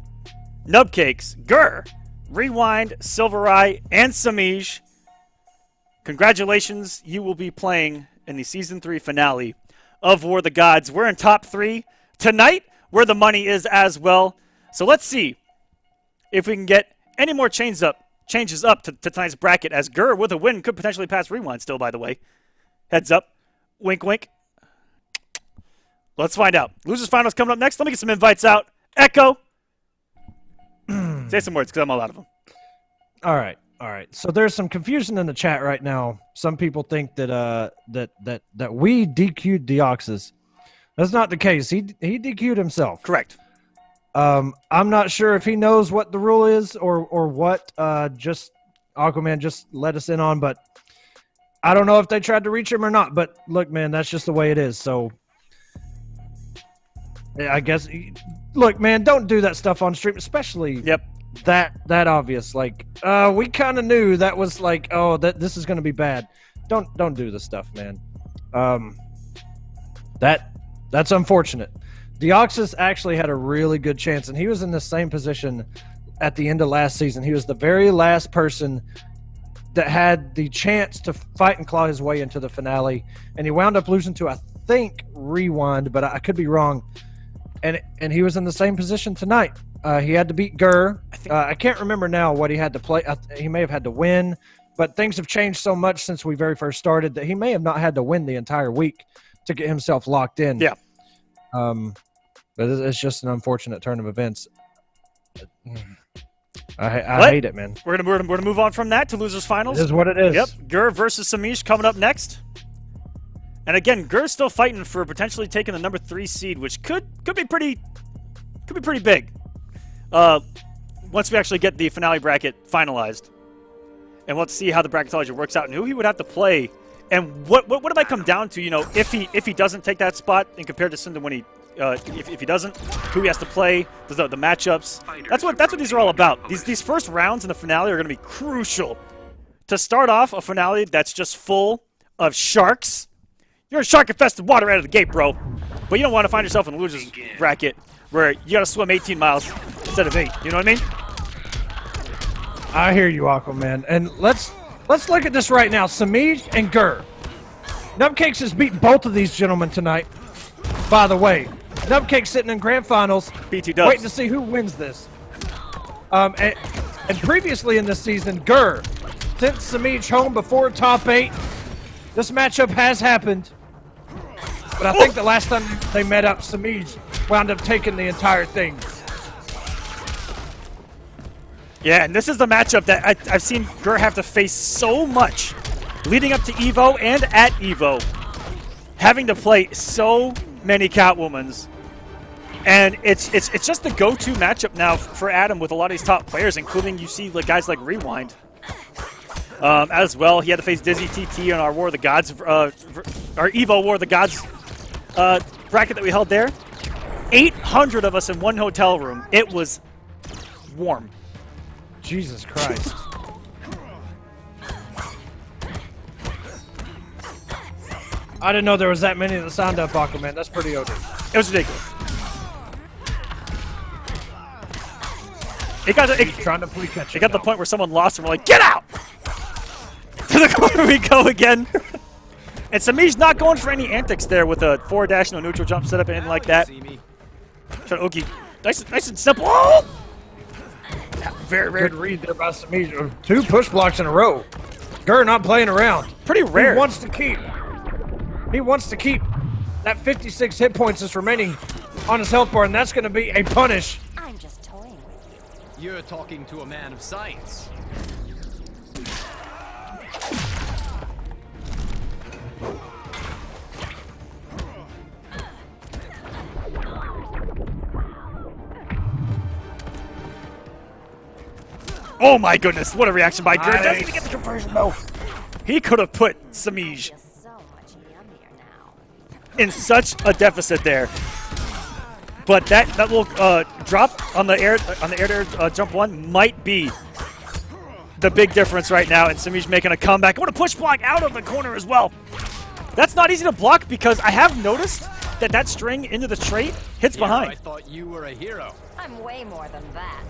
Nub Cakes, Gur, Rewind, SylverRye, and Semiij. Congratulations. You will be playing in the Season 3 finale of War of the Gods. We're in top 3 tonight, where the money is as well. So let's see if we can get any more changes up to tonight's bracket, as Gur, with a win, could potentially pass Rewind still, by the way. Heads up. Wink, wink. Let's find out. Losers finals coming up next. Let me get some invites out. Echo. Say some words, because I'm all out of them. All right. So there's some confusion in the chat right now. Some people think that that we DQ'd Deoxys. That's not the case. He DQ'd himself. Correct. I'm not sure if he knows what the rule is or what just Aquaman just let us in on, but I don't know if they tried to reach him or not. But look, man, that's just the way it is. So I guess, look, man, don't do that stuff on stream, especially that obvious. Like, we kind of knew that was like, oh, this is going to be bad. Don't do this stuff, man. That's unfortunate. Deoxys actually had a really good chance, and he was in the same position at the end of last season. He was the very last person that had the chance to fight and claw his way into the finale, and he wound up losing to, I think, Rewind, but I could be wrong. And he was in the same position tonight. He had to beat Gur. I can't remember now what he had to play. He may have had to win, but things have changed so much since we very first started that he may have not had to win the entire week to get himself locked in. Yeah. But it's just an unfortunate turn of events. I hate it, man. We're gonna move on from that to losers finals. It is what it is. Yep. Gur versus Semiij coming up next. And again, Gur's still fighting for potentially taking the number 3 seed, which could be pretty big. Once we actually get the finale bracket finalized, and we'll have to see how the bracketology works out and who he would have to play, and what it might come down to. You know, if he doesn't take that spot, and compared to Cinder when he if he doesn't, who he has to play, the matchups. That's what these are all about. These first rounds in the finale are going to be crucial to start off a finale that's just full of sharks. You're in shark-infested water out of the gate, bro. But you don't want to find yourself in the losers bracket where you got to swim 18 miles instead of 8. You know what I mean? I hear you, Aquaman. And let's look at this right now. Semiij and Gur. Nub Cakes has beaten both of these gentlemen tonight. By the way, Nub Cakes sitting in grand finals, BT Dubs. waiting to see who wins this. And previously in this season, Gur sent Semiij home before top 8. This matchup has happened. But I think the last time they met up, Semiij wound up taking the entire thing. Yeah, and this is the matchup that I've seen Gur have to face so much leading up to EVO and at EVO. Having to play so many Catwomans. And it's just the go-to matchup now for Adam with a lot of these top players, including you see guys like Rewind. As well, he had to face Dizzy TT on our War of the Gods, our EVO War of the Gods bracket that we held there. 800 of us in one hotel room. It was warm. Jesus Christ. I didn't know there was that many that signed up, Aquaman. That's pretty OD. It was ridiculous. It got Trying to play catch. it got the point where someone lost and we're like, get out! To the corner we go again. And Semiij's not going for any antics there with a forward dash, no neutral jump setup, anything like that. Trying to Oogie. Nice and simple. Oh! Very rare. Good read there by Semiij. 2 push blocks in a row. Gur not playing around. Pretty rare. He wants to keep that 56 hit points that's remaining on his health bar, and that's going to be a punish. I'm just toying with you. You're talking to a man of science. Oh my goodness, what a reaction by Gur. Nice. Doesn't even get the conversion though. He could have put Semiij You're so much yummier now. in such a deficit there. But that little drop on the air jump 1 might be the big difference right now, and Semiij making a comeback. I want to push block out of the corner as well. That's not easy to block because I have noticed that string into the trait hits behind. I thought you were a hero. I'm way more than that.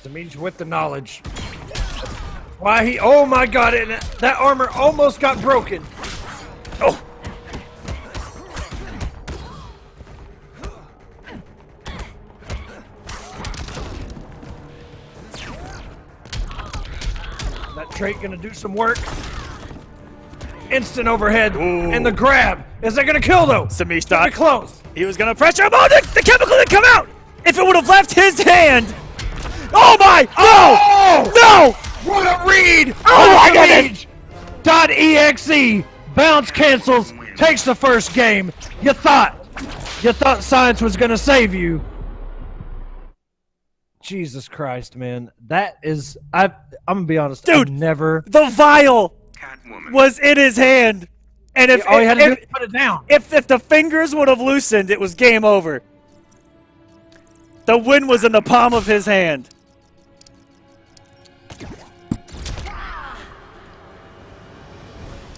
Semiij with the knowledge. Why he? Oh my God! And that armor almost got broken. Oh. That trait gonna do some work. Instant overhead. Ooh. And the grab. Is that gonna kill though? Semiij thought Get close. he was gonna pressure him. Oh, the chemical didn't come out. If it would have left his hand. Oh my! No! Oh! No! What a read! Oh my goodness! .exe bounce cancels, takes the first game. You thought science was gonna save you. Jesus Christ, man, that is I'm gonna be honest, Dude, I've never. The vial Catwoman. was in his hand, and if All he had to do was put it down. if the fingers would have loosened, it was game over. The win was in the palm of his hand.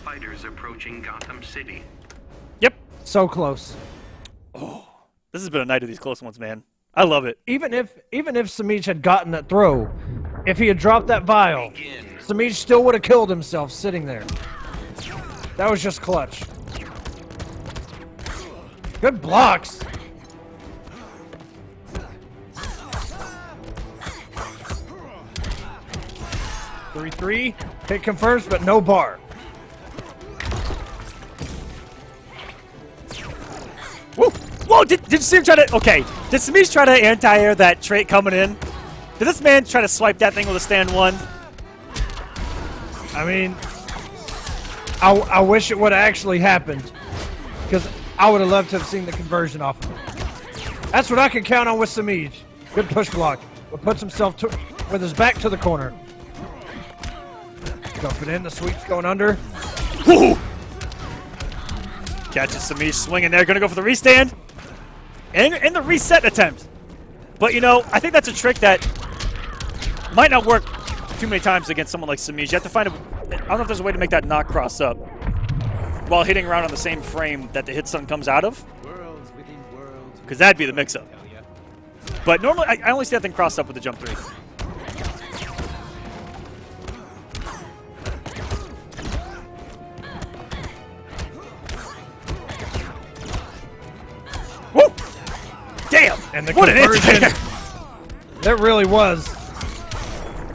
Fighters approaching Gotham City. Yep. So close. This has been a night of these close ones, man. I love it. Even if Semiij had gotten that throw, if he had dropped that vial, Semiij still would have killed himself sitting there. That was just clutch. Good blocks. Three. Hit confirms, but no bar. Woo! Whoa! Did you see him try to? Okay. Did Semiij try to anti-air that trait coming in? Did this man try to swipe that thing with a stand 1? I mean, I wish it would have actually happened, because I would have loved to have seen the conversion off of it. That's what I can count on with Semiij. Good push block, but puts himself with his back to the corner. Dumping in, the sweep's going under. Woo! Catches Semiij swinging there, gonna go for the restand. And the reset attempt. But you know, I think that's a trick that might not work too many times against someone like Semiij. You have to find I don't know if there's a way to make that knock cross up while hitting around on the same frame that the hit stun comes out of. Worlds within worlds. Because that'd be the mix-up. But normally, I only see that thing crossed up with the jump 3. Woo! Damn! And the what an conversion. anti-air! That really was.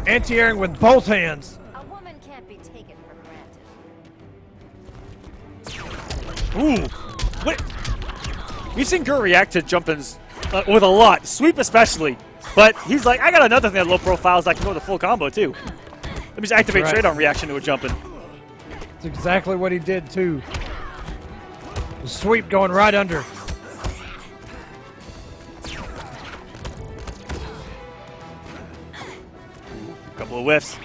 Anti-airing with both hands. A woman can't be taken for granted. Ooh! What? We've seen Gur react to jump-ins with a lot, sweep especially. But he's like, I got another thing at low profiles I can go with a full combo too. Let me just activate Right. trade on reaction to a jump-in. That's exactly what he did too. The sweep going right under. Couple of whiffs.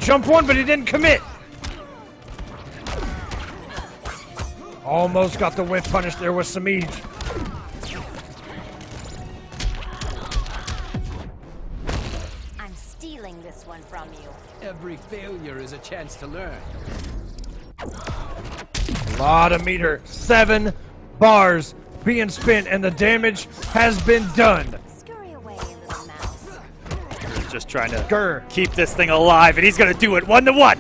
Jump 1, but he didn't commit. Almost got the whiff punish there with Semiij. one from you. Every failure is a chance to learn. A lot of meter. 7 bars being spent, and the damage has been done. Scurry away, little mouse. He's just trying to Grr. keep this thing alive, and he's gonna do it 1-to-1.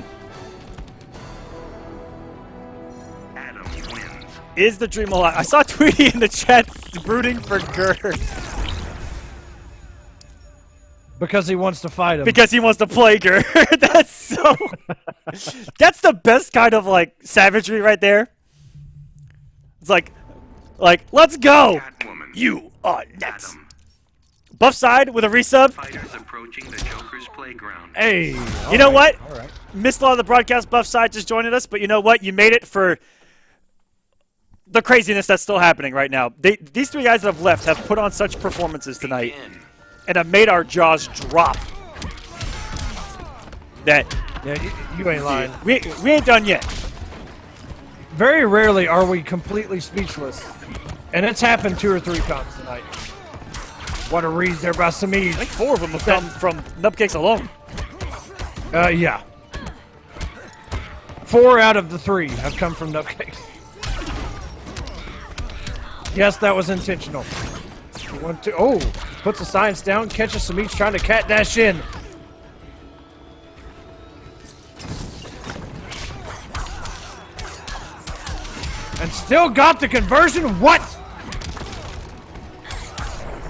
Adam wins. Is the dream alive? I saw Tweedy in the chat rooting for Gurr Because he wants to fight him. because he wants to play Gurr. That's so. That's the best kind of like savagery right there. It's like, let's go. Catwoman. You are next. Adam. Buff side with a resub. Fighters approaching the Joker's playground. Hey. You know what? All right. Missed a lot of the broadcast buff side just joining us, but you know what? You made it for the craziness that's still happening right now. These 3 guys that have left have put on such performances tonight and have made our jaws drop. That Yeah, you ain't lying. we ain't done yet. Very rarely are we completely speechless. And it's happened 2 or 3 times tonight. What a read there by I Semiij. think 4 of them have come from Nub Cakes alone. Yeah. 4 out of the 3 have come from Nub Cakes. Yes, that was intentional. 1, 2. Oh, puts the science down, catches Semiij trying to cat dash in. And still got the conversion. What?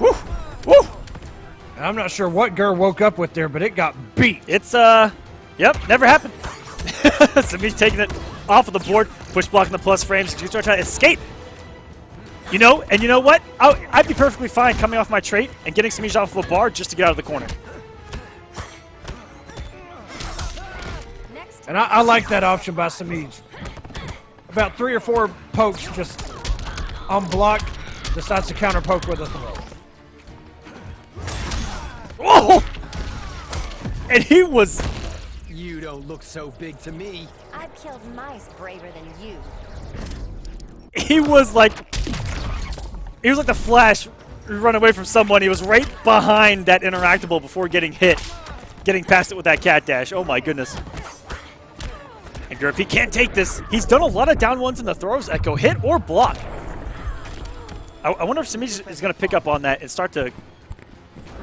Woo! Woo! I'm not sure what Gurr woke up with there, but it got beat. It's yep, never happened. Semiij taking it off of the board, push blocking the plus frames. You start trying to escape. You know, and you know what? I'd be perfectly fine coming off my trait and getting Semiij off of a bar just to get out of the corner. And I like that option by Semiij. About 3 or 4 pokes just on block, decides to counter poke with a throw. Whoa! And he was. You don't look so big to me. I've killed mice braver than you. He was like the Flash run away from someone. He was right behind that interactable before getting hit, getting past it with that cat dash. Oh my goodness. And if he can't take this, he's done a lot of down ones in the throws that go hit or block. I wonder if Semiij is going to pick up on that and start to,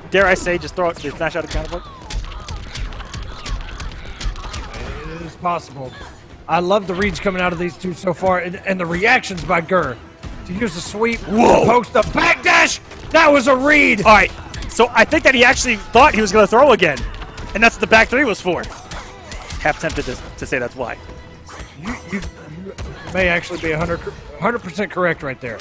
dare I say, just throw it, smash out a counter block. It is possible. I love the reads coming out of these 2 so far, and the reactions by Gurr. To use the sweep, Whoa. pokes the backdash. That was a read. All right, so I think that he actually thought he was going to throw again, and that's what the back 3 was for. Half tempted to say that's why. You may actually be 100% correct right there.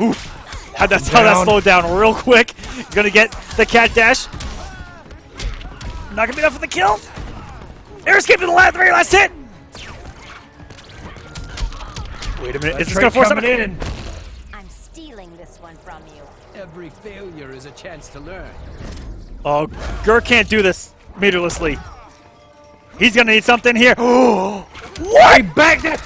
Oof. How that slowed down real quick. Gonna get the cat dash. Not gonna be enough for the kill. Air escape to the very last hit. Wait a minute. Is this gonna force coming something? in? I'm stealing this one from you. Every failure is a chance to learn. Oh, Gurr can't do this meterlessly. He's gonna need something here. What? He backed it.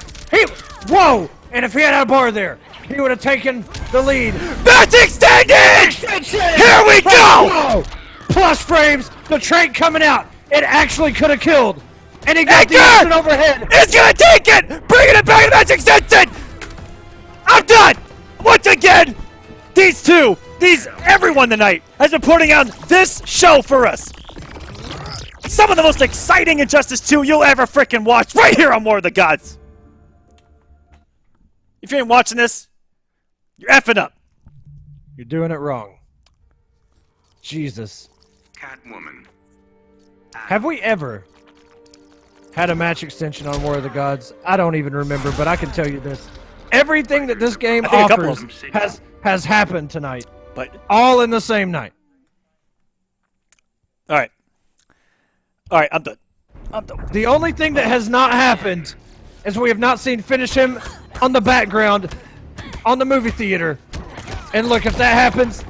Whoa! And if he had a bar there, he would have taken the lead. That's extended! Here we go! Plus frames, the trait coming out. It actually could have killed. And he got the instant overhead. It's gonna take it! Bringing it back to match extension! I'm done! Once again, everyone tonight has been putting on this show for us. Some of the most exciting Injustice 2 you'll ever frickin' watch right here on War of the Gods. If you ain't watching this, you're effing up. You're doing it wrong. Jesus. Catwoman. Have we ever had a match extension on War of the Gods? I don't even remember, but I can tell you this. Everything that this game I think a couple offers of them. has happened tonight. But All in the same night. all right, I'm done. The only thing that has not happened is we have not seen finish him on the background on the movie theater. And look, if that happens,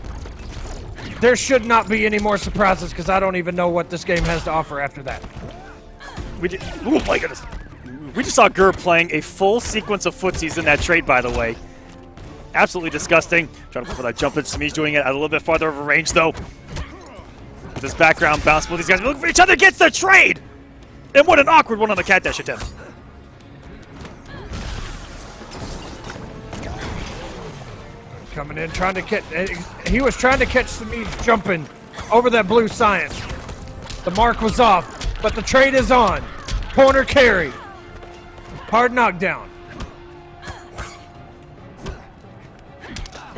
there should not be any more surprises because I don't even know what this game has to offer after that. Oh my goodness. We just saw Gurr playing a full sequence of footsies in that trade, by the way. Absolutely disgusting. Trying to go for that jump in. Semiij doing it at a little bit farther of a range, though. With this background bounce, both these guys are looking for each other. Gets the trade! And what an awkward one on the cat dash attempt. Coming in, trying to catch. He was trying to catch Semiij jumping over that blue science. The mark was off, but the trade is on. Corner carry. Hard knockdown.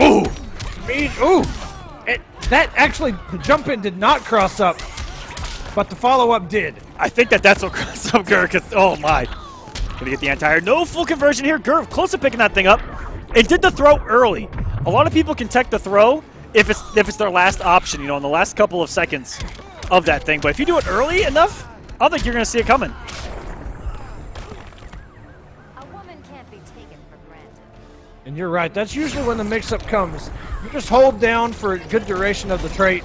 Ooh! Semiij, ooh! That actually, the jump in did not cross up, but the follow up did. I think that's what crossed up Gur, because, oh my. Gonna get the anti-air. No full conversion here. Gur close to picking that thing up. It did the throw early. A lot of people can tech the throw if it's their last option, in the last couple of seconds of that thing. But if you do it early enough, I don't think you're gonna see it coming. A woman can't be taken for granted. And you're right, that's usually when the mix-up comes. You just hold down for a good duration of the trait,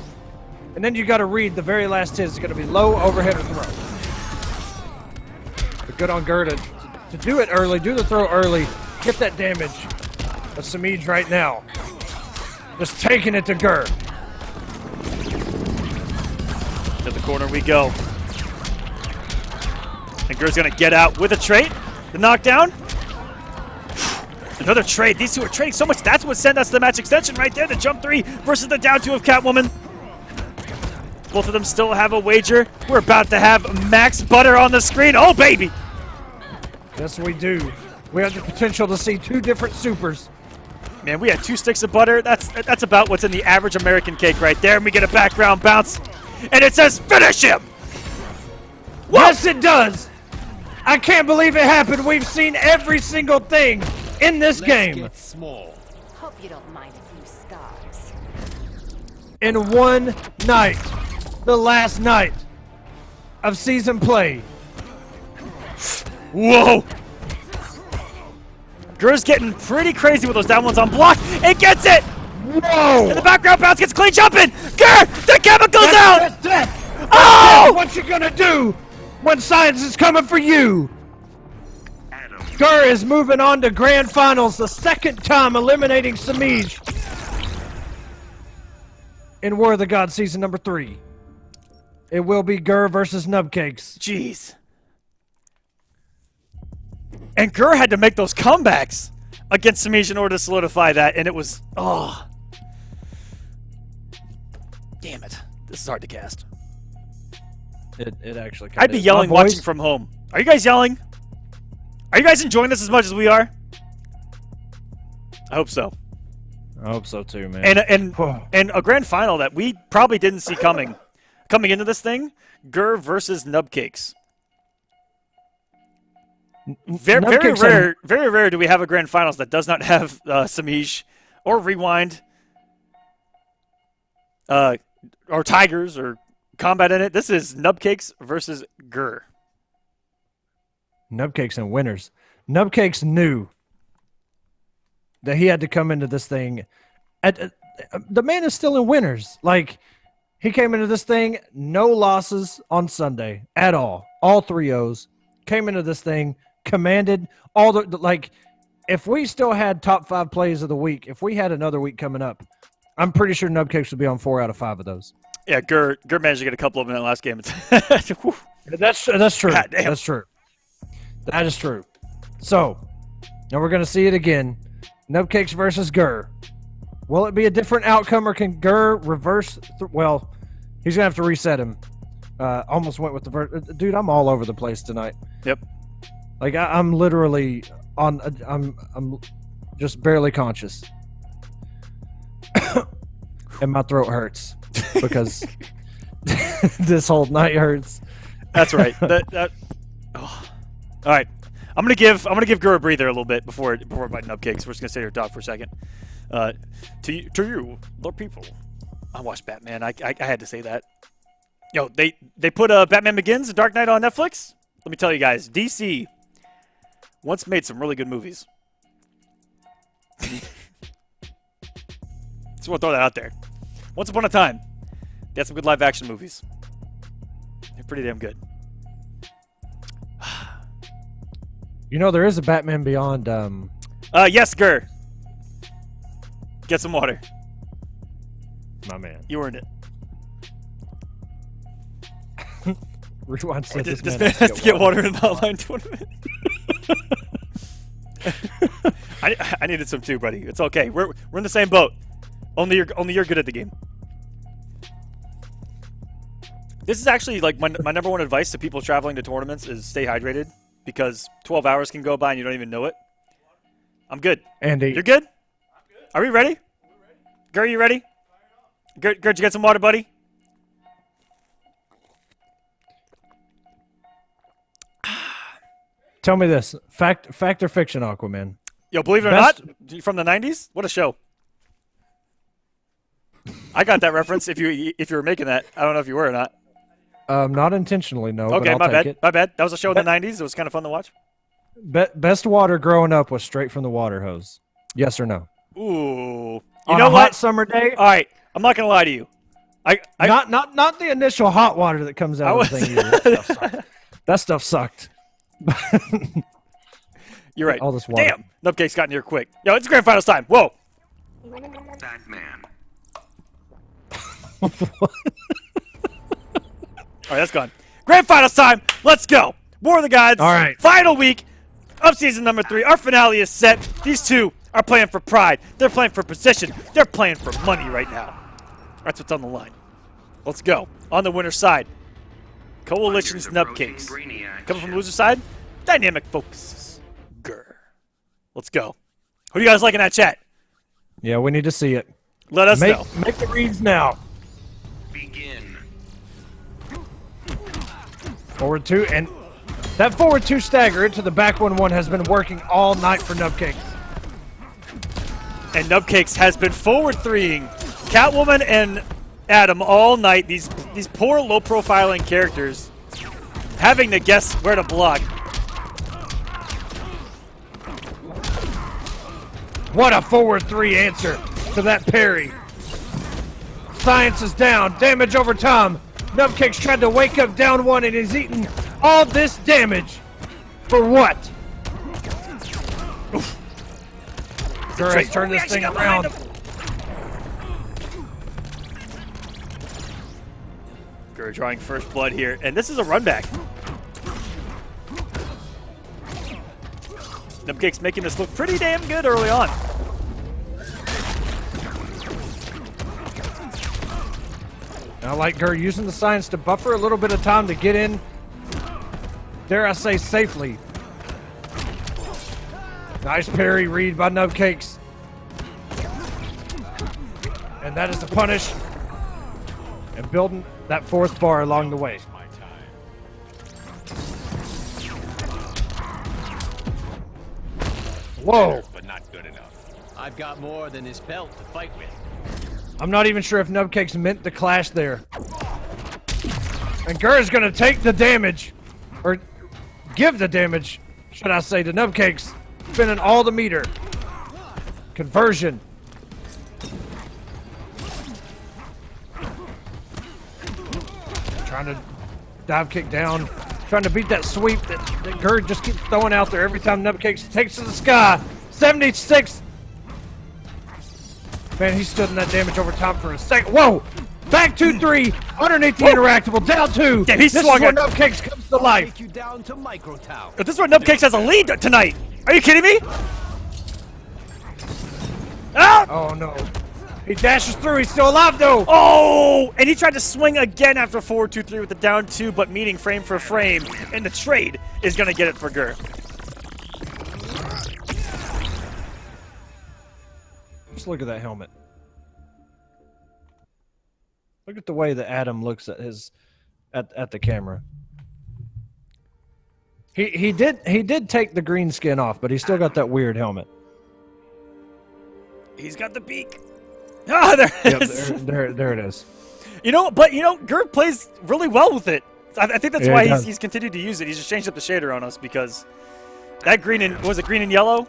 and then you got to read the very last hit is going to be low, overhead, or throw. But good on Gur to do it early, do the throw early, get that damage. But Semiij right now, just taking it to Gur. To the corner we go. And Gur's going to get out with a trait. The knockdown. Another trade. These two are trading so much. That's what sent us the match extension right there. The jump 3 versus the down 2 of Catwoman. Both of them still have a wager. We're about to have Max Butter on the screen. Oh, baby. Yes, we do. We have the potential to see 2 different supers. Man, we had 2 sticks of butter. That's about what's in the average American cake right there. And we get a background bounce. And it says, finish him. Whoa. Yes, it does. I can't believe it happened. We've seen every single thing in this game. Get small. Hope you don't mind a few scars. In one night, the last night of season play. Whoa! Gur's getting pretty crazy with those down ones on block. It gets it! Whoa! And the background bounce gets clean jumping! Gur! The chemical's out! That's death! Oh! What you gonna do when science is coming for you? Gur is moving on to grand finals, the second time eliminating Semiij in War of the Gods season number 3. It will be Gur versus Nub Cakes. Jeez. And Gur had to make those comebacks against Semiij in order to solidify that, and it was, oh. Damn it. This is hard to cast. It actually I'd be yelling watching from home. Are you guys yelling? Are you guys enjoying this as much as we are? I hope so. I hope so too, man. And a grand final that we probably didn't see coming into this thing, Gur versus Nub Cakes. Very rare do we have a grand finals that does not have Semiij or Rewind or Tigers or Combat in it. This is Nub Cakes versus Gur. Nub Cakes and winners. Nub Cakes knew that he had to come into this thing. The man is still in winners. Like, he came into this thing, no losses on Sunday at all. All 3-0s. Came into this thing, commanded all the, like, if we still had top 5 plays of the week, if we had another week coming up, I'm pretty sure Nub Cakes would be on 4 out of 5 of those. Yeah, Gur managed to get a couple of them in that last game. That's true. That's true. That is true. So, now we're going to see it again. Nub Cakes versus Gur. Will it be a different outcome, or can Gur reverse? Well, he's going to have to reset him. Almost went with the dude, I'm all over the place tonight. Yep. Like, I'm literally on... I'm just barely conscious. And my throat hurts because this whole night hurts. That's right. Oh. All right, I'm gonna give Gur a breather a little bit before biting Nub Cakes. We're just gonna stay here and talk for a second. To you, the people. I watched Batman. I had to say that. Yo, they put Batman Begins and Dark Knight on Netflix. Let me tell you guys, DC once made some really good movies. Just want to throw that out there. Once upon a time, they had some good live-action movies. They're pretty damn good. You know, there is a Batman Beyond. Yes, Gur. Get some water. My man. You earned it. Rewind said This man has to get water in an online tournament. I needed some too, buddy. It's okay. We're in the same boat. Only you're good at the game. This is actually like my number one advice to people traveling to tournaments is stay hydrated because 12 hours can go by and you don't even know it. I'm good. Andy, you're good? Are we ready? Gert, you ready? Gert, you get some water, buddy? Tell me this: fact or fiction, Aquaman? Yo, believe it or not, from the '90s, what a show! I got that reference. If you were making that, I don't know if you were or not. Not intentionally, no. Okay, but I'll my take bad. it. My bad. That was a show in the '90s. It was kind of fun to watch. Best water growing up was straight from the water hose. Yes or no? Ooh, On a hot summer day. All right, I'm not gonna lie to you. Not the initial hot water that comes out of the thing. Either. That stuff sucked. You're right. All this water. Damn, Nub Cakes got in here quick. Yo, it's grand finals time. Whoa. That man. All right, that's gone. Grand finals time. Let's go. War of the Gods. All right. Final week of season number 3. Our finale is set. These two are playing for pride. They're playing for position. They're playing for money right now. That's what's on the line. Let's go. On the winner's side, Coalition's Nub Cakes. Coming from the loser's side, Dynamic Focuses. Grr. Let's go. Who do you guys like in that chat? Yeah, we need to see it. Let us know. Make the reads now. Begin. Forward 2, and that forward 2 stagger into the back 1-1 has been working all night for Nub Cakes. And Nub Cakes has been forward 3ing Catwoman and Adam all night. These poor low profiling characters having to guess where to block. What a forward 3 answer to that parry. Science is down. Damage over Tom. Nub Cakes tried to wake up down 1 and is eating all this damage. For what? Let's turn this thing around. Gur drawing first blood here, and this is a run back. Nub Cakes making this look pretty damn good early on. I like Gur using the science to buffer a little bit of time to get in, dare I say, safely. Nice parry read by Nub Cakes. And that is the punish. And building that 4th bar along the way. Whoa. But not good enough. I've got more than his belt to fight with. I'm not even sure if Nub Cakes meant the clash there. And Gur's gonna take the damage, or give the damage, should I say, to Nub Cakes, spinning all the meter. Conversion. Trying to dive kick down, trying to beat that sweep that Gur just keeps throwing out there every time Nub Cakes takes to the sky. 76. Man, he stood in that damage over top for a second. Whoa! Back 2-3, underneath the interactable, down 2. Damn, this is where Nub Cakes comes to life. Take you down to micro tower. This is where Nub Cakes has a lead tonight. Are you kidding me? Ah! Oh no. He dashes through, he's still alive though. Oh! And he tried to swing again after 4-2-3 with the down 2, but meeting frame for frame. And the trade is going to get it for Gur. Just look at that helmet. Look at the way that Adam looks at his at the camera. He did take the green skin off, but he's still got that weird helmet. He's got the beak. Ah, there it is. There it is. But Gur plays really well with it. I think that's why he he's continued to use it. He's just changed up the shader on us because that green and was it green and yellow?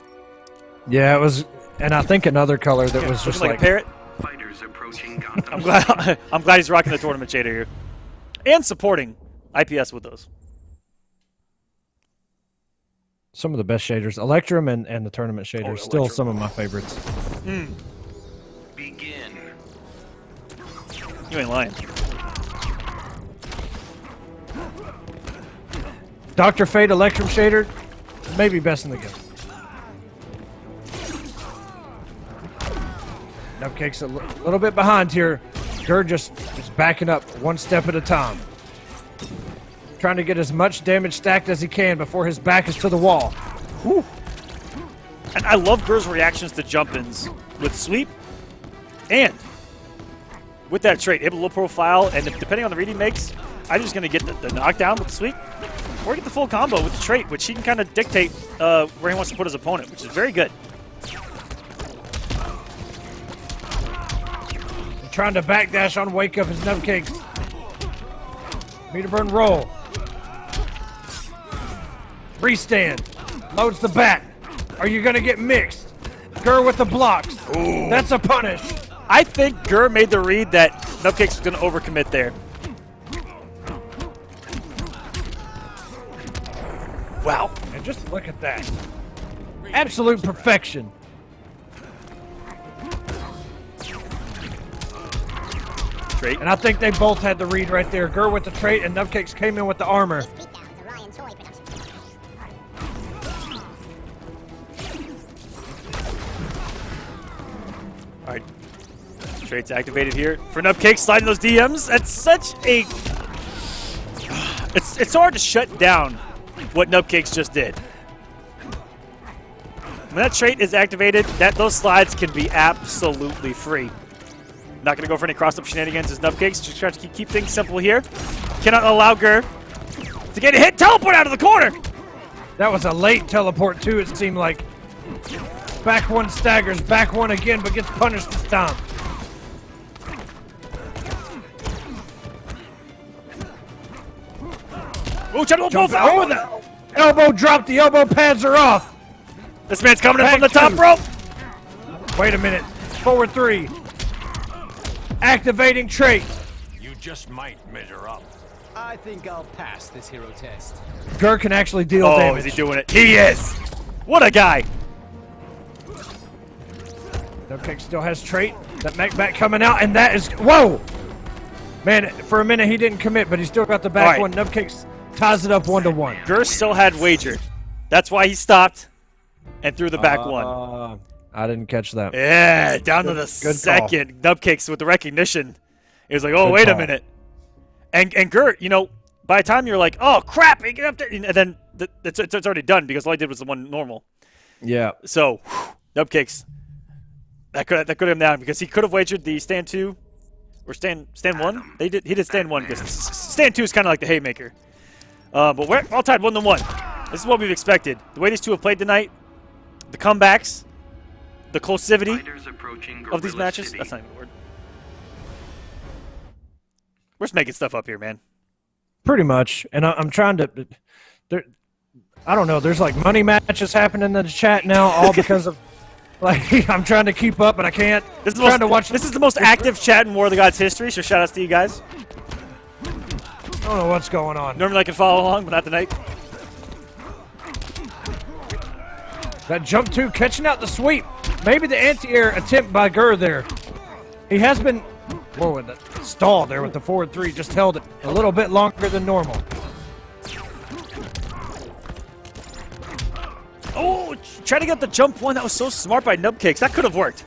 Yeah, it was, and I think another color that was just like a parrot. Fighters approaching Gotham. I'm glad he's rocking the tournament shader here, and supporting IPS with those. Some of the best shaders, Electrum and the tournament shaders, still some of my favorites. You ain't lying. Dr. Fate Electrum Shader, maybe best in the game. Nub Cakes a little bit behind here. Gur just backing up one step at a time. Trying to get as much damage stacked as he can before his back is to the wall. Whew. And I love Gur's reactions to jump-ins with sweep and with that trait, able to low profile, and depending on the read he makes, I'm just going to get the knockdown with the sweep or get the full combo with the trait, which he can kind of dictate where he wants to put his opponent, which is very good. Trying to backdash on Wake Up his Nub Cakes. Meter burn roll. Restand. Loads the bat. Are you going to get mixed? Gur with the blocks. Ooh. That's a punish. I think Gur made the read that Nub Cakes was going to overcommit there. Wow. And just look at that. Absolute perfection. Trait. And I think they both had the read right there. Gur with the trait and Nub Cakes came in with the armor. All right. Trait's activated here for Nub Cakes, sliding those DMs. That's such a... It's so hard to shut down what Nub Cakes just did. When that trait is activated, those slides can be absolutely free. Not going to go for any cross-up shenanigans as Nub Cakes. Just trying to keep things simple here. Cannot allow Gur to get a hit. Teleport out of the corner. That was a late teleport, too, it seemed like. Back one staggers, back one again, but gets punished this time. Ooh, trying to Jump oh, the elbow drop. The elbow pads are off. This man's coming in Back from the top two. rope. Wait a minute. Forward three. Activating trait. You just might measure up. I think I'll pass this hero test. Gur can actually deal Oh, damage. is he doing it? He is. What a guy. Nub Cakes still has trait. That mech back coming out, and that is... Whoa! Man, for a minute he didn't commit, but he still got the back right. one. Nub Cakes ties it up 1-1. Gur still had wagered. That's why he stopped and threw the back one. I didn't catch that. Yeah, down to the good second. Nub Cakes with the recognition. He was like, oh, wait a minute. And Gur, you know, by the time you're like, oh, crap, get up there, and then it's already done because all I did was the one normal. Yeah. So, Nub Cakes, that could have him down because he could have wagered the stand 2 or stand 1. He did stand 1 because stand 2 is kind of like the haymaker. But we're all tied 1-1. This is what we've expected. The way these two have played tonight, the comebacks, the closivity of these matches. That's not even a word. We're just making stuff up here, man. Pretty much. And I'm trying to... I don't know. There's like money matches happening in the chat now, all because of... Like, I'm trying to keep up, but I can't. This is the most active chat in War of the Gods history, so shout outs to you guys. I don't know what's going on. Normally I can follow along, but not tonight. That jump 2 catching out the sweep. Maybe the anti-air attempt by Gur there. He has been... Whoa, the stall there with the forward 3 just held it a little bit longer than normal. Oh, trying to get the jump 1. That was so smart by Nub Cakes. That could have worked.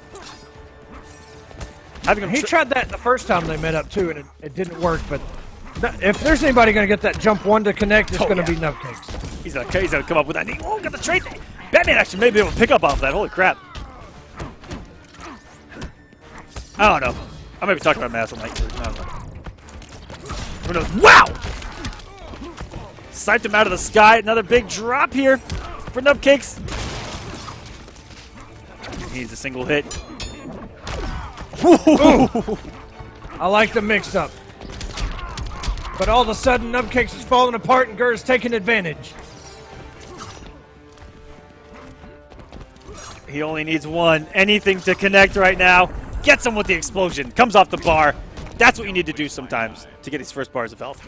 He tried that the first time they met up too, and it didn't work. But if there's anybody going to get that jump 1 to connect, it's going to be Nub Cakes. He's gonna come up with that knee. Oh, got the trait. Batman actually may be able to pick up off that. Holy crap. I don't know. I might be talking about math all night. I don't know. Who knows? Wow! Sniped him out of the sky. Another big drop here for Nub Cakes. He needs a single hit. I like the mix-up. But all of a sudden, Nub Cakes is falling apart and Gur is taking advantage. He only needs one. Anything to connect right now. Gets him with the explosion. Comes off the bar. That's what you need to do sometimes to get his first bars of health.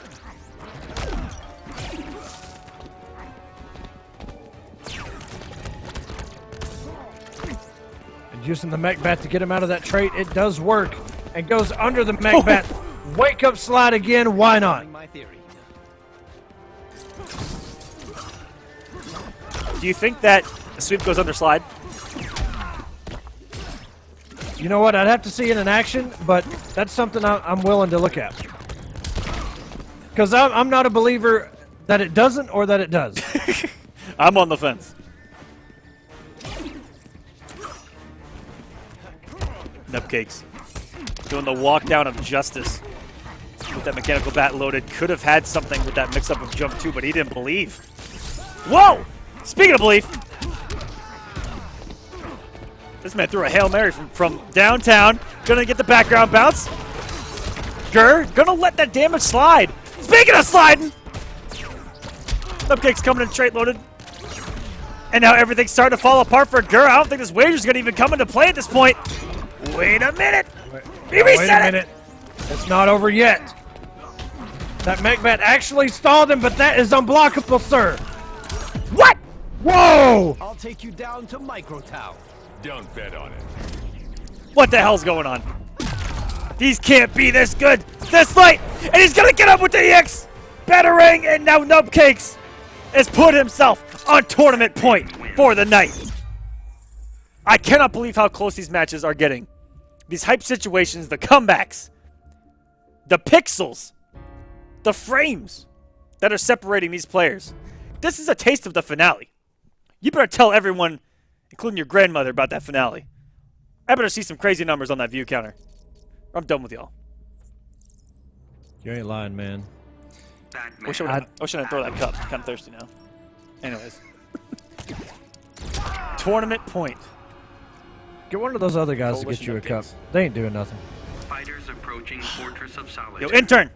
And using the mech bat to get him out of that trait, it does work. And goes under the mech bat. Wake up slide again, why not? My theory. Do you think that a sweep goes under slide? You know what? I'd have to see it in action, but that's something I'm willing to look at. Because I'm not a believer that it doesn't or that it does. I'm on the fence. Nub Cakes doing the walk down of justice with that mechanical bat loaded. Could have had something with that mix up of jump 2, but he didn't believe. Whoa! Speaking of belief, this man threw a Hail Mary from downtown. Gonna get the background bounce. Gonna let that damage slide. Speaking of sliding, Nub Cakes coming in straight loaded. And now everything's starting to fall apart for Gur. I don't think this wager's gonna even come into play at this point. Wait a minute. He Wait a reset it. minute. It's not over yet. That mech bat actually stalled him, but that is unblockable, sir. What? Whoa! I'll take you down to Micro Town. Don't bet on it. What the hell's going on? These can't be this good, this late, and he's gonna get up with the EX Batarang, and now Nub Cakes has put himself on tournament point for the night. I cannot believe how close these matches are getting. These hype situations, the comebacks, the pixels, the frames that are separating these players. This is a taste of the finale. You better tell everyone, including your grandmother, about that finale. I better see some crazy numbers on that view counter. I'm done with y'all. You ain't lying, man. Wish I didn't throw that cup. I'm kind of thirsty now. Anyways. Tournament point. Get one of those other guys to get you a cup. They ain't doing nothing. Fighters approaching Fortress of Solitude. Yo, intern!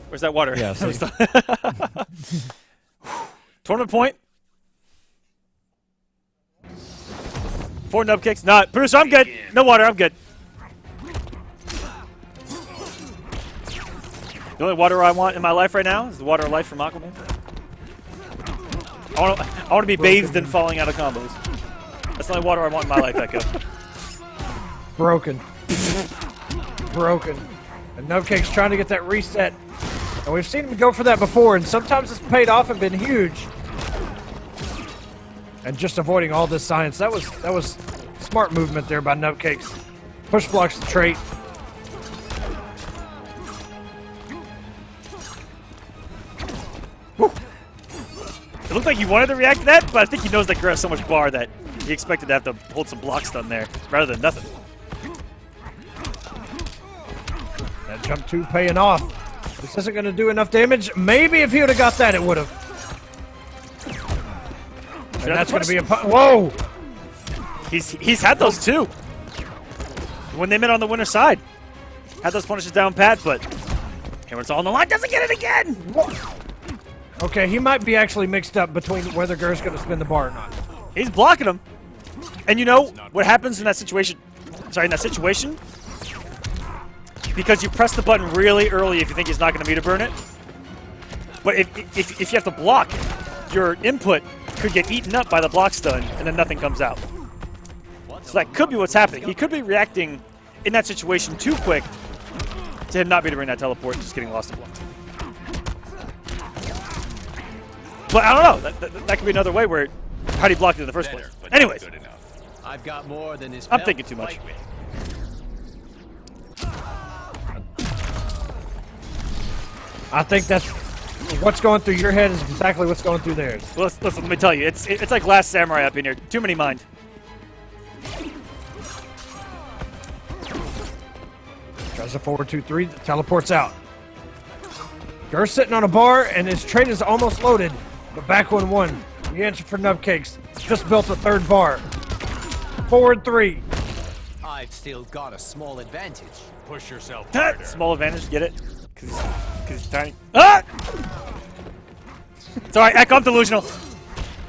Where's that water? Yeah, see? Tournament point. 4 Nub Cakes. Not. Producer, I'm good. No water, I'm good. The only water I want in my life right now is the water of life from Aquaman. I want to be bathed in falling out of combos. That's the only water I want in my life, Echo. Broken. Broken. And Nub Cake's trying to get that reset. And we've seen him go for that before, and sometimes it's paid off and been huge. And just avoiding all this science. That was smart movement there by Nub Cakes. Push blocks the trait. It looked like he wanted to react to that, but I think he knows that Gur has so much bar that he expected to have to hold some blocks done there, rather than nothing. That jump 2 paying off. This isn't going to do enough damage. Maybe if he would have got that, it would have. And that's going to be a... Whoa! He's had those too. When they met on the winner's side. Had those punishes down pat, but here it's all on the line. Doesn't get it again! Okay, he might be actually mixed up between whether Gur's going to spin the bar or not. He's blocking him. And you know what happens in that situation? Sorry, in that situation? Because you press the button really early if you think he's not going to meter burn it. But if you have to block, your input could get eaten up by the block stun, and then nothing comes out. So that could be what's happening. He could be reacting in that situation too quick to him not metering that teleport, just getting lost in block. But I don't know. That could be another way where how do you block it in the first place? Anyways, I've got more than this. I'm thinking too much. I think that's what's going through your head is exactly what's going through theirs. Well, listen, let me tell you, it's like Last Samurai up in here. Too many mind. Tries a forward 2-3, teleports out. Gur's sitting on a bar, and his trait is almost loaded, but back 1-1. The answer for Nub Cakes just built a third bar. Forward 3. I've still got a small advantage. Push yourself harder. Small advantage, get it? Because he's tiny. Ah! It's alright, Echo, I'm delusional.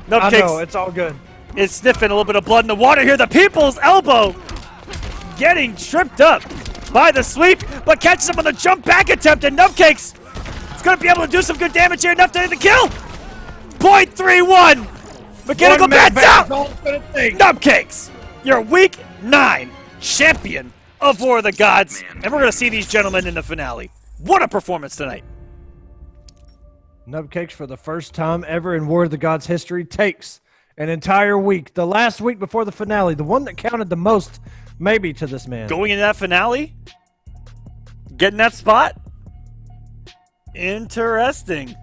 Nub I Cakes know, it's all good. is sniffing a little bit of blood in the water here. The people's elbow getting tripped up by the sweep, but catches him on the jump back attempt, and Nub Cakes is going to be able to do some good damage here, enough to hit the kill. 0.31. Mechanical bats out. Nub Cakes, your week 9 champion of War of the Gods, and we're going to see these gentlemen in the finale. What a performance tonight. Nub Cakes, for the first time ever in War of the Gods history, takes an entire week, the last week before the finale, the one that counted the most, maybe, to this man. Going into that finale, getting that spot. Interesting.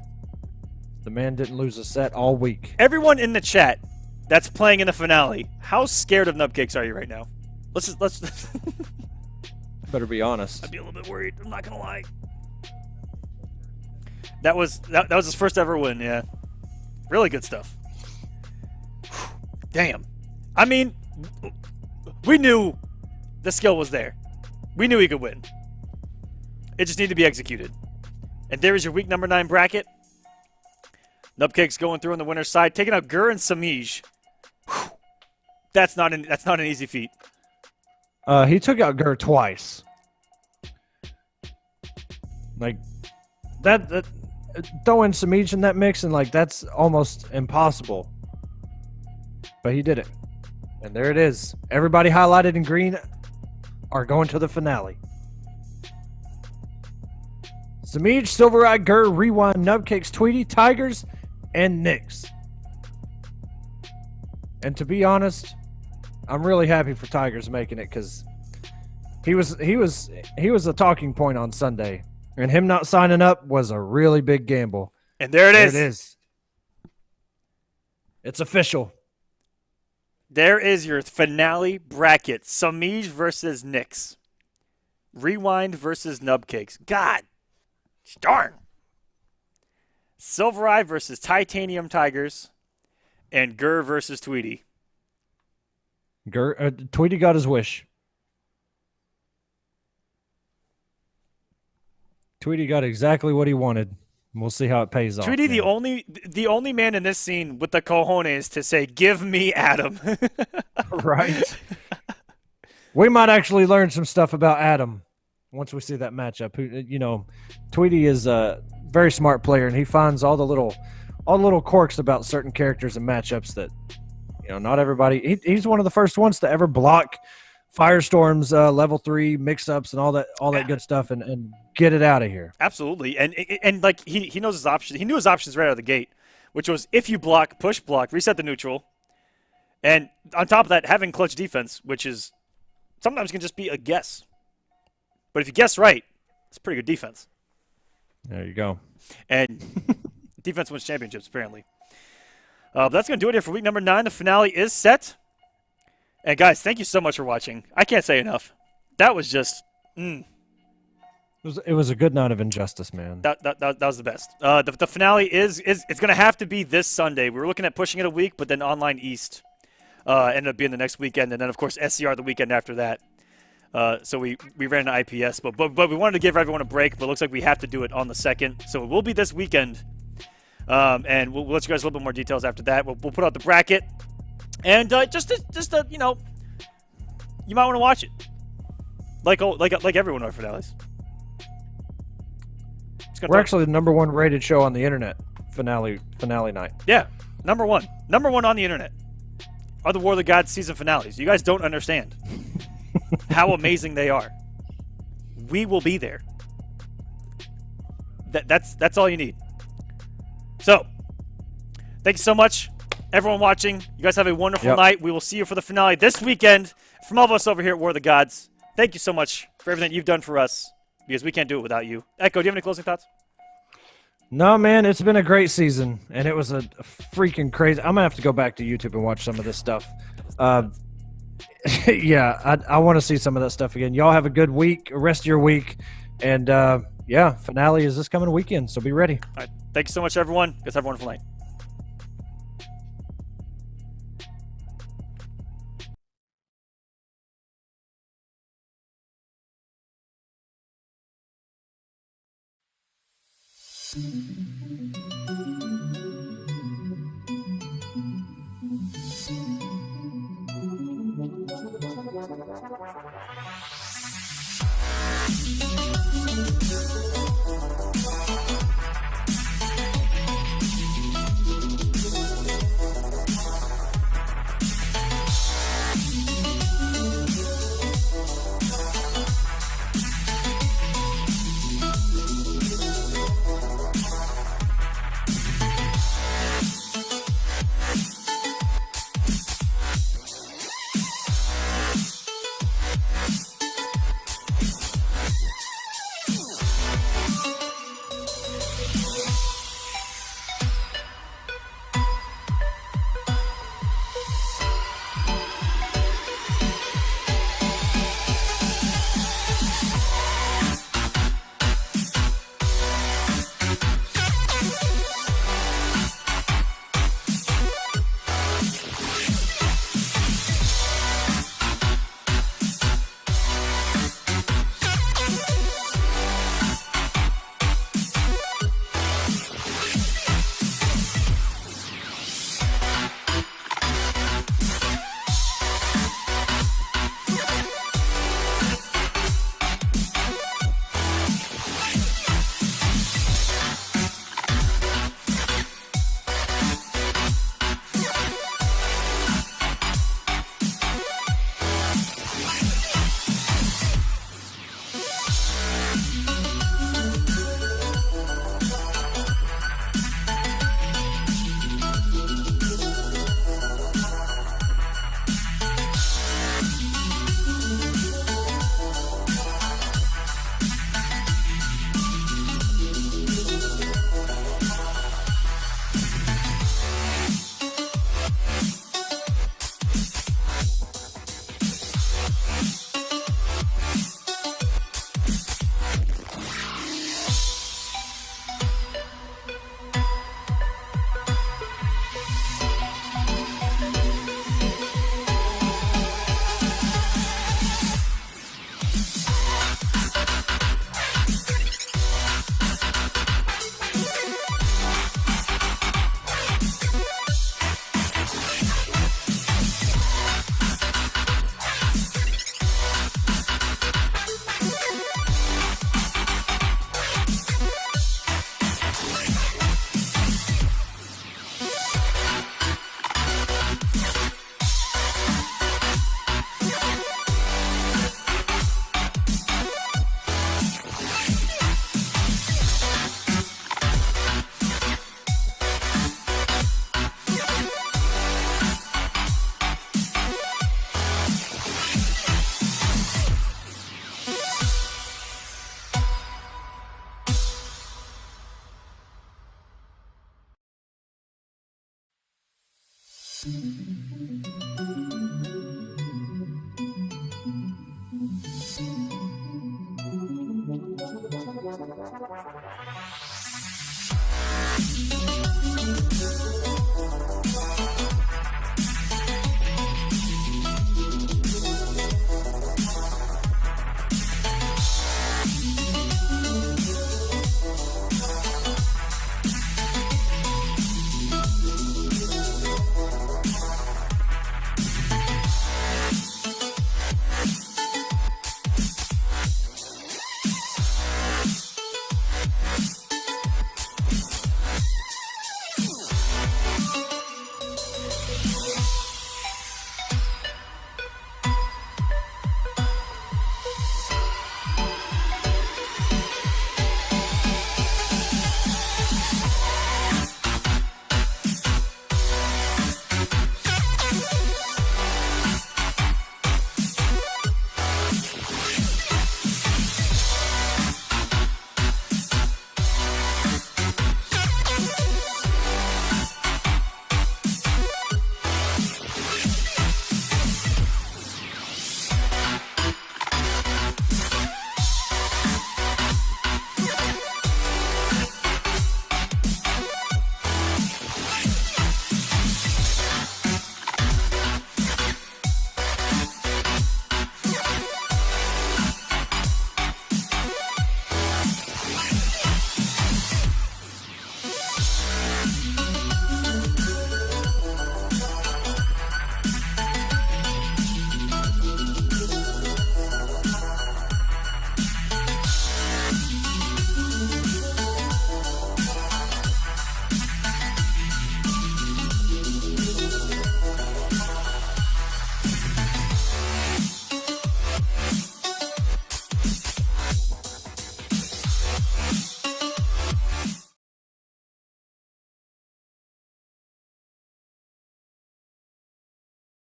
The man didn't lose a set all week. Everyone in the chat that's playing in the finale, how scared of Nub Cakes are you right now? Let's Better be honest. I'd be a little bit worried. I'm not gonna lie. That was his first ever win. Yeah, really good stuff. Damn. I mean, we knew the skill was there. We knew he could win. It just needed to be executed. And there is your week number 9 bracket. Nub Cakes going through on the winner's side, taking out Gur and Semiij. That's not an easy feat. He took out Gur twice. Like that throwing Semiij in that mix, and like that's almost impossible. But he did it. And there it is. Everybody highlighted in green are going to the finale. Semiij, SylverRye, Gur, Rewind, Nub Cakes, Tweedy, Tigers, and Nyx. And to be honest, I'm really happy for Tigers making it, because he was a talking point on Sunday, and him not signing up was a really big gamble. And there it is. It is. It's official. There is your finale bracket: Semiij versus Nyx, Rewind versus Nub Cakes. God darn. SylverRye versus TitaniumTigerzz, and Gur versus Tweedy. Tweedy got his wish. Tweedy got exactly what he wanted. We'll see how it pays off. Tweedy, the only man in this scene with the cojones to say, "Give me Adam." Right. We might actually learn some stuff about Adam once we see that matchup. You know, Tweedy is a very smart player, and he finds all the little quirks about certain characters and matchups that, you know, not everybody. He's one of the first ones to ever block Firestorm's level 3 mix-ups and all that good stuff, and get it out of here. Absolutely, and like he knows his options. He knew his options right out of the gate, which was if you block, push block, reset the neutral, and on top of that, having clutch defense, which is sometimes can just be a guess. But if you guess right, it's pretty good defense. There you go. And defense wins championships, apparently. But that's going to do it here for week number 9. The finale is set. And guys, thank you so much for watching. I can't say enough. That was just... It was a good night of injustice, man. That was the best. The finale is it's going to have to be this Sunday. We were looking at pushing it a week, but then Online East ended up being the next weekend, and then, of course, SCR the weekend after that. So we ran an IPS, but we wanted to give everyone a break, but it looks like we have to do it on the 2nd. So it will be this weekend, and we'll let you guys a little bit more details after that. We'll put out the bracket, and just you know, you might want to watch it, like every one of our finales. We're actually the #1 rated show on the internet. Finale night. Yeah, number one on the internet are the War of the Gods season finales. You guys don't understand how amazing they are. We will be there. That's all you need. So, thank you so much, everyone watching. You guys have a wonderful night. We will see you for the finale this weekend. From all of us over here at War of the Gods, thank you so much for everything you've done for us, because we can't do it without you. Echo, do you have any closing thoughts? No, man, it's been a great season, and it was a freaking crazy. I'm gonna have to go back to YouTube and watch some of this stuff. Yeah, I want to see some of that stuff again. Y'all have a good week, rest of your week, and yeah, finale is this coming weekend, so be ready. All right, thank you so much, everyone. Guys, have a wonderful night.